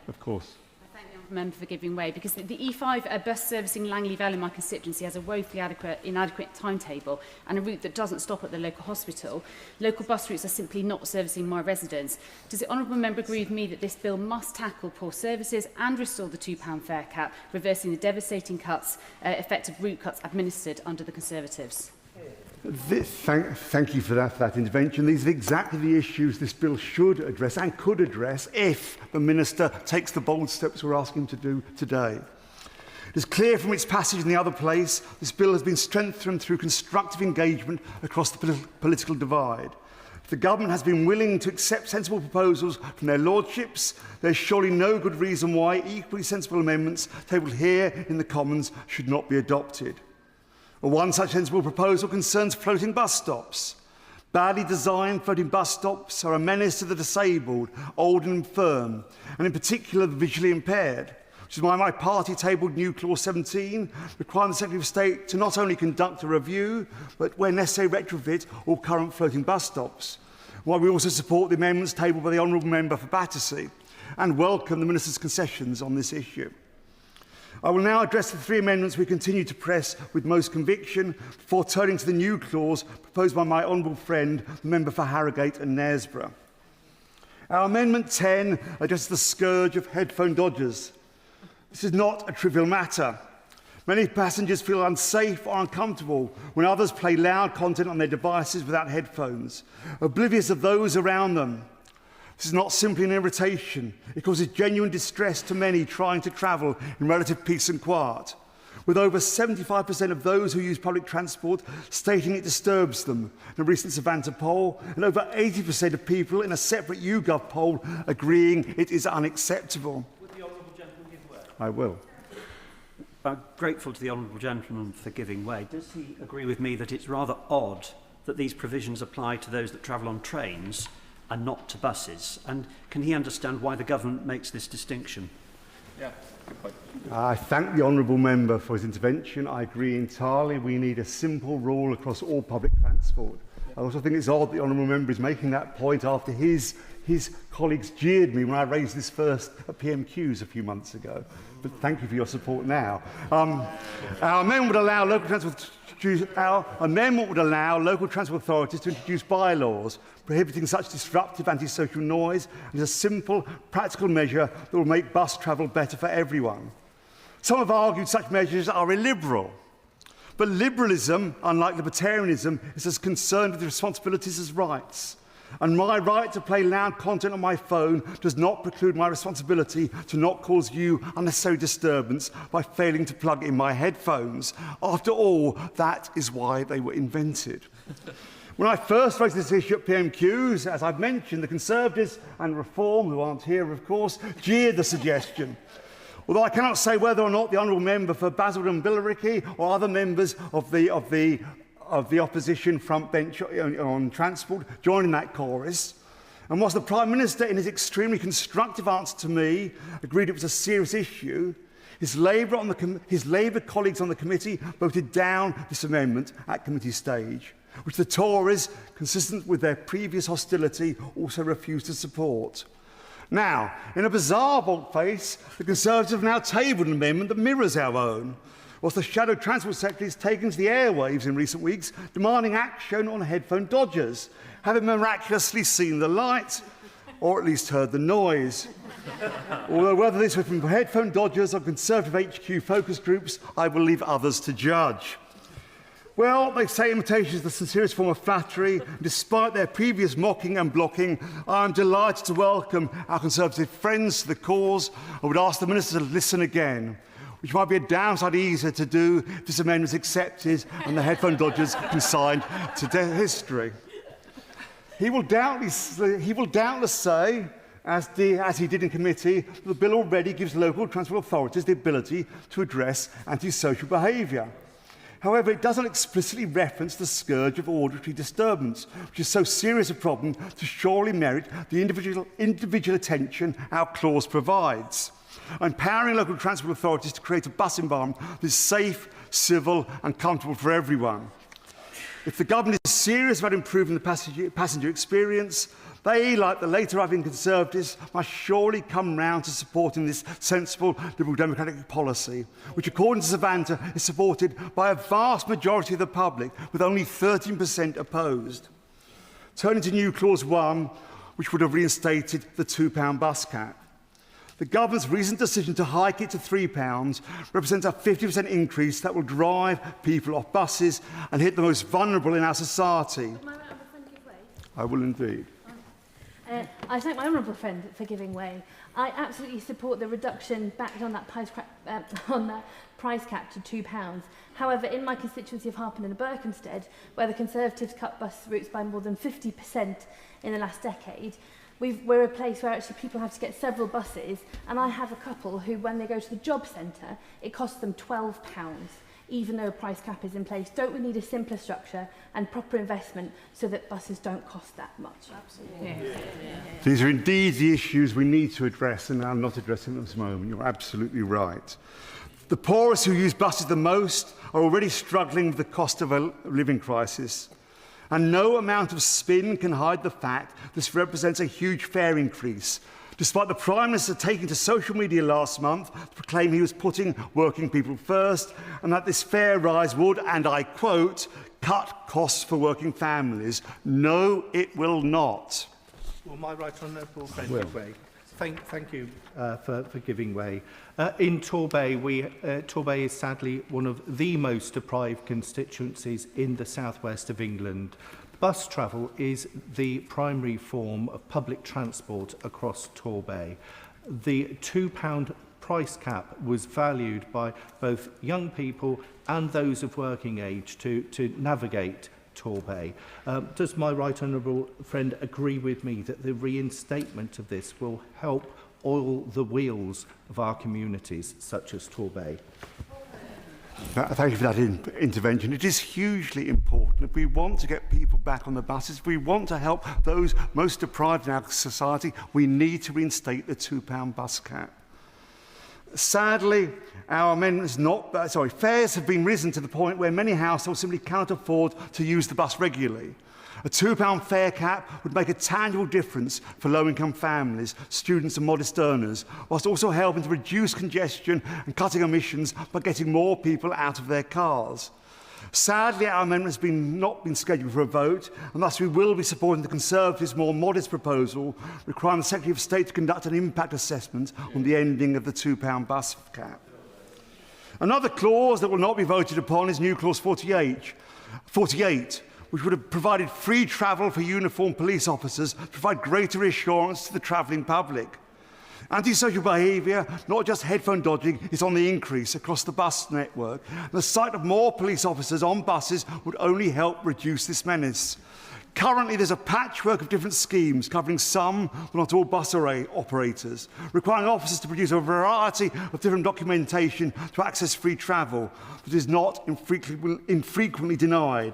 Of course. I thank the member for giving way, because the E5 bus servicing Langley Vale in my constituency has a woefully inadequate timetable and a route that doesn't stop at the local hospital. Local bus routes are simply not servicing my residents. Does the honourable member agree with me that this bill must tackle poor services and restore the £2 fare cap, reversing the devastating cuts, effective route cuts administered under the Conservatives? Thank you for that intervention. These are exactly the issues this bill should address and could address if the Minister takes the bold steps we're asking him to do today. It is clear from its passage in the other place, this bill has been strengthened through constructive engagement across the political divide. If the Government has been willing to accept sensible proposals from their lordships, there is surely no good reason why equally sensible amendments tabled here in the Commons should not be adopted. One such sensible proposal concerns floating bus stops. Badly designed floating bus stops are a menace to the disabled, old and infirm, and in particular the visually impaired, which is why my party tabled new Clause 17, requiring the Secretary of State to not only conduct a review, but where necessary retrofit all current floating bus stops. Why we also support the amendments tabled by the Honourable Member for Battersea, and welcome the Minister's concessions on this issue. I will now address the 3 amendments we continue to press with most conviction before turning to the new clause proposed by my honourable friend, the member for Harrogate and Knaresborough. Our Amendment 10 addresses the scourge of headphone dodgers. This is not a trivial matter. Many passengers feel unsafe or uncomfortable when others play loud content on their devices without headphones, oblivious of those around them. This is not simply an irritation. It causes genuine distress to many trying to travel in relative peace and quiet, with over 75% of those who use public transport stating it disturbs them in a recent Savanta poll, and over 80% of people in a separate YouGov poll agreeing it is unacceptable. Would the honourable gentleman give way? I will. I'm grateful to the honourable gentleman for giving way. Does he agree with me that it's rather odd that these provisions apply to those that travel on trains and not to buses? And can he understand why the government makes this distinction? Yeah, good point. I thank the honourable member for his intervention. I agree entirely. We need a simple rule across all public transport. I also think it's odd the honourable member is making that point after his colleagues jeered me when I raised this first at PMQs a few months ago. But thank you for your support now. Our amendment would allow local transport authorities to introduce bylaws prohibiting such disruptive antisocial noise, and is a simple, practical measure that will make bus travel better for everyone. Some have argued such measures are illiberal, but liberalism, unlike libertarianism, is as concerned with responsibilities as rights. And my right to play loud content on my phone does not preclude my responsibility to not cause you unnecessary disturbance by failing to plug in my headphones. After all, that is why they were invented. When I first raised this issue at PMQs, as I've mentioned, the Conservatives and Reform, who aren't here, of course, jeered the suggestion. Although I cannot say whether or not the honourable member for Basildon Billericay or other members of the opposition front bench on transport joining that chorus. And whilst the Prime Minister, in his extremely constructive answer to me, agreed it was a serious issue, his Labour colleagues on the committee voted down this amendment at committee stage, which the Tories, consistent with their previous hostility, also refused to support. Now, in a bizarre volte-face, the Conservatives have now tabled an amendment that mirrors our own, whilst the Shadow Transport Secretary has taken to the airwaves in recent weeks, demanding action on headphone dodgers, having miraculously seen the light, or at least heard the noise. Although whether this was from headphone dodgers or Conservative HQ focus groups, I will leave others to judge. Well, they say imitation is the sincerest form of flattery. Despite their previous mocking and blocking, I am delighted to welcome our Conservative friends to the cause. I would ask the Minister to listen again, which might be a downside easier to do if this amendment is accepted and the headphone dodgers consigned to history. He will doubtless say, as he did in committee, that the bill already gives local transport authorities the ability to address antisocial behaviour. However, it doesn't explicitly reference the scourge of auditory disturbance, which is so serious a problem to surely merit the individual attention our clause provides. Empowering local transport authorities to create a bus environment that is safe, civil and comfortable for everyone. If the government is serious about improving the passenger experience, they, like the late arriving Conservatives, must surely come round to supporting this sensible Liberal Democratic policy, which, according to Savanta, is supported by a vast majority of the public, with only 13% opposed. Turning to new Clause 1, which would have reinstated the £2 bus cap. The government's recent decision to hike it to £3 represents a 50% increase that will drive people off buses and hit the most vulnerable in our society. I will indeed. I thank my honourable friend for giving way. I absolutely support the reduction back on that price cap to £2. However, in my constituency of Harpen and Berkhamsted, where the Conservatives cut bus routes by more than 50% in the last decade, we're a place where actually people have to get several buses, and I have a couple who, when they go to the job centre, it costs them £12, even though a price cap is in place. Don't we need a simpler structure and proper investment so that buses don't cost that much? Absolutely. Yeah. These are indeed the issues we need to address, and I'm not addressing them at this moment. You're absolutely right. The poorest who use buses the most are already struggling with the cost of a living crisis. And no amount of spin can hide the fact this represents a huge fare increase, despite the Prime Minister taking to social media last month to proclaim he was putting working people first, and that this fare rise would, and I quote, cut costs for working families. No, it will not. Well, my right honourable friend give way. Thank you for giving way. In Torbay, Torbay is sadly one of the most deprived constituencies in the southwest of England. Bus travel is the primary form of public transport across Torbay. The £2 price cap was valued by both young people and those of working age to navigate Torbay. Does my right honourable friend agree with me that the reinstatement of this will help oil the wheels of our communities such as Torbay? Thank you for that intervention. It is hugely important. If we want to get people back on the buses, if we want to help those most deprived in our society, we need to reinstate the £2 bus cap. Sadly, our amendment is not, fares have been risen to the point where many households simply cannot afford to use the bus regularly. A £2 fare cap would make a tangible difference for low-income families, students and modest earners, whilst also helping to reduce congestion and cutting emissions by getting more people out of their cars. Sadly, our amendment has not been scheduled for a vote, and thus we will be supporting the Conservatives' more modest proposal, requiring the Secretary of State to conduct an impact assessment on the ending of the £2 bus cap. Another clause that will not be voted upon is new clause 48, which would have provided free travel for uniformed police officers to provide greater assurance to the travelling public. Antisocial behaviour, not just headphone dodging, is on the increase across the bus network. The sight of more police officers on buses would only help reduce this menace. Currently, there's a patchwork of different schemes covering some, but not all, bus operators, requiring officers to produce a variety of different documentation to access free travel that is not infrequently denied.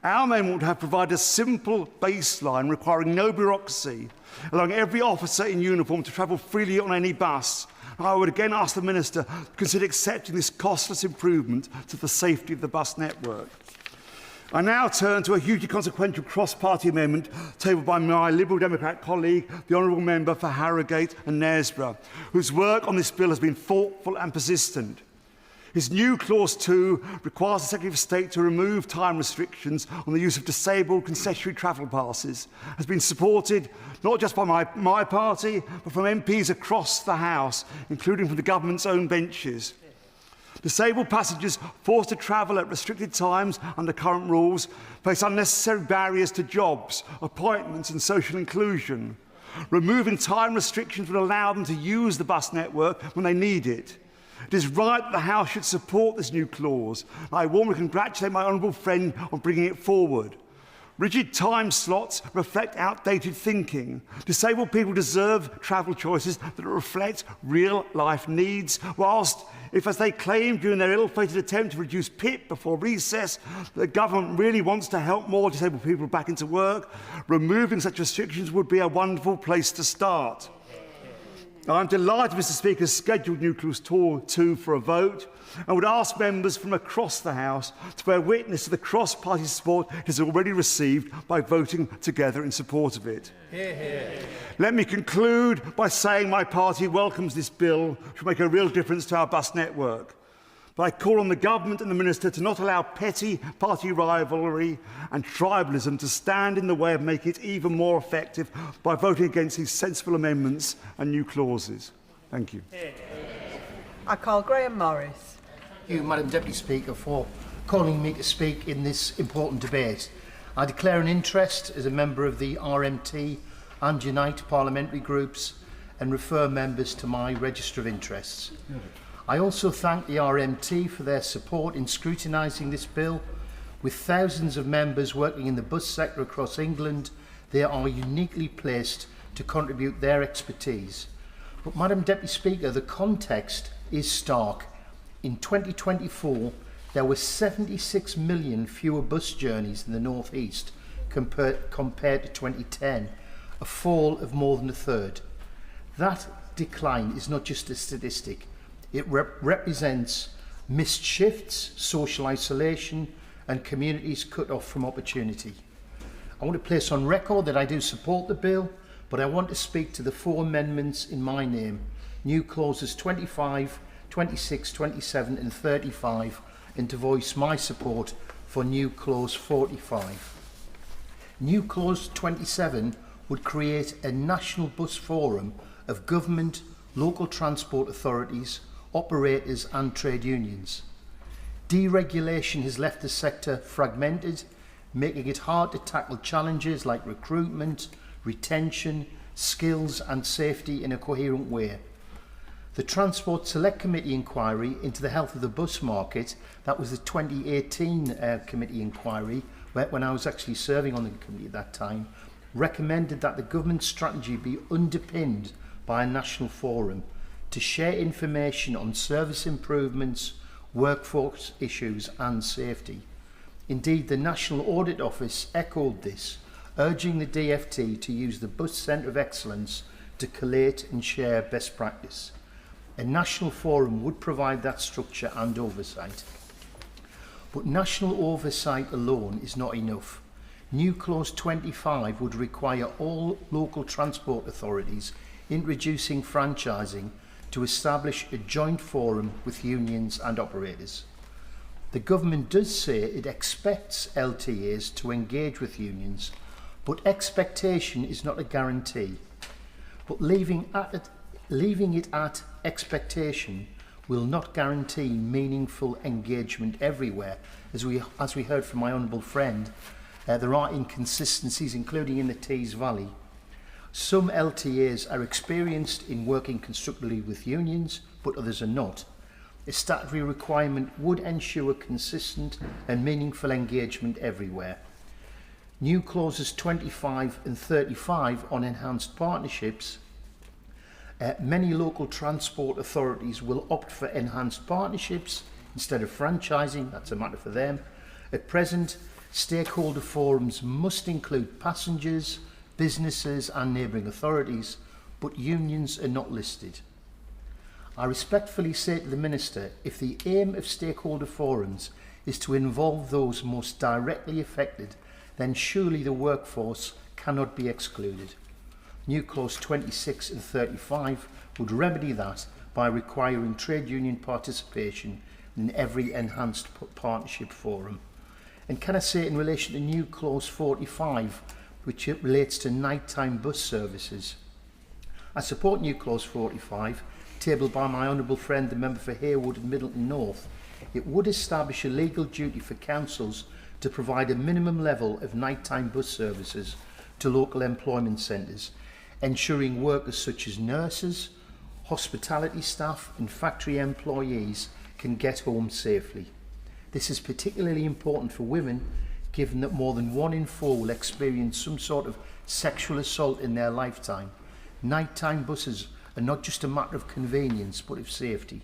Our amendment would have provided a simple baseline requiring no bureaucracy, allowing every officer in uniform to travel freely on any bus. I would again ask the Minister to consider accepting this costless improvement to the safety of the bus network. I now turn to a hugely consequential cross-party amendment tabled by my Liberal Democrat colleague, the Honourable Member for Harrogate and Knaresborough, whose work on this bill has been thoughtful and persistent. His new Clause 2 requires the Secretary of State to remove time restrictions on the use of disabled concessionary travel passes. Has been supported not just by my party, but from MPs across the House, including from the government's own benches. Disabled passengers forced to travel at restricted times under current rules face unnecessary barriers to jobs, appointments and social inclusion. Removing time restrictions would allow them to use the bus network when they need it. It is right that the House should support this new clause. I warmly congratulate my honourable friend on bringing it forward. Rigid time slots reflect outdated thinking. Disabled people deserve travel choices that reflect real-life needs, whilst, if, as they claim during their ill-fated attempt to reduce PIP before recess, the government really wants to help more disabled people back into work, removing such restrictions would be a wonderful place to start. I'm delighted Mr Speaker has scheduled new Clause 2 for a vote and would ask members from across the House to bear witness to the cross-party support it has already received by voting together in support of it. Hear, hear. Let me conclude by saying my party welcomes this bill, which will make a real difference to our bus network. But I call on the Government and the Minister to not allow petty party rivalry and tribalism to stand in the way of making it even more effective by voting against these sensible amendments and new clauses. Thank you. I call Graham Morris. Thank you, Madam Deputy Speaker, for calling me to speak in this important debate. I declare an interest as a member of the RMT and Unite parliamentary groups and refer members to my register of interests. I also thank the RMT for their support in scrutinising this bill. With thousands of members working in the bus sector across England, they are uniquely placed to contribute their expertise. But, Madam Deputy Speaker, the context is stark. In 2024, there were 76 million fewer bus journeys in the North East compared to 2010, a fall of more than a third. That decline is not just a statistic. It represents missed shifts, social isolation and communities cut off from opportunity. I want to place on record that I do support the bill, but I want to speak to the 4 amendments in my name, new clauses 25, 26, 27 and 35, and to voice my support for new clause 45. New clause 27 would create a national bus forum of government, local transport authorities, operators and trade unions. Deregulation has left the sector fragmented making it hard to tackle challenges like recruitment, retention, skills and safety in a coherent way. The Transport Select Committee inquiry into the health of the bus market, that was the 2018 committee inquiry, when I was actually serving on the committee at that time, recommended that the government strategy be underpinned by a national forum to share information on service improvements, workforce issues and safety. Indeed, the National Audit Office echoed this, urging the DfT to use the Bus Centre of Excellence to collate and share best practice. A national forum would provide that structure and oversight. But national oversight alone is not enough. New Clause 25 would require all local transport authorities introducing franchising to establish a joint forum with unions and operators. The government does say it expects LTAs to engage with unions, but expectation is not a guarantee. But leaving it at expectation will not guarantee meaningful engagement everywhere. As we heard from my honourable friend, there are inconsistencies, including in the Tees Valley. Some LTAs are experienced in working constructively with unions, but others are not. A statutory requirement would ensure consistent and meaningful engagement everywhere. New clauses 25 and 35 on enhanced partnerships. Many local transport authorities will opt for enhanced partnerships instead of franchising. That's a matter for them. At present, stakeholder forums must include passengers, businesses and neighbouring authorities, but unions are not listed. I respectfully say to the Minister, if the aim of stakeholder forums is to involve those most directly affected, then surely the workforce cannot be excluded. New Clause 26 and 35 would remedy that by requiring trade union participation in every enhanced partnership forum. And can I say in relation to New Clause 45, which relates to nighttime bus services, I support New Clause 45, tabled by my honourable friend, the member for Haywood and Middleton North. It would establish a legal duty for councils to provide a minimum level of nighttime bus services to local employment centres, ensuring workers such as nurses, hospitality staff and factory employees can get home safely. This is particularly important for women, given that more than 1 in 4 will experience some sort of sexual assault in their lifetime. Nighttime buses are not just a matter of convenience, but of safety.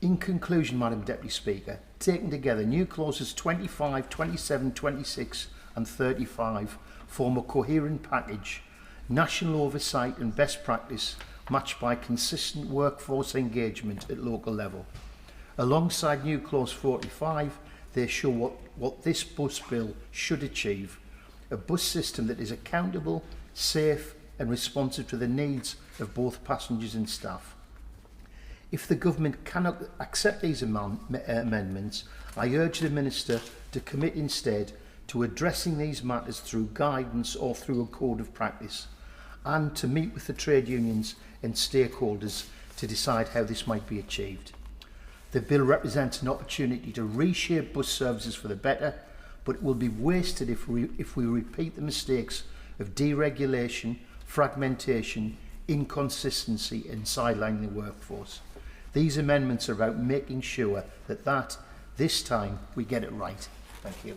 In conclusion, Madam Deputy Speaker, taken together, new clauses 25, 27, 26 and 35 form a coherent package, national oversight and best practice matched by consistent workforce engagement at local level. Alongside new clause 45, they show what this bus bill should achieve, a bus system that is accountable, safe and responsive to the needs of both passengers and staff. If the government cannot accept these amendments, I urge the Minister to commit instead to addressing these matters through guidance or through a code of practice, and to meet with the trade unions and stakeholders to decide how this might be achieved. The bill represents an opportunity to reshape bus services for the better, but it will be wasted if we repeat the mistakes of deregulation, fragmentation, inconsistency and sidelining the workforce. These amendments are about making sure that this time we get it right. Thank you.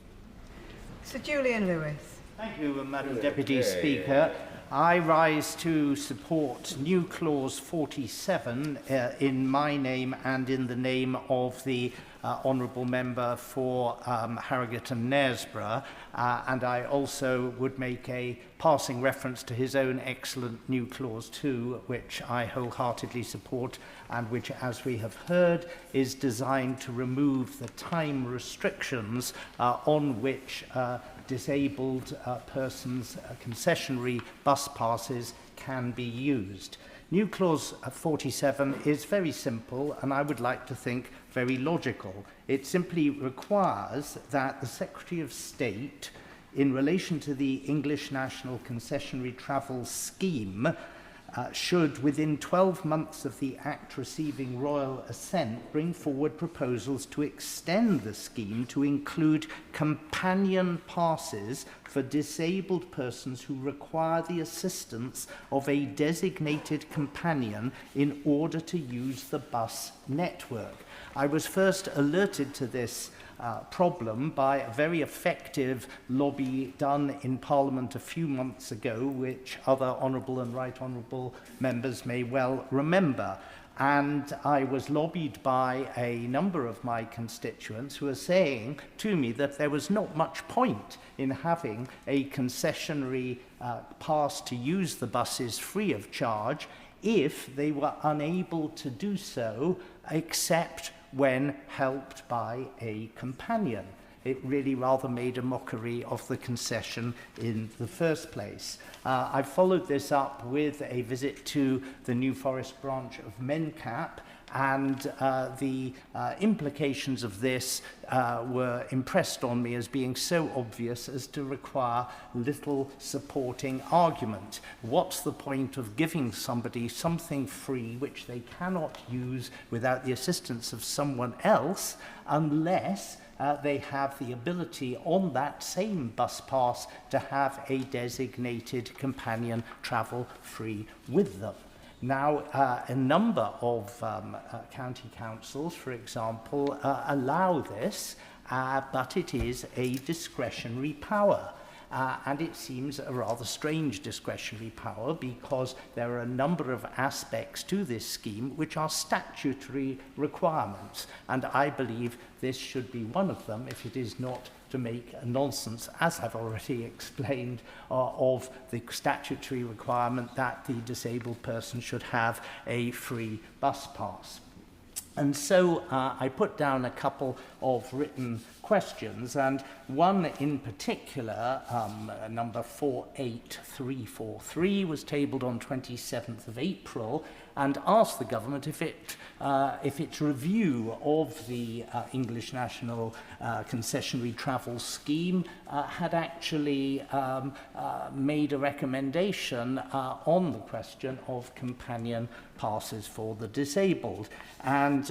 Sir Julian Lewis. Thank you, Madam Deputy Speaker. I rise to support new clause 47 in my name and in the name of the honourable member for Harrogate and Knaresborough, and I also would make a passing reference to his own excellent new clause 2, which I wholeheartedly support and which, as we have heard, is designed to remove the time restrictions on which disabled persons' concessionary bus passes can be used. New clause 47 is very simple and I would like to think very logical. It simply requires that the Secretary of State, in relation to the English National Concessionary Travel Scheme, should, within 12 months of the Act receiving royal assent, bring forward proposals to extend the scheme to include companion passes for disabled persons who require the assistance of a designated companion in order to use the bus network. I was first alerted to this problem by a very effective lobby done in Parliament a few months ago, which other honourable and right honourable members may well remember. And I was lobbied by a number of my constituents who were saying to me that there was not much point in having a concessionary pass to use the buses free of charge if they were unable to do so except when helped by a companion. It really rather made a mockery of the concession in the first place. I followed this up with a visit to the New Forest branch of MENCAP, and the implications of this were impressed on me as being so obvious as to require little supporting argument. What's the point of giving somebody something free which they cannot use without the assistance of someone else unless they have the ability on that same bus pass to have a designated companion travel free with them? Now, a number of county councils, for example, allow this, but it is a discretionary power. And it seems a rather strange discretionary power because there are a number of aspects to this scheme which are statutory requirements. And I believe this should be one of them if it is not to make a nonsense, as I've already explained, of the statutory requirement that the disabled person should have a free bus pass. And so I put down a couple of written questions, and one in particular, number 48343, was tabled on 27th of April and asked the government if its review of the English National Concessionary Travel Scheme had actually made a recommendation on the question of companion passes for the disabled. And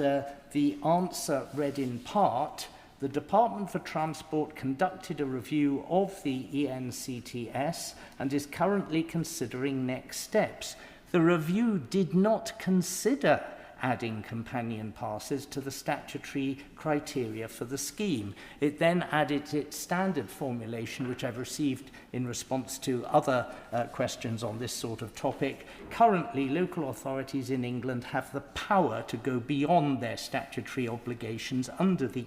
the answer read in part, the Department for Transport conducted a review of the ENCTS and is currently considering next steps. The review did not consider adding companion passes to the statutory criteria for the scheme. It then added its standard formulation, which I've received in response to other questions on this sort of topic. Currently, local authorities in England have the power to go beyond their statutory obligations under the